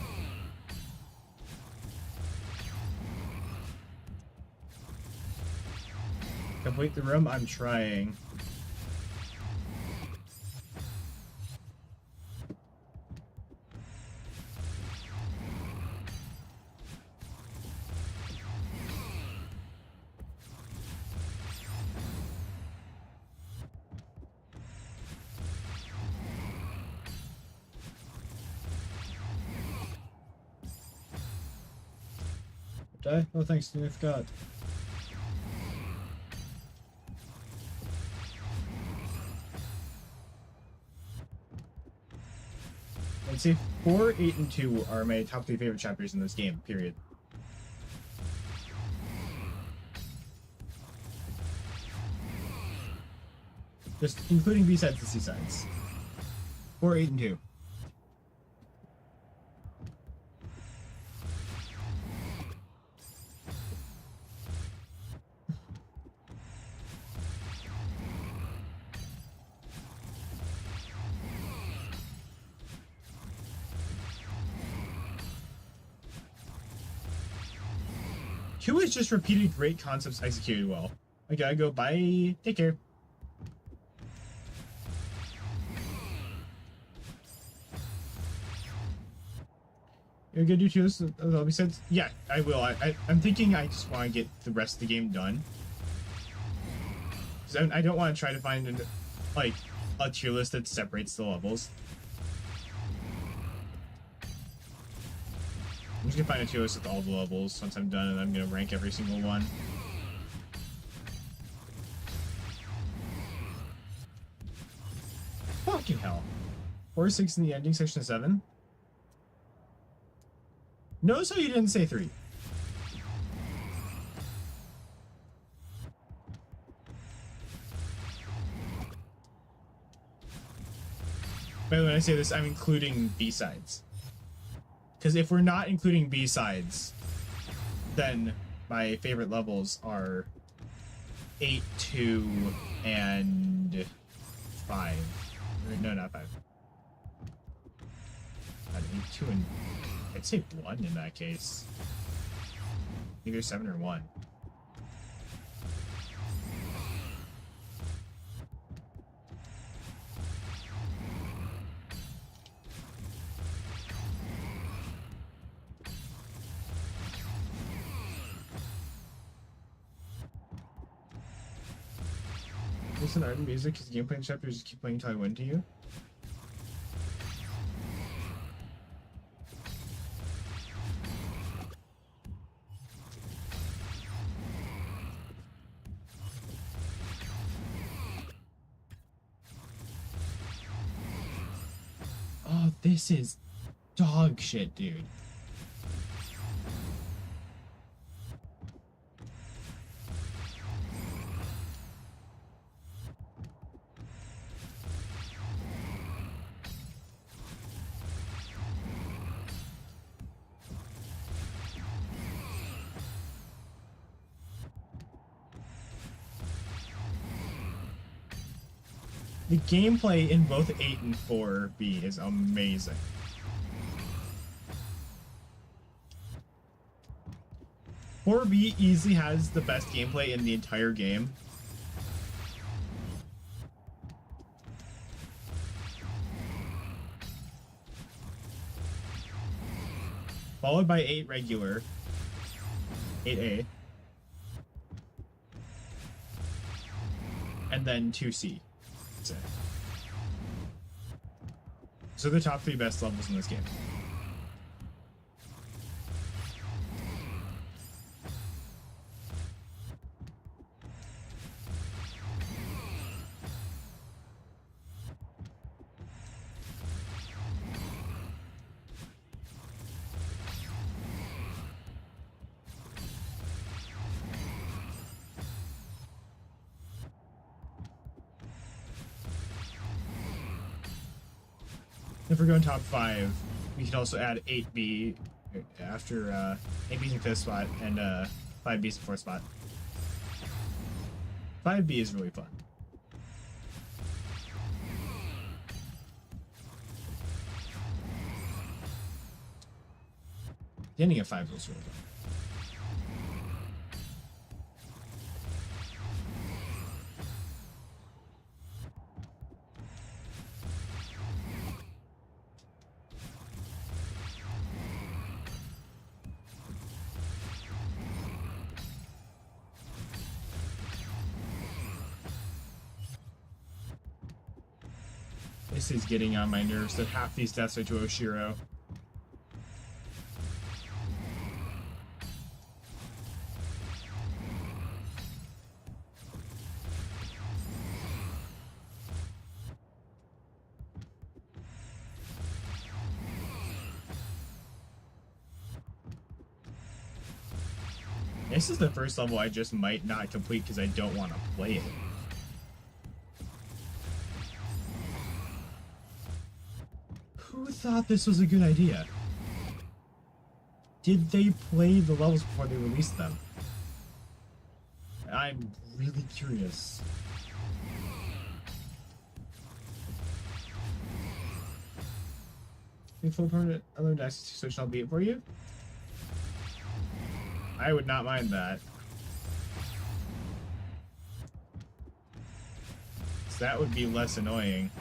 Complete the room? I'm trying. Die? Oh, thanks, dude. I forgot. I'd say 4, 8, and 2 are my top 3 favorite chapters in this game, period. Just including B-sides and C-sides. 4, 8, and 2. Two is just repeated great concepts executed well. I gotta go, bye, take care. You're gonna do two of all besides? Yeah, I will. I'm thinking I just want to get the rest of the game done. Because I don't want to try to find like a tier list that separates the levels. I'm just gonna find a tier list with all the levels once I'm done, and I'm gonna rank every single one. Fucking hell. 4, 6 in the ending, section 7. Notice how you didn't say 3. By the way, when I say this, I'm including B-sides. Because if we're not including B-sides, then my favorite levels are 8, 2, and 5. No, not 5. 8, 2, and... I'd say 1 in that case. Either 7 or 1. Listen, art and music, his gameplay and chapters just keep playing until I win to you. Oh, this is dog shit, dude. The gameplay in both 8 and 4B is amazing. Four B easily has the best gameplay in the entire game. Followed by 8 regular. 8A. And then 2C. That's it. So the top 3 best levels in this game. If we're going top 5, we could also add 8B after 8B's in 5th spot and 5B's in 4th spot. 5B is really fun. The ending of 5 was really fun. This is getting on my nerves that half these deaths are to Oshiro. This is the first level I just might not complete because I don't want to play it. Who thought this was a good idea? Did they play the levels before they released them? I'm really curious. Full permanent unlimited access to Switch, I'll beat it for you. I would not mind that. So that would be less annoying.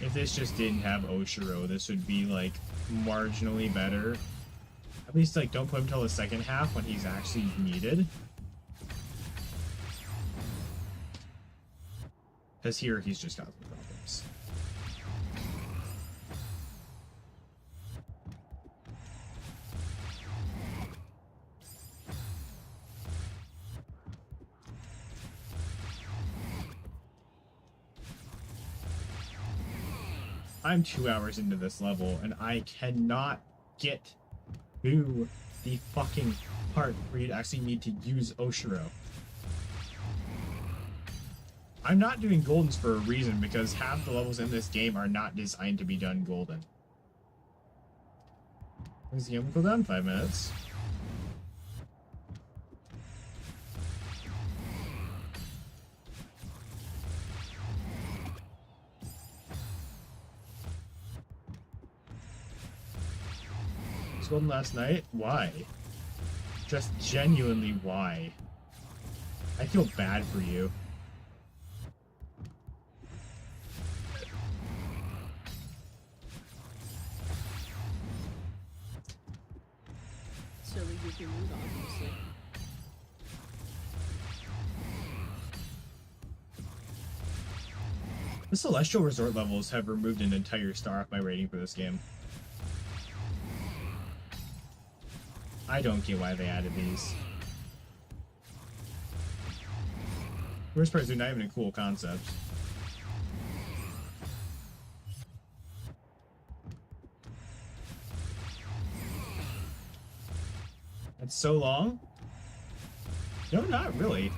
If this just didn't have Oshiro, this would be, like, marginally better. At least, like, don't put him till the second half when he's actually needed. Because here, he's just got some problems. I'm 2 hours into this level, and I cannot get to the fucking part where you actually need to use Oshiro. I'm not doing Goldens for a reason, because half the levels in this game are not designed to be done Golden. Is the game go down 5 minutes? Golden last night? Why? Just genuinely why? I feel bad for you. Silly goofy mood, obviously. The Celestial Resort levels have removed an entire star off my rating for this game. I don't get why they added these. Worst part is they're not even a cool concept. That's so long? No, not really.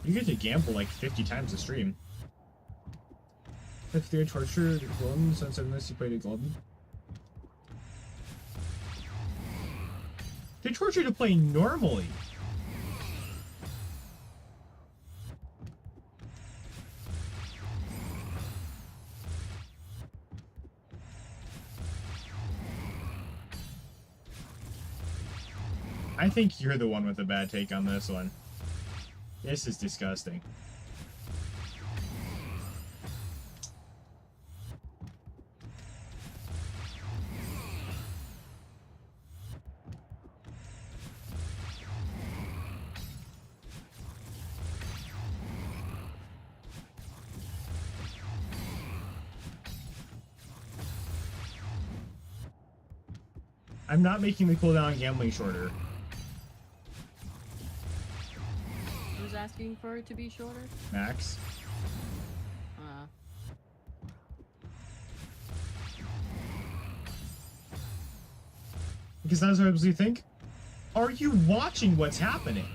You get to gamble like 50 times a stream. If they're tortured Golden, since unless you played a Golden. They torture you to play normally. I think you're the one with a bad take on this one. This is disgusting. I'm not making the cooldown on gambling shorter. Who's asking for it to be shorter? Max. Because that's what you think. Are you watching what's happening?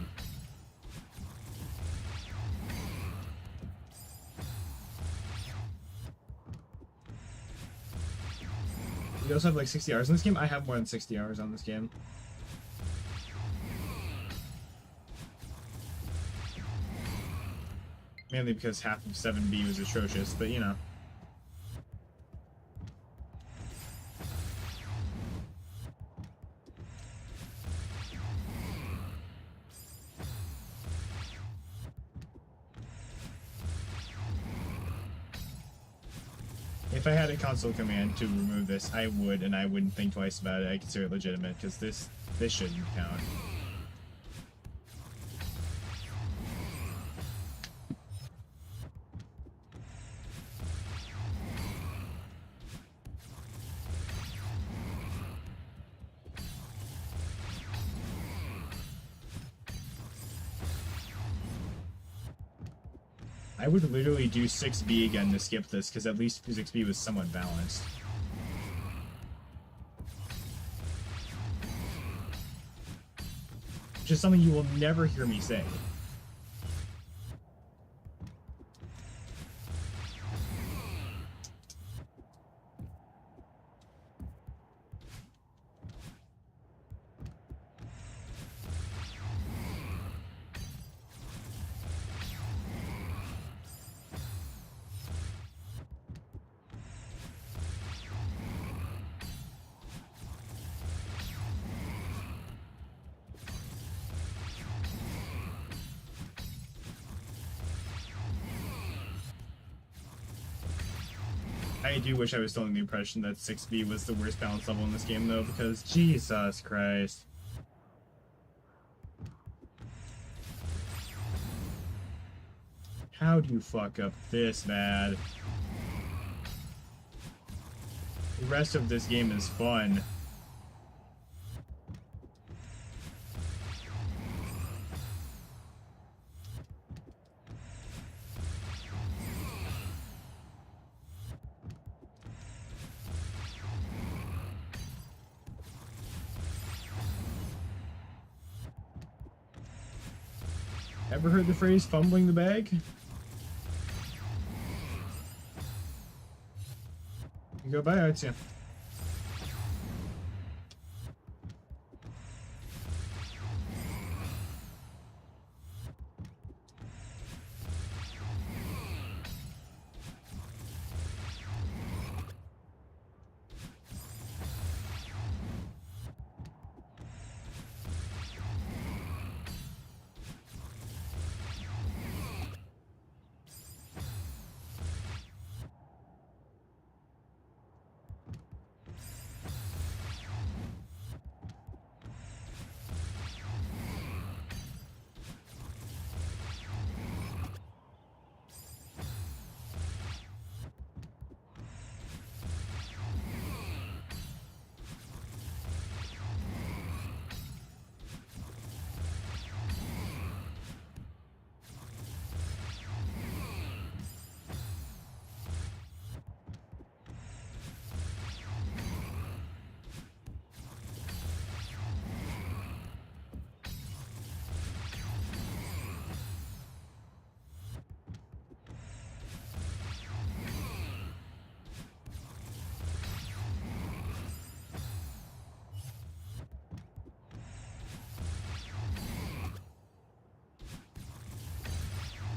You also have like 60 hours in this game? I have more than 60 hours on this game. Mainly because half of 7B was atrocious, but you know. if I had a console command to remove this, I would, and I wouldn't think twice about it. I consider it legitimate, because this shouldn't count. I would literally do 6B again to skip this, because at least 6B was somewhat balanced. Which is something you will never hear me say. I do wish I was still in the impression that 6B was the worst balance level in this game, though, because Jesus Christ. How do you fuck up this bad? The rest of this game is fun. Ever heard the phrase fumbling the bag? You go by, I'd say.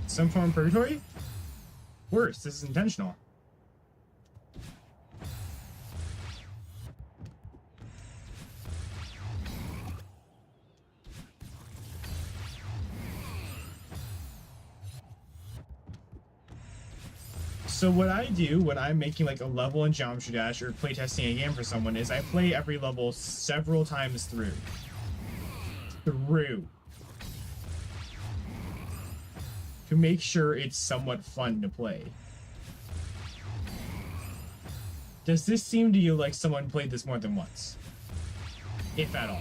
Some form of purgatory? Worse, this is intentional. So what I do when I'm making like a level in Geometry Dash or playtesting a game for someone is I play every level several times through. To make sure it's somewhat fun to play. Does this seem to you like someone played this more than once? If at all.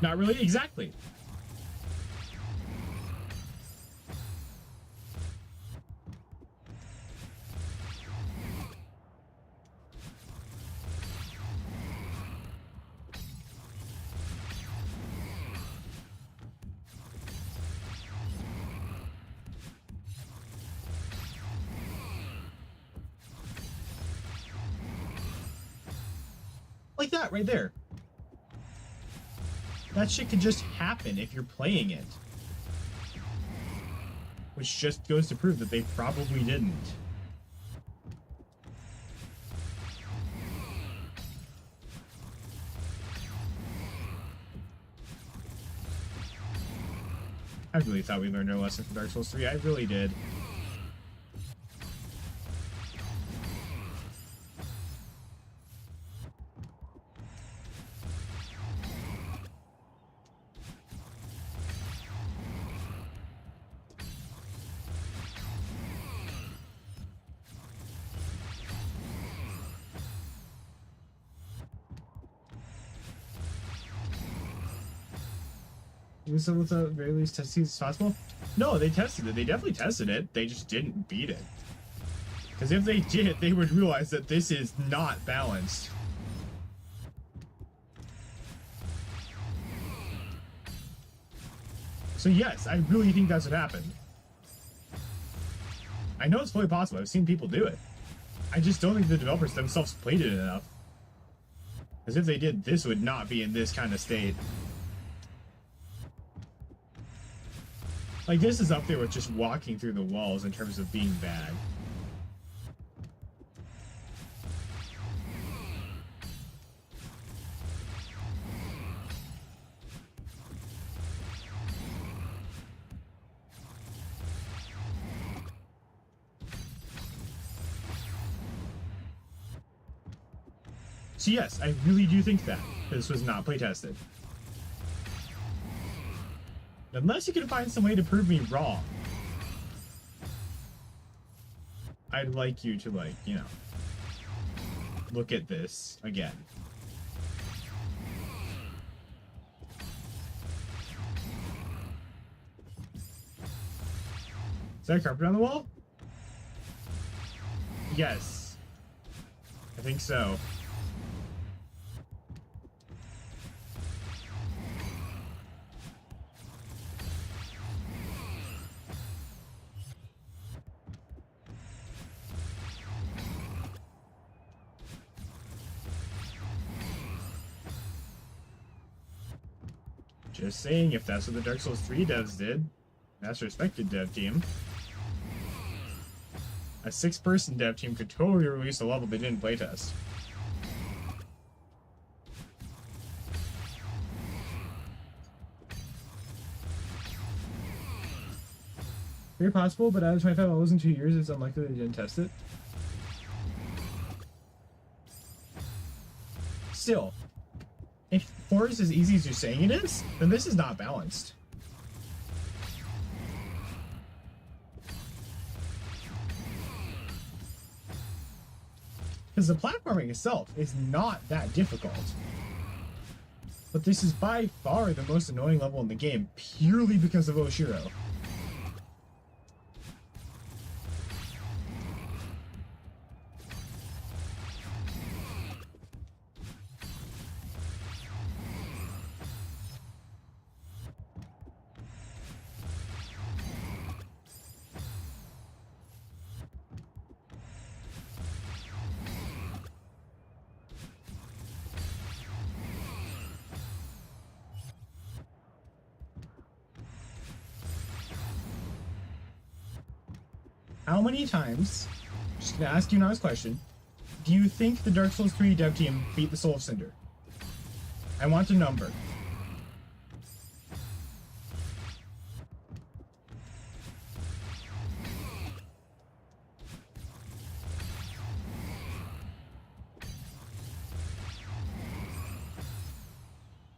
Not really, exactly. Like that right there. That shit could just happen if you're playing it. Which just goes to prove that they probably didn't. I really thought we learned our lesson from Dark Souls 3. I really did. So with the very least test as possible? No, they tested it. They definitely tested it. They just didn't beat it. Because if they did, they would realize that this is not balanced. So yes, I really think that's what happened. I know it's fully possible. I've seen people do it. I just don't think the developers themselves played it enough. Because if they did, this would not be in this kind of state. Like, this is up there with just walking through the walls in terms of being bad. So yes, I really do think that this was not playtested. Unless you can find some way to prove me wrong. I'd like you to, like, you know, look at this again. Is that a carpet on the wall? Yes. I think so. Just saying, if that's what the Dark Souls 3 devs did, that's a respected dev team. A 6-person dev team could totally release a level they didn't playtest. Very possible, but out of 25 levels in 2 years, it's unlikely they didn't test it. Still, if 4 is as easy as you're saying it is, then this is not balanced. Because the platforming itself is not that difficult. But this is by far the most annoying level in the game, purely because of Oshiro. How many times, just gonna ask you now this question, do you think the Dark Souls 3 dev team beat the Soul of Cinder? I want a number.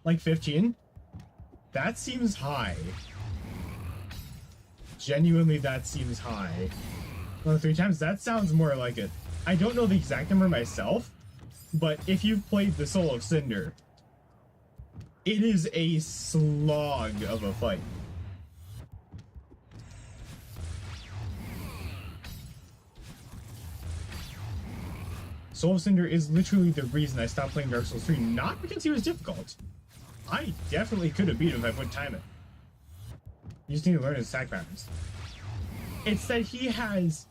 Like 15? That seems high. Genuinely, that seems high. Well, 3 times? That sounds more like it. I don't know the exact number myself, but if you've played the Soul of Cinder, it is a slog of a fight. Soul of Cinder is literally the reason I stopped playing Dark Souls 3, not because he was difficult. I definitely could have beat him if I put time in. You just need to learn his attack patterns. It's that he has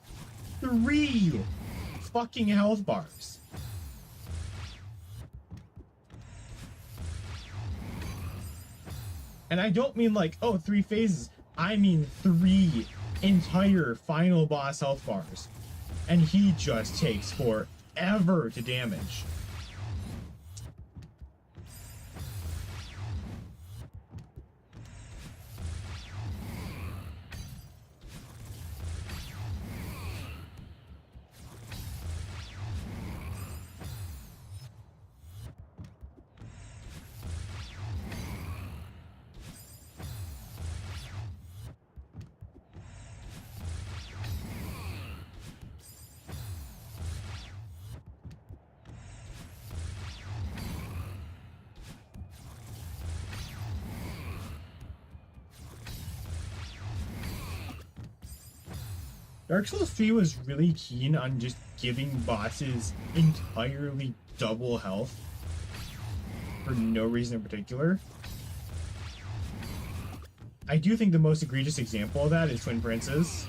3 fucking health bars. And I don't mean like, oh, 3 phases. I mean 3 entire final boss health bars. And he just takes forever to damage. Dark Souls 3 was really keen on just giving bosses entirely double health for no reason in particular. I do think the most egregious example of that is Twin Princes.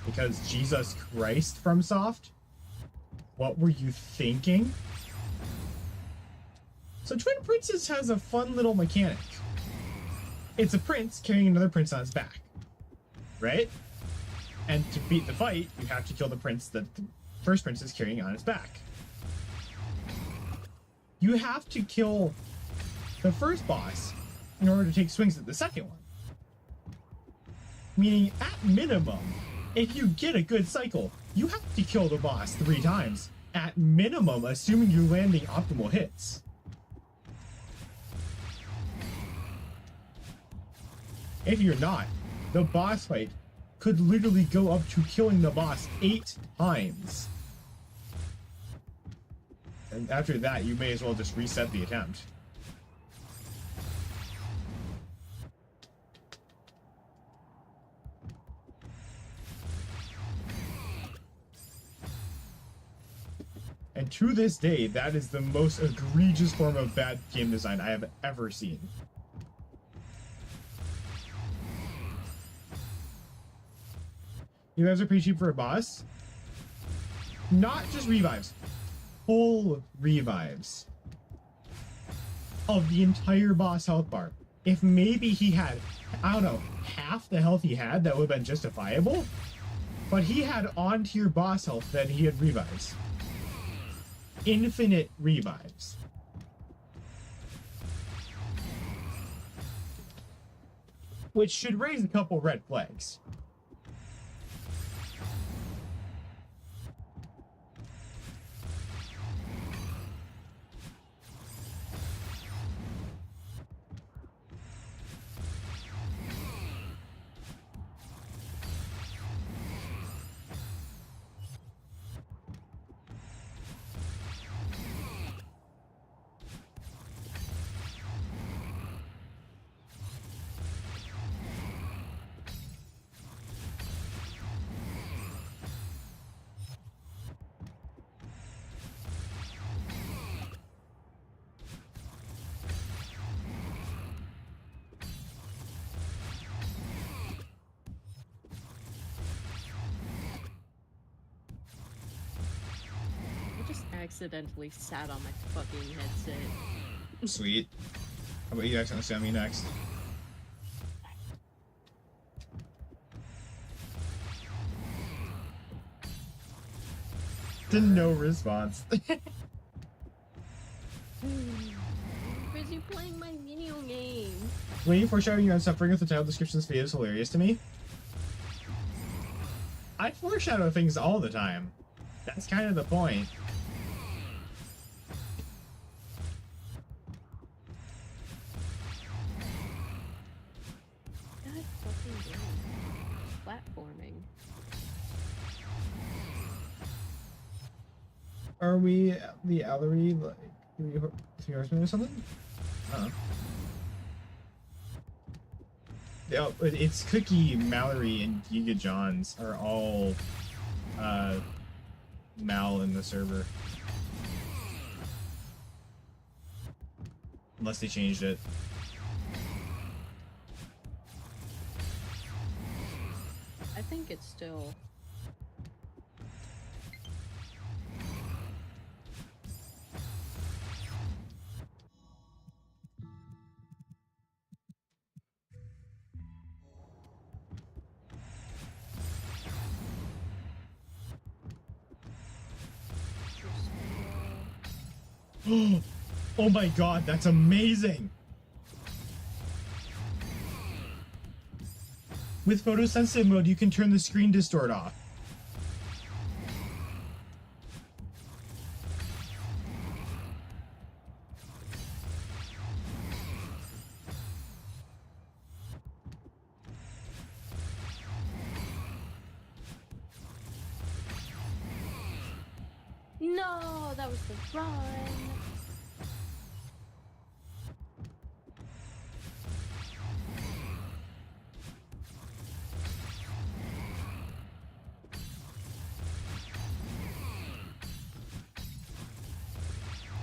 Because Jesus Christ, FromSoft, what were you thinking? So Twin Princes has a fun little mechanic. It's a prince carrying another prince on his back, right? And to beat the fight, you have to kill the prince that the first prince is carrying on his back. You have to kill the first boss in order to take swings at the second one. Meaning, at minimum, if you get a good cycle, you have to kill the boss 3 times. At minimum, assuming you're landing optimal hits. If you're not, the boss fight could literally go up to killing the boss 8 times. And after that, you may as well just reset the attempt. And to this day, that is the most egregious form of bad game design I have ever seen. You guys are pretty cheap for a boss. Not just revives. Full revives. Of the entire boss health bar. If maybe he had, I don't know, half the health he had, that would have been justifiable. But he had on tier boss health that he had revives. Infinite revives. Which should raise a couple red flags. Accidentally sat on my fucking headset. Sweet. How about you accidentally sit on me next? No response. Busy playing my video game. When you foreshadowing you on suffering with the title description of this video is hilarious to me. I foreshadow things all the time. That's kind of the point. God fucking damn. Platforming. Are we the Allery, like, 3 Horsemen or something? I don't know. Yeah, it's Cookie, Mallory, and Giga Johns are all Mal in the server. Unless they changed it. I think it's still. Oh my god, that's amazing! With photosensitive mode, you can turn the screen distort off. No, that was the run.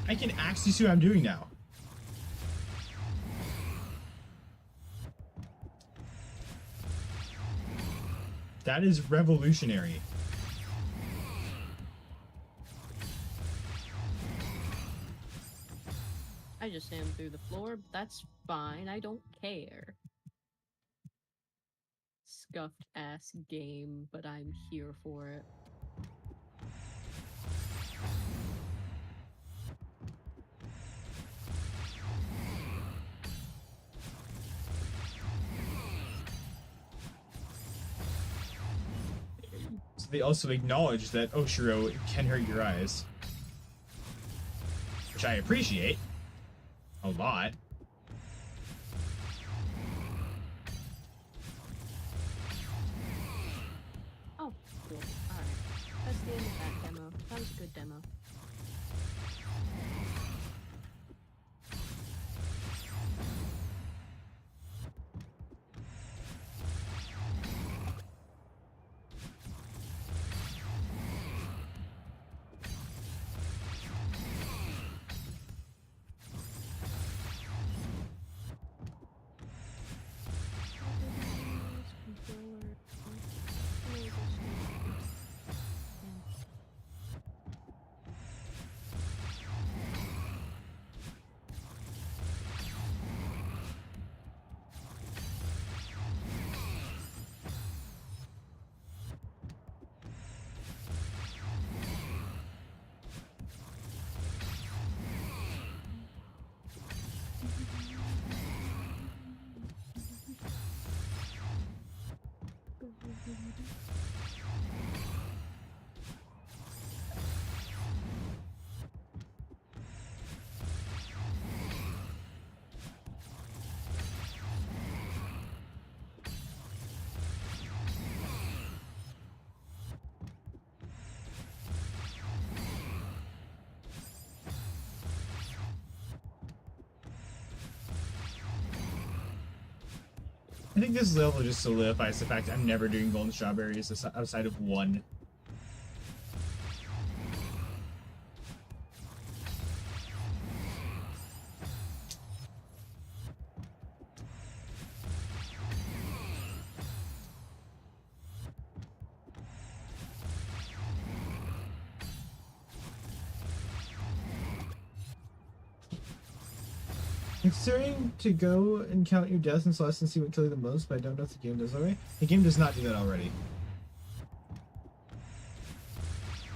I can actually see what I'm doing now. That is revolutionary. I just slammed through the floor, but that's fine. I don't care. Scuffed ass game, but I'm here for it. So they also acknowledge that Oshiro can hurt your eyes. Which I appreciate. A lot. Oh, cool. Alright. That's the end of that demo. That was a good demo. I think this level just solidifies the fact I'm never doing golden strawberries outside of one. Considering to go and count your deaths in Celeste and see what kills you the most, but I don't know if the game does already. The game does not do that already.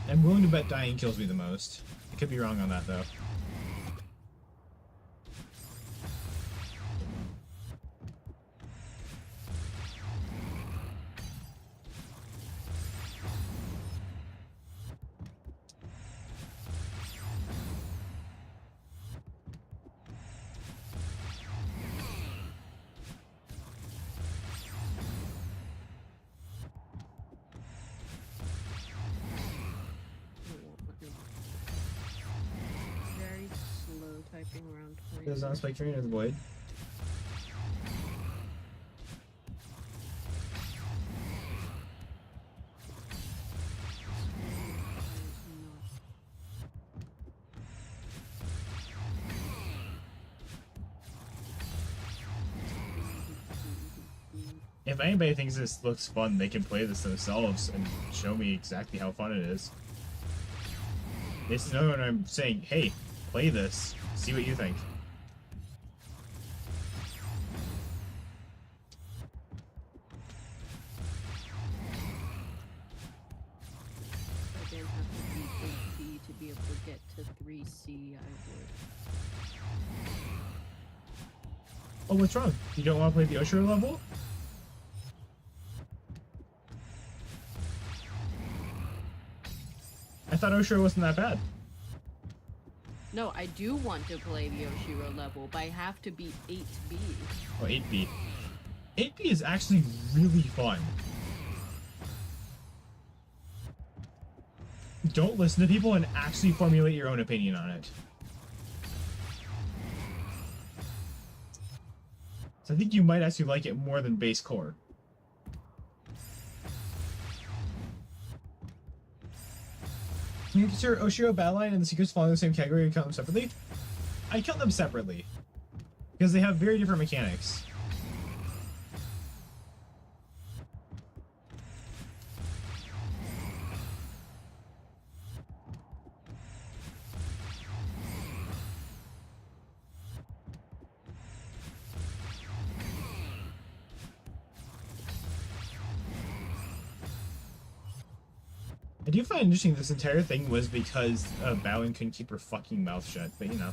I'm willing to bet dying kills me the most. I could be wrong on that though. Very slow typing around Goes on Spike Train or the Void. If anybody thinks this looks fun, they can play this themselves and show me exactly how fun it is. This is another one I'm saying, hey, play this. See what you think. If I didn't have to beat 8B to be able to get to 3C, I would. Oh, what's wrong? You don't want to play the Oshiro level? I thought Oshiro wasn't that bad. No, I do want to play the Oshiro level, but I have to beat 8B. Oh, 8B. 8B is actually really fun. Don't listen to people and actually formulate your own opinion on it. So I think you might actually like it more than base core. Can you consider Oshiro Battleline and the Secrets falling in the same category and count them separately? I count them separately. Because they have very different mechanics. I do find it interesting this entire thing was because Bowing couldn't keep her fucking mouth shut, but you know.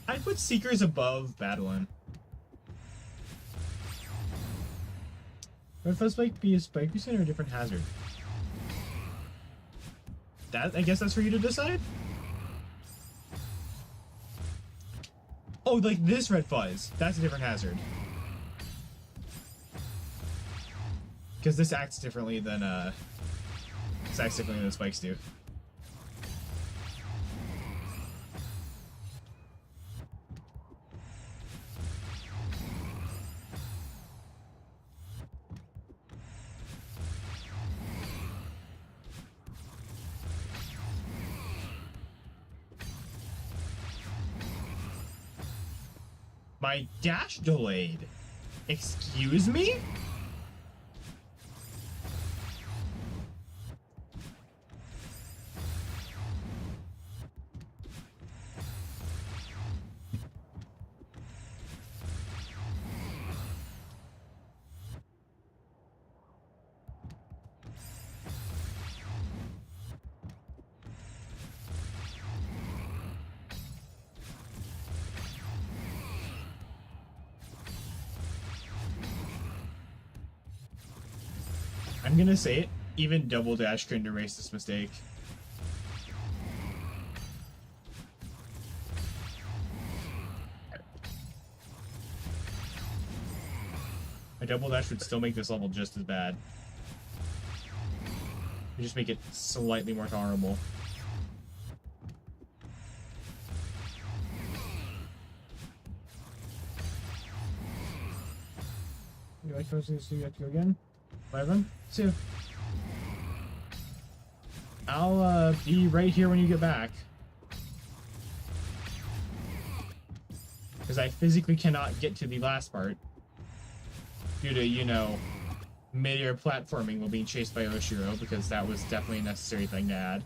I'd put Seekers above Battleline. Would Fuzz Spike be a Spike Beacon or a different hazard? That, I guess that's for you to decide? Oh, like this Red Fuzz. That's a different hazard. Because this acts differently than, the spikes do. My dash delayed. Excuse me? I'm gonna say it, even double dash couldn't erase this mistake. A double dash would still make this level just as bad. You just make it slightly more tolerable. You like those things, so you have to go again? Bye, everyone. See you. I'll be right here when you get back. Because I physically cannot get to the last part. Due to, you know, mid-air platforming while being chased by Oshiro, because that was definitely a necessary thing to add.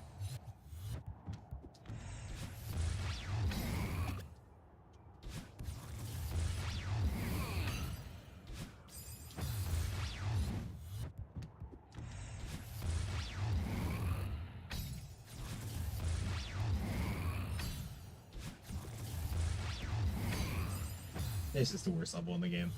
This is the worst level in the game.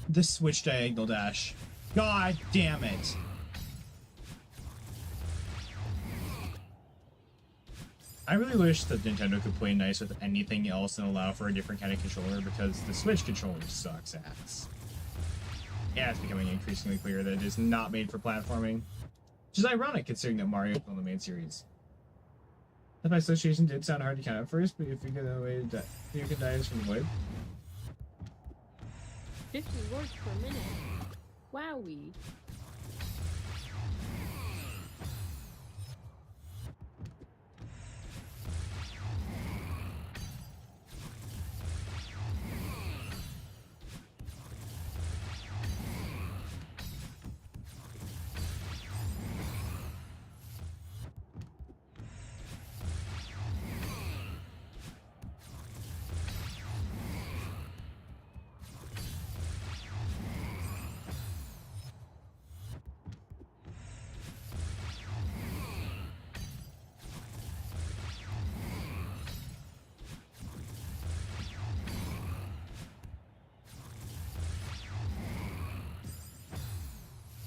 The switch diagonal dash. God damn it. I really wish that Nintendo could play nice with anything else and allow for a different kind of controller, because the Switch controller sucks ass. Yeah, it's becoming increasingly clear that it is not made for platforming. Which is ironic considering that Mario is on the main series. That by association did sound hard to count at first, but you figure that way that you can die is from wood. 50 words per minute. Wowie.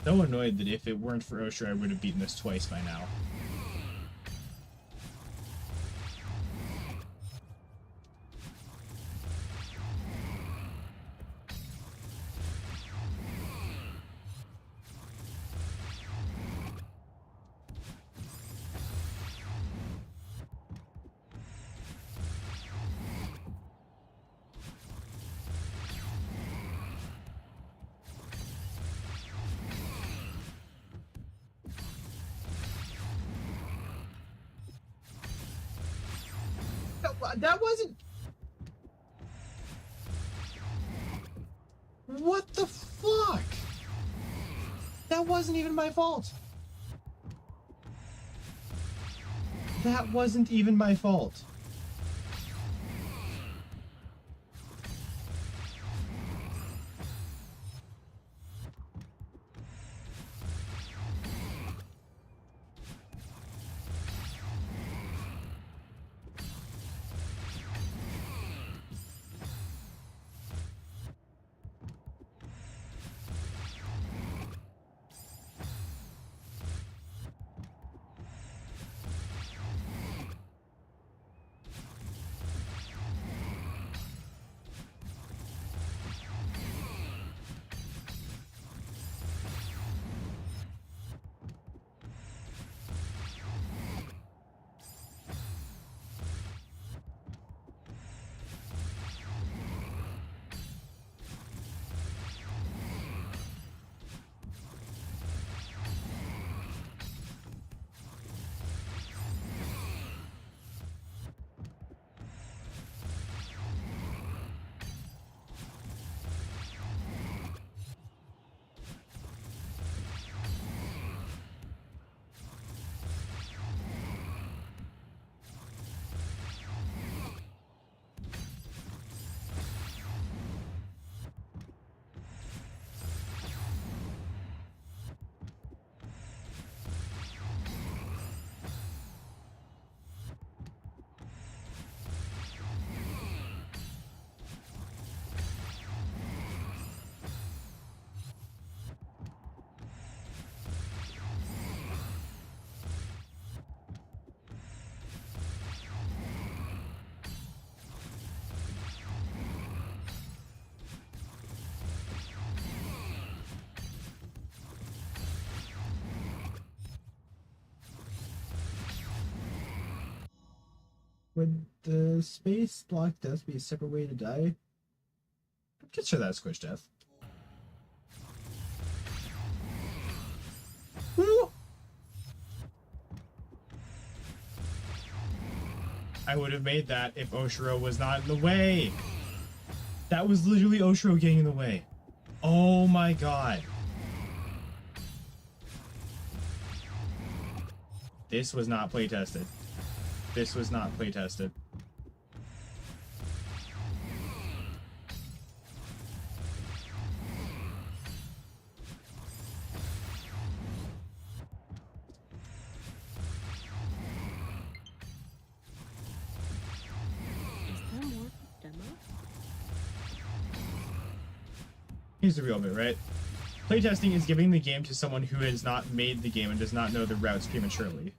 so annoyed that if it weren't for Oshiro, I would have beaten this twice by now. That wasn't... What the fuck? That wasn't even my fault. That wasn't even my fault. Would the space block death be a separate way to die? Consider that a squish death. Woo! I would have made that if Oshiro was not in the way. That was literally Oshiro getting in the way. Oh my god. This was not playtested. This was not playtested. Here's the real bit, right? Playtesting is giving the game to someone who has not made the game and does not know the routes prematurely.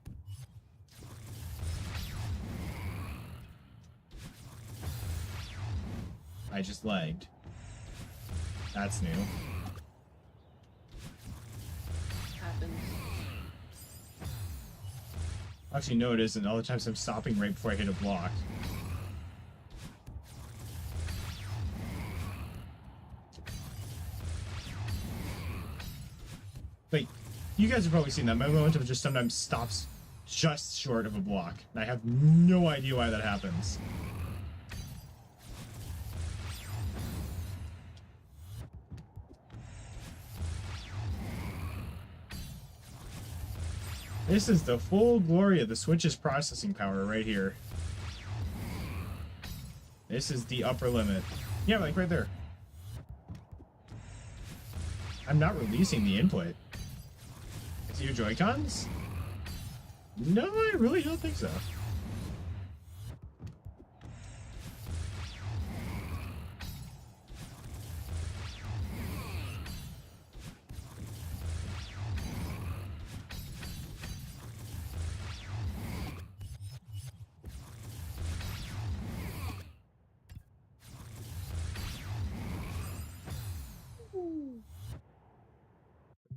I just lagged. That's new. Happens. Actually, no, it isn't. All the times I'm stopping right before I hit a block. Like, you guys have probably seen that. My momentum just sometimes stops just short of a block. And I have no idea why that happens. This is the full glory of the Switch's processing power right here. This is the upper limit. Yeah, like right there. I'm not releasing the input. Is it your Joy-Cons? No, I really don't think so.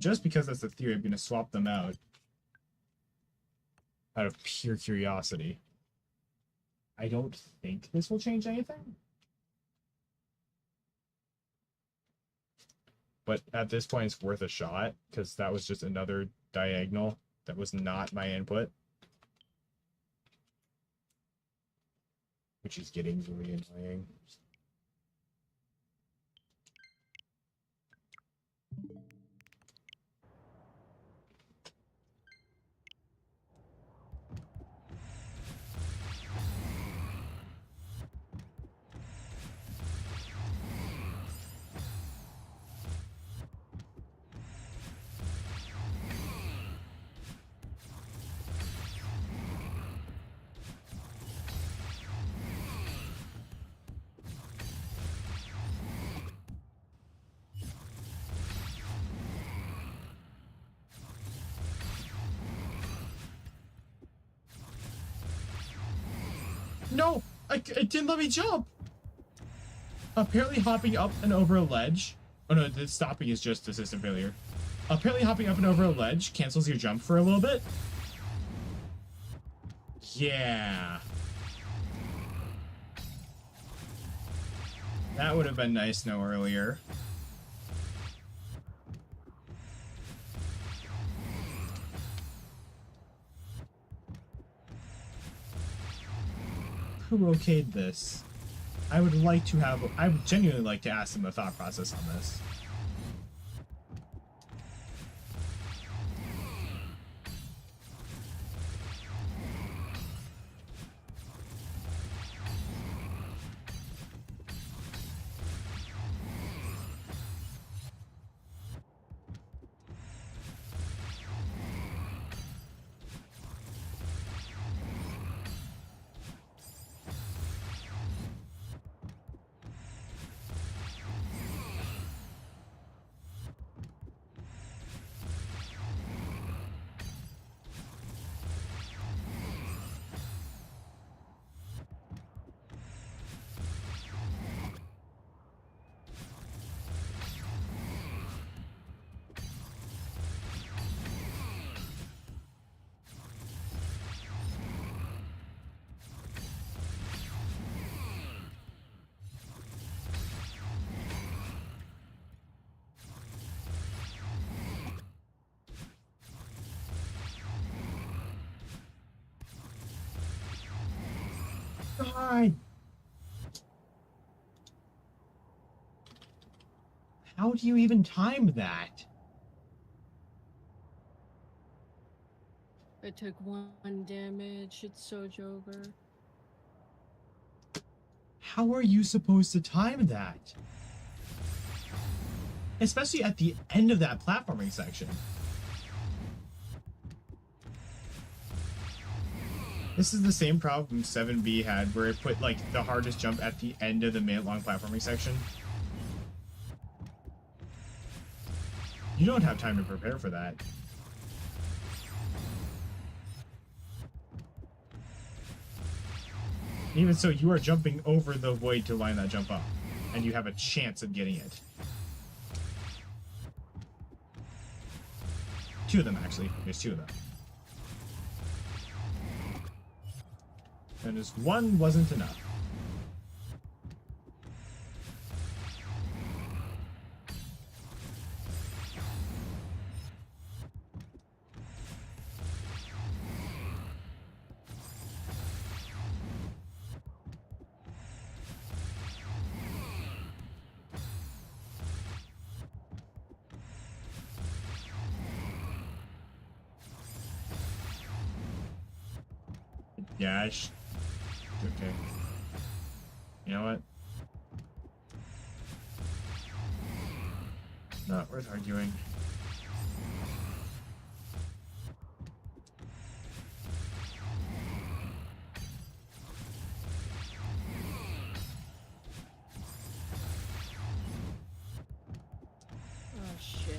just because that's the theory, I'm going to swap them out of pure curiosity. I don't think this will change anything. But at this point, it's worth a shot, because that was just another diagonal that was not my input. Which is getting really annoying. No! It didn't let me jump! Apparently hopping up and over a ledge... Oh no, the stopping is just the system failure. Apparently hopping up and over a ledge cancels your jump for a little bit. Yeah. That would have been nice to know earlier. Who okayed this? I would genuinely like to ask them the thought process on this. God. How do you even time that? I took 1 damage. It's so over. How are you supposed to time that? Especially at the end of that platforming section. This is the same problem 7B had, where it put, like, the hardest jump at the end of the minute-long platforming section. You don't have time to prepare for that. Even so, you are jumping over the void to line that jump up, and you have a chance of getting it. 2 of them, actually. There's 2 of them. And just 1 wasn't enough. Gosh. Okay. You know what? Not worth arguing. Oh shit.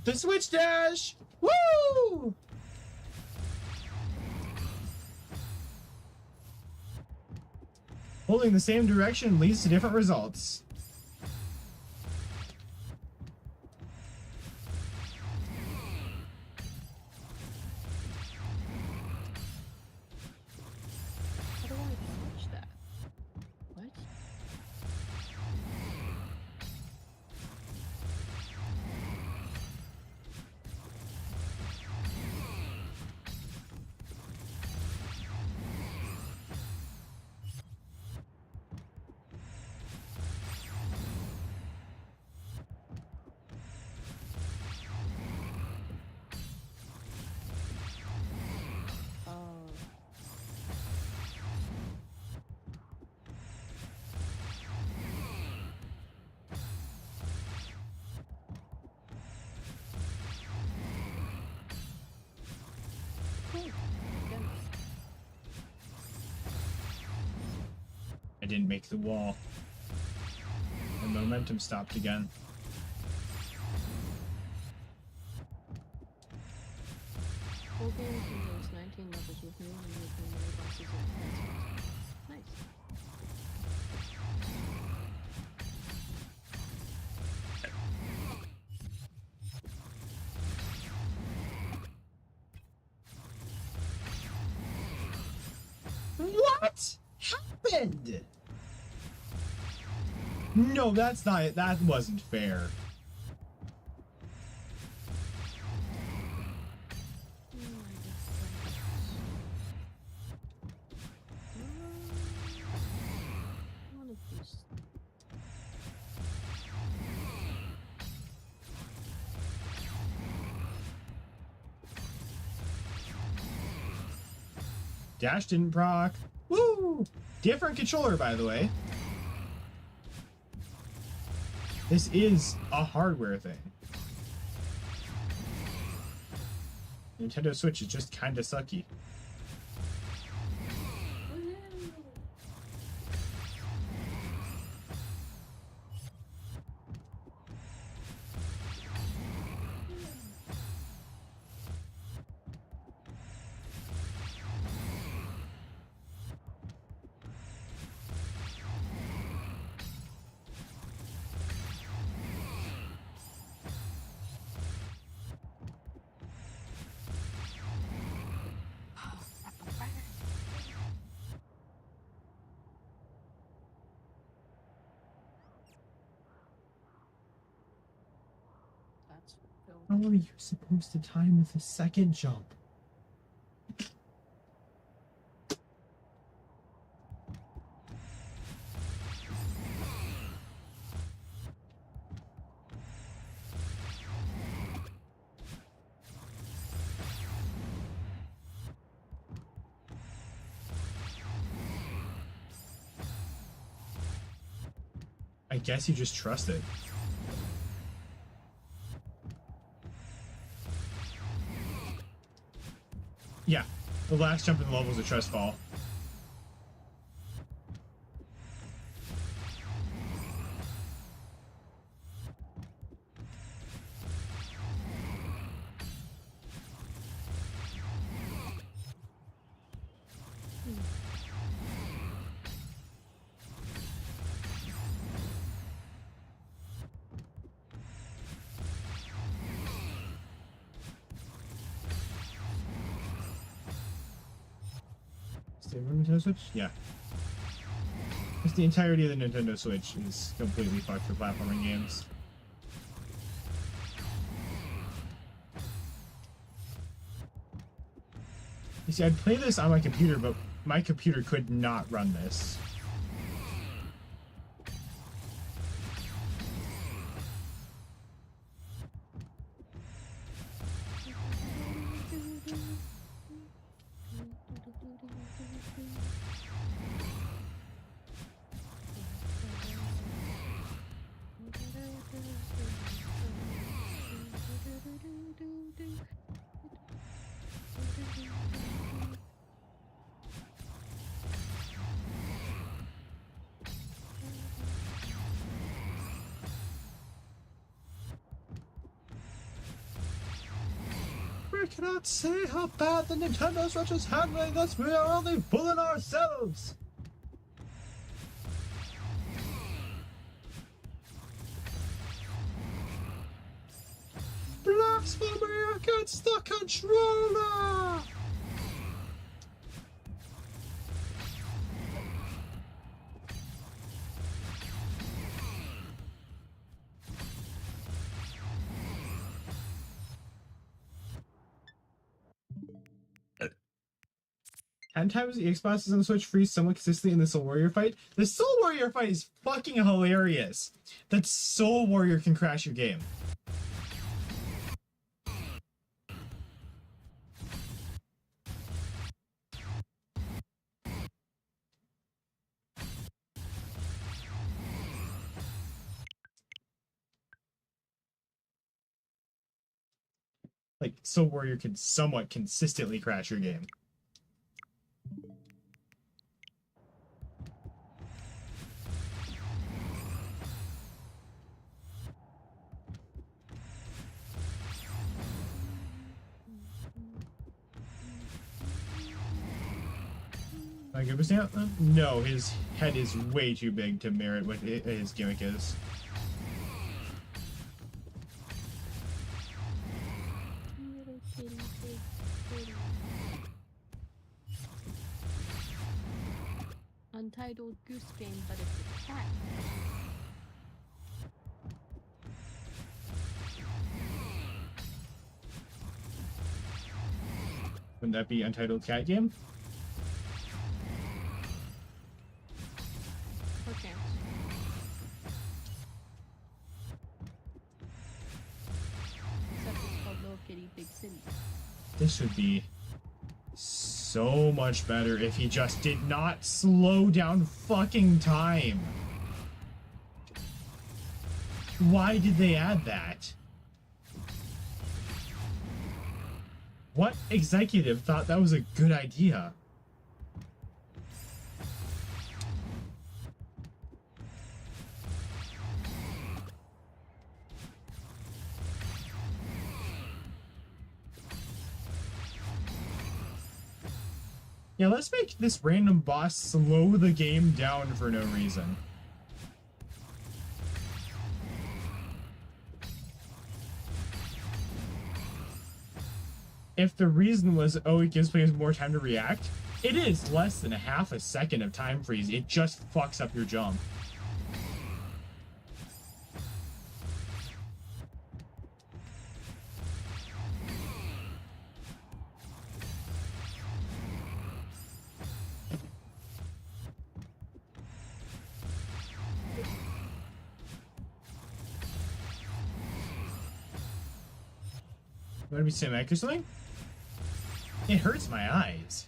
The switch dash! Woo! Holding the same direction leads to different results. How do I switch that? What? I didn't make the wall. The momentum stopped again. Full game contains 19 levels with new and recurring bosses and defense. Nice. What happened? No, that's not it. That wasn't fair. One of these. Dash didn't proc. Woo! Different controller, by the way. This is a hardware thing. Nintendo Switch is just kinda sucky. That's Phil. How are you supposed to time with a second jump? I guess you just trust it. Yeah, the last jump in the level is a trust fall. Nintendo Switch? Yeah. Just the entirety of the Nintendo Switch is completely fucked for platforming games. You see, I'd play this on my computer, but my computer could not run this. cannot say how bad the Nintendo Switch is handling this. We are only fooling ourselves. Blasphemy against the controller! Ten times the Xbox is on the Switch freeze somewhat consistently in the Soul Warrior fight. The Soul Warrior fight is fucking hilarious. That Soul Warrior can crash your game. Like, Soul Warrior can somewhat consistently crash your game. Like, no, his head is way too big to merit what his gimmick is. Untitled Goose Game, but it's a cat. Wouldn't that be Untitled Cat Game? Okay. Except it's called Little Kitty Big City. This would be so much better if he just did not slow down fucking time. Why did they add that? What executive thought that was a good idea? Yeah, let's make this random boss slow the game down for no reason. If the reason was, oh, it gives players more time to react, it is less than a half a second of time freeze. It just fucks up your jump. You want to be cinematic or something? It hurts my eyes.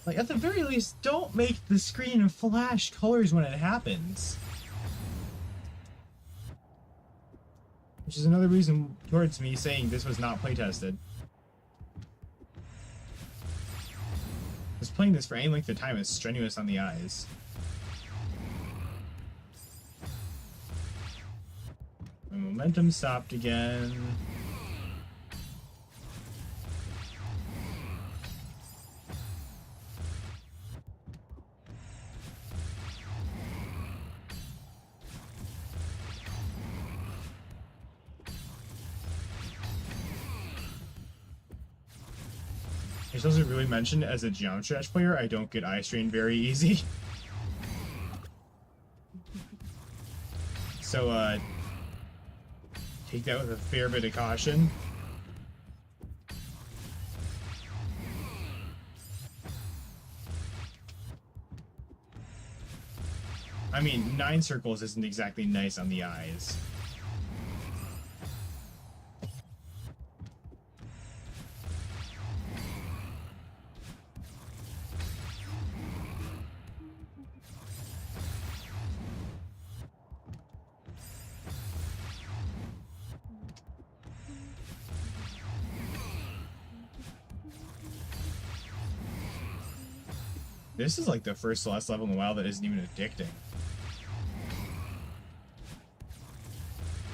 Like, at the very least, don't make the screen flash colors when it happens. Which is another reason towards me saying this was not playtested. Because playing this for any length of time is strenuous on the eyes. My momentum stopped again. I should also really mention, as a Geometry Dash player, I don't get eye strain very easy. So, take that with a fair bit of caution. I mean, 9 circles isn't exactly nice on the eyes. This is like the first Celeste level in a while that isn't even addicting.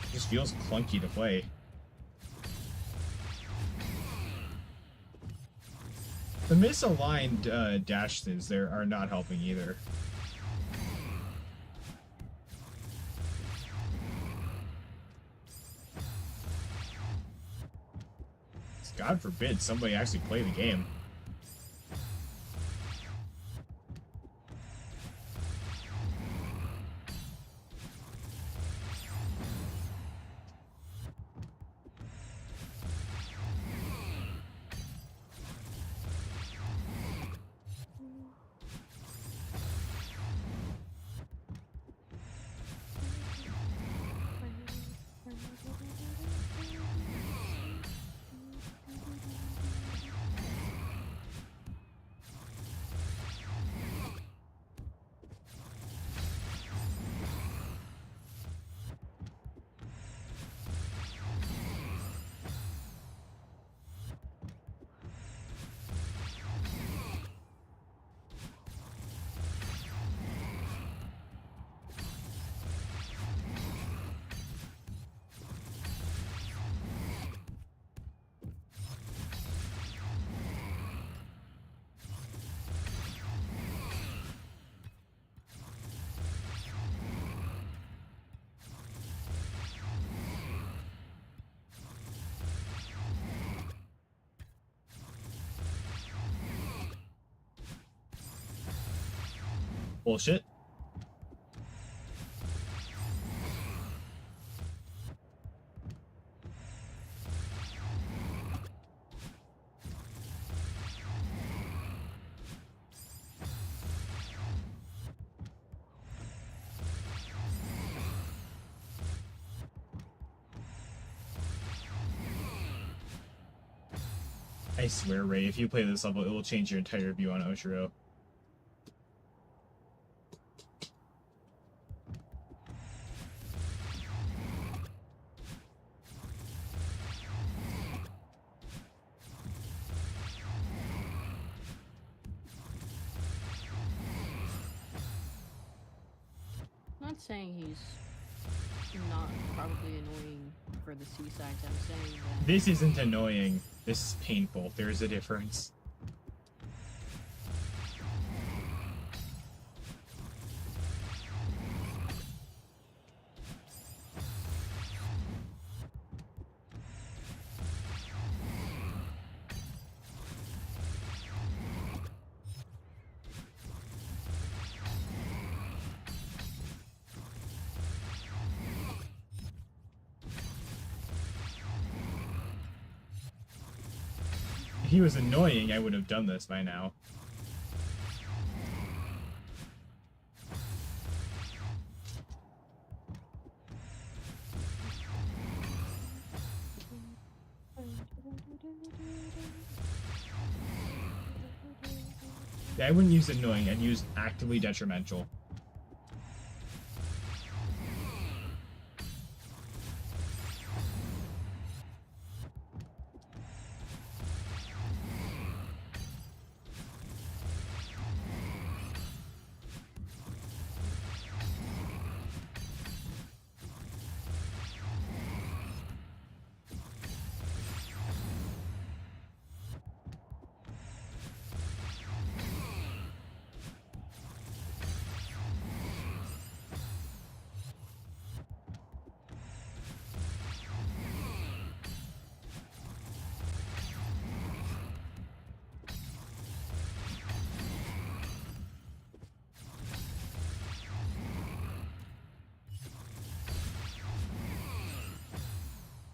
It just feels clunky to play. The misaligned dashes there are not helping either. God forbid somebody actually play the game. Bullshit. I swear, Ray, if you play this level, it will change your entire view on Oshiro. Not saying he's not probably annoying for the Seasides. I'm saying that This isn't annoying. This is painful. There is a difference. If he was annoying, I would have done this by now. Yeah, I wouldn't use annoying, I'd use actively detrimental.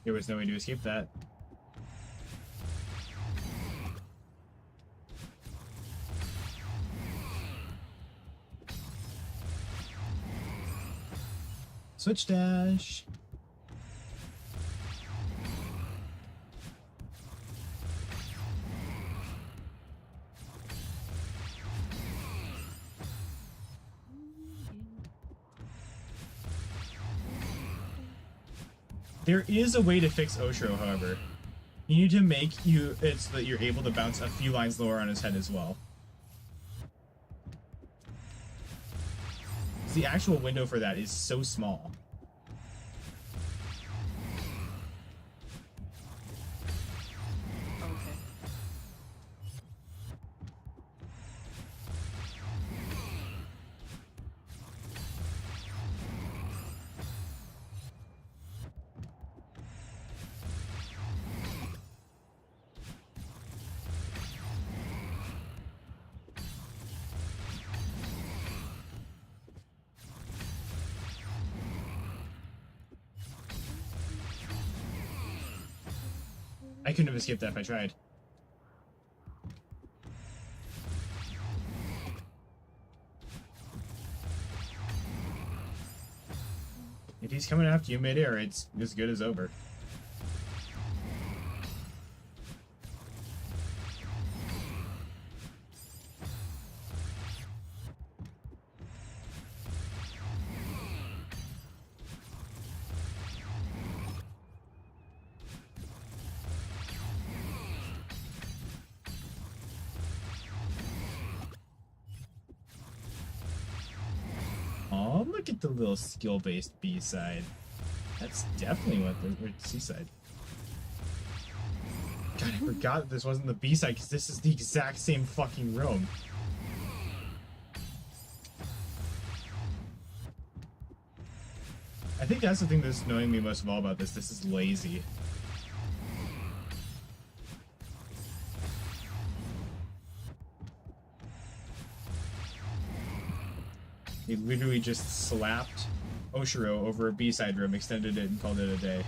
There was no way to escape that. Switch dash. There is a way to fix Oshiro, however. You need to make it so that you're able to bounce a few lines lower on his head as well. The actual window for that is so small. Okay. I couldn't have escaped that if I tried. If he's coming after you midair, it's as good as over. Oh, look at the little skill-based B-side. That's definitely what the Seaside. God, I forgot that this wasn't the B-side because this is the exact same fucking room. I think that's the thing that's annoying me most of all about this. This is lazy. He literally just slapped Oshiro over a B-side room, extended it, and called it a day.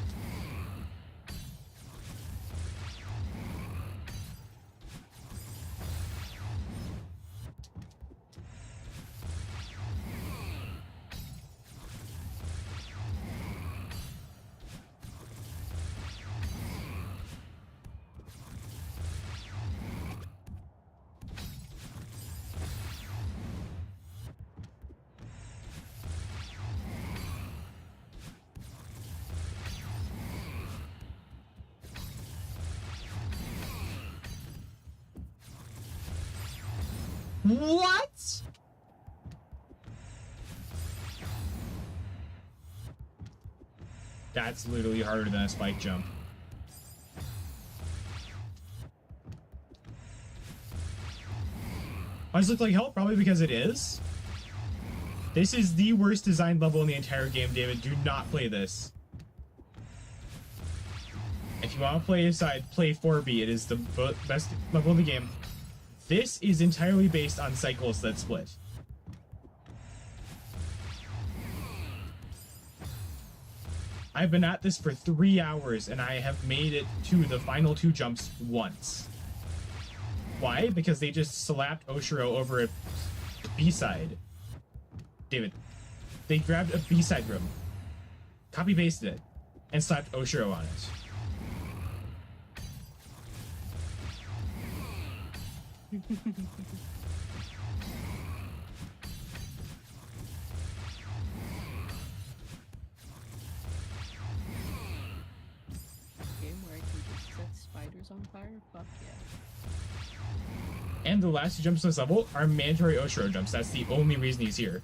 What? That's literally harder than a spike jump. Why does it look like hell? Probably because it is. This is the worst designed level in the entire game, David. Do not play this. If you want to play Seaside, play 4B. It is the best level in the game. This is entirely based on cycles that split. I've been at this for 3 hours and I have made it to the final 2 jumps once. Why? Because they just slapped Oshiro over a B-side. David, they grabbed a B-side room, copy-pasted it, and slapped Oshiro on it. Game where I can just set spiders on fire? Fuck yeah. And the last 2 jumps on this level are mandatory Oshiro jumps. That's the only reason he's here.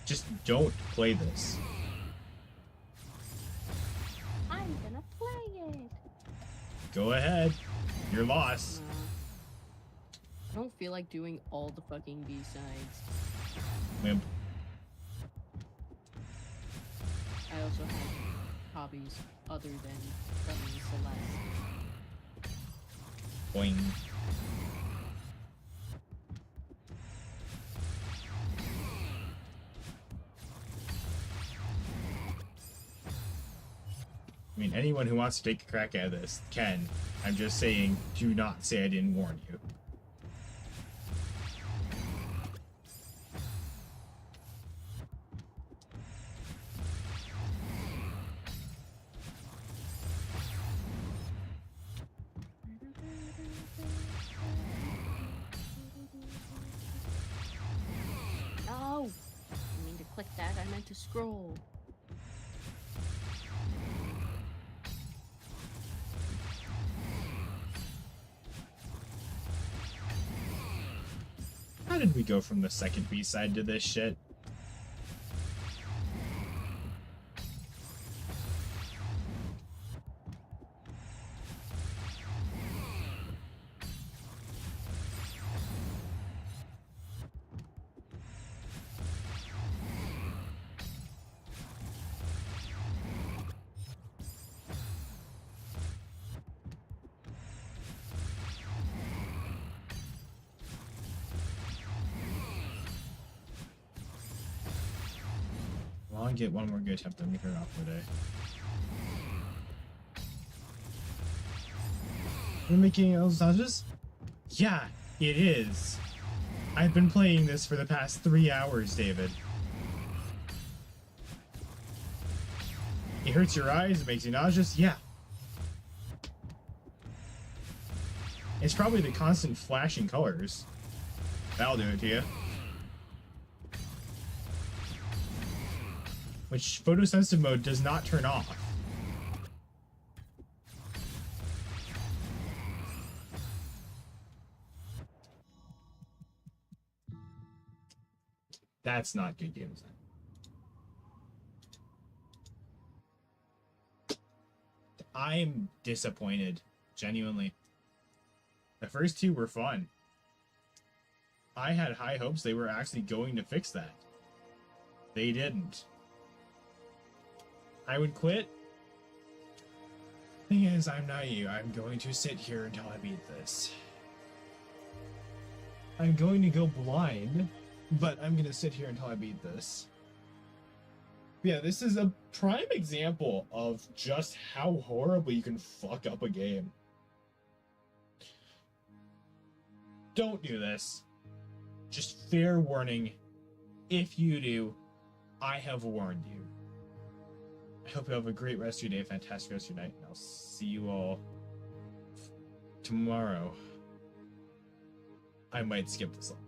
Just don't play this. I'm gonna play it. Go ahead. Your loss. I don't feel like doing all the fucking B-sides. Wimp. I also have hobbies other than playing Celeste. Boing. I mean, anyone who wants to take a crack at this can. I'm just saying, do not say I didn't warn you. No! I didn't mean to click that, I meant to scroll. How did we go from the second B-side to this shit? Well, I'll get one more good attempt, then we turn off for the day. We're making those sausages? Yeah, it is. I've been playing this for the past 3 hours, David. It hurts your eyes, it makes you nauseous? Yeah. It's probably the constant flashing colors. That'll do it to you. Which photosensitive mode does not turn off. That's not good game design. I'm disappointed, genuinely. The first two were fun. I had high hopes they were actually going to fix that. They didn't. I would quit. Thing is, I'm not you. I'm going to sit here until I beat this. I'm going to go blind, but I'm going to sit here until I beat this. Yeah, this is a prime example of just how horribly you can fuck up a game. Don't do this. Just fair warning. If you do, I have warned you. I hope you have a great rest of your day, fantastic rest of your night, and I'll see you all tomorrow. I might skip this one.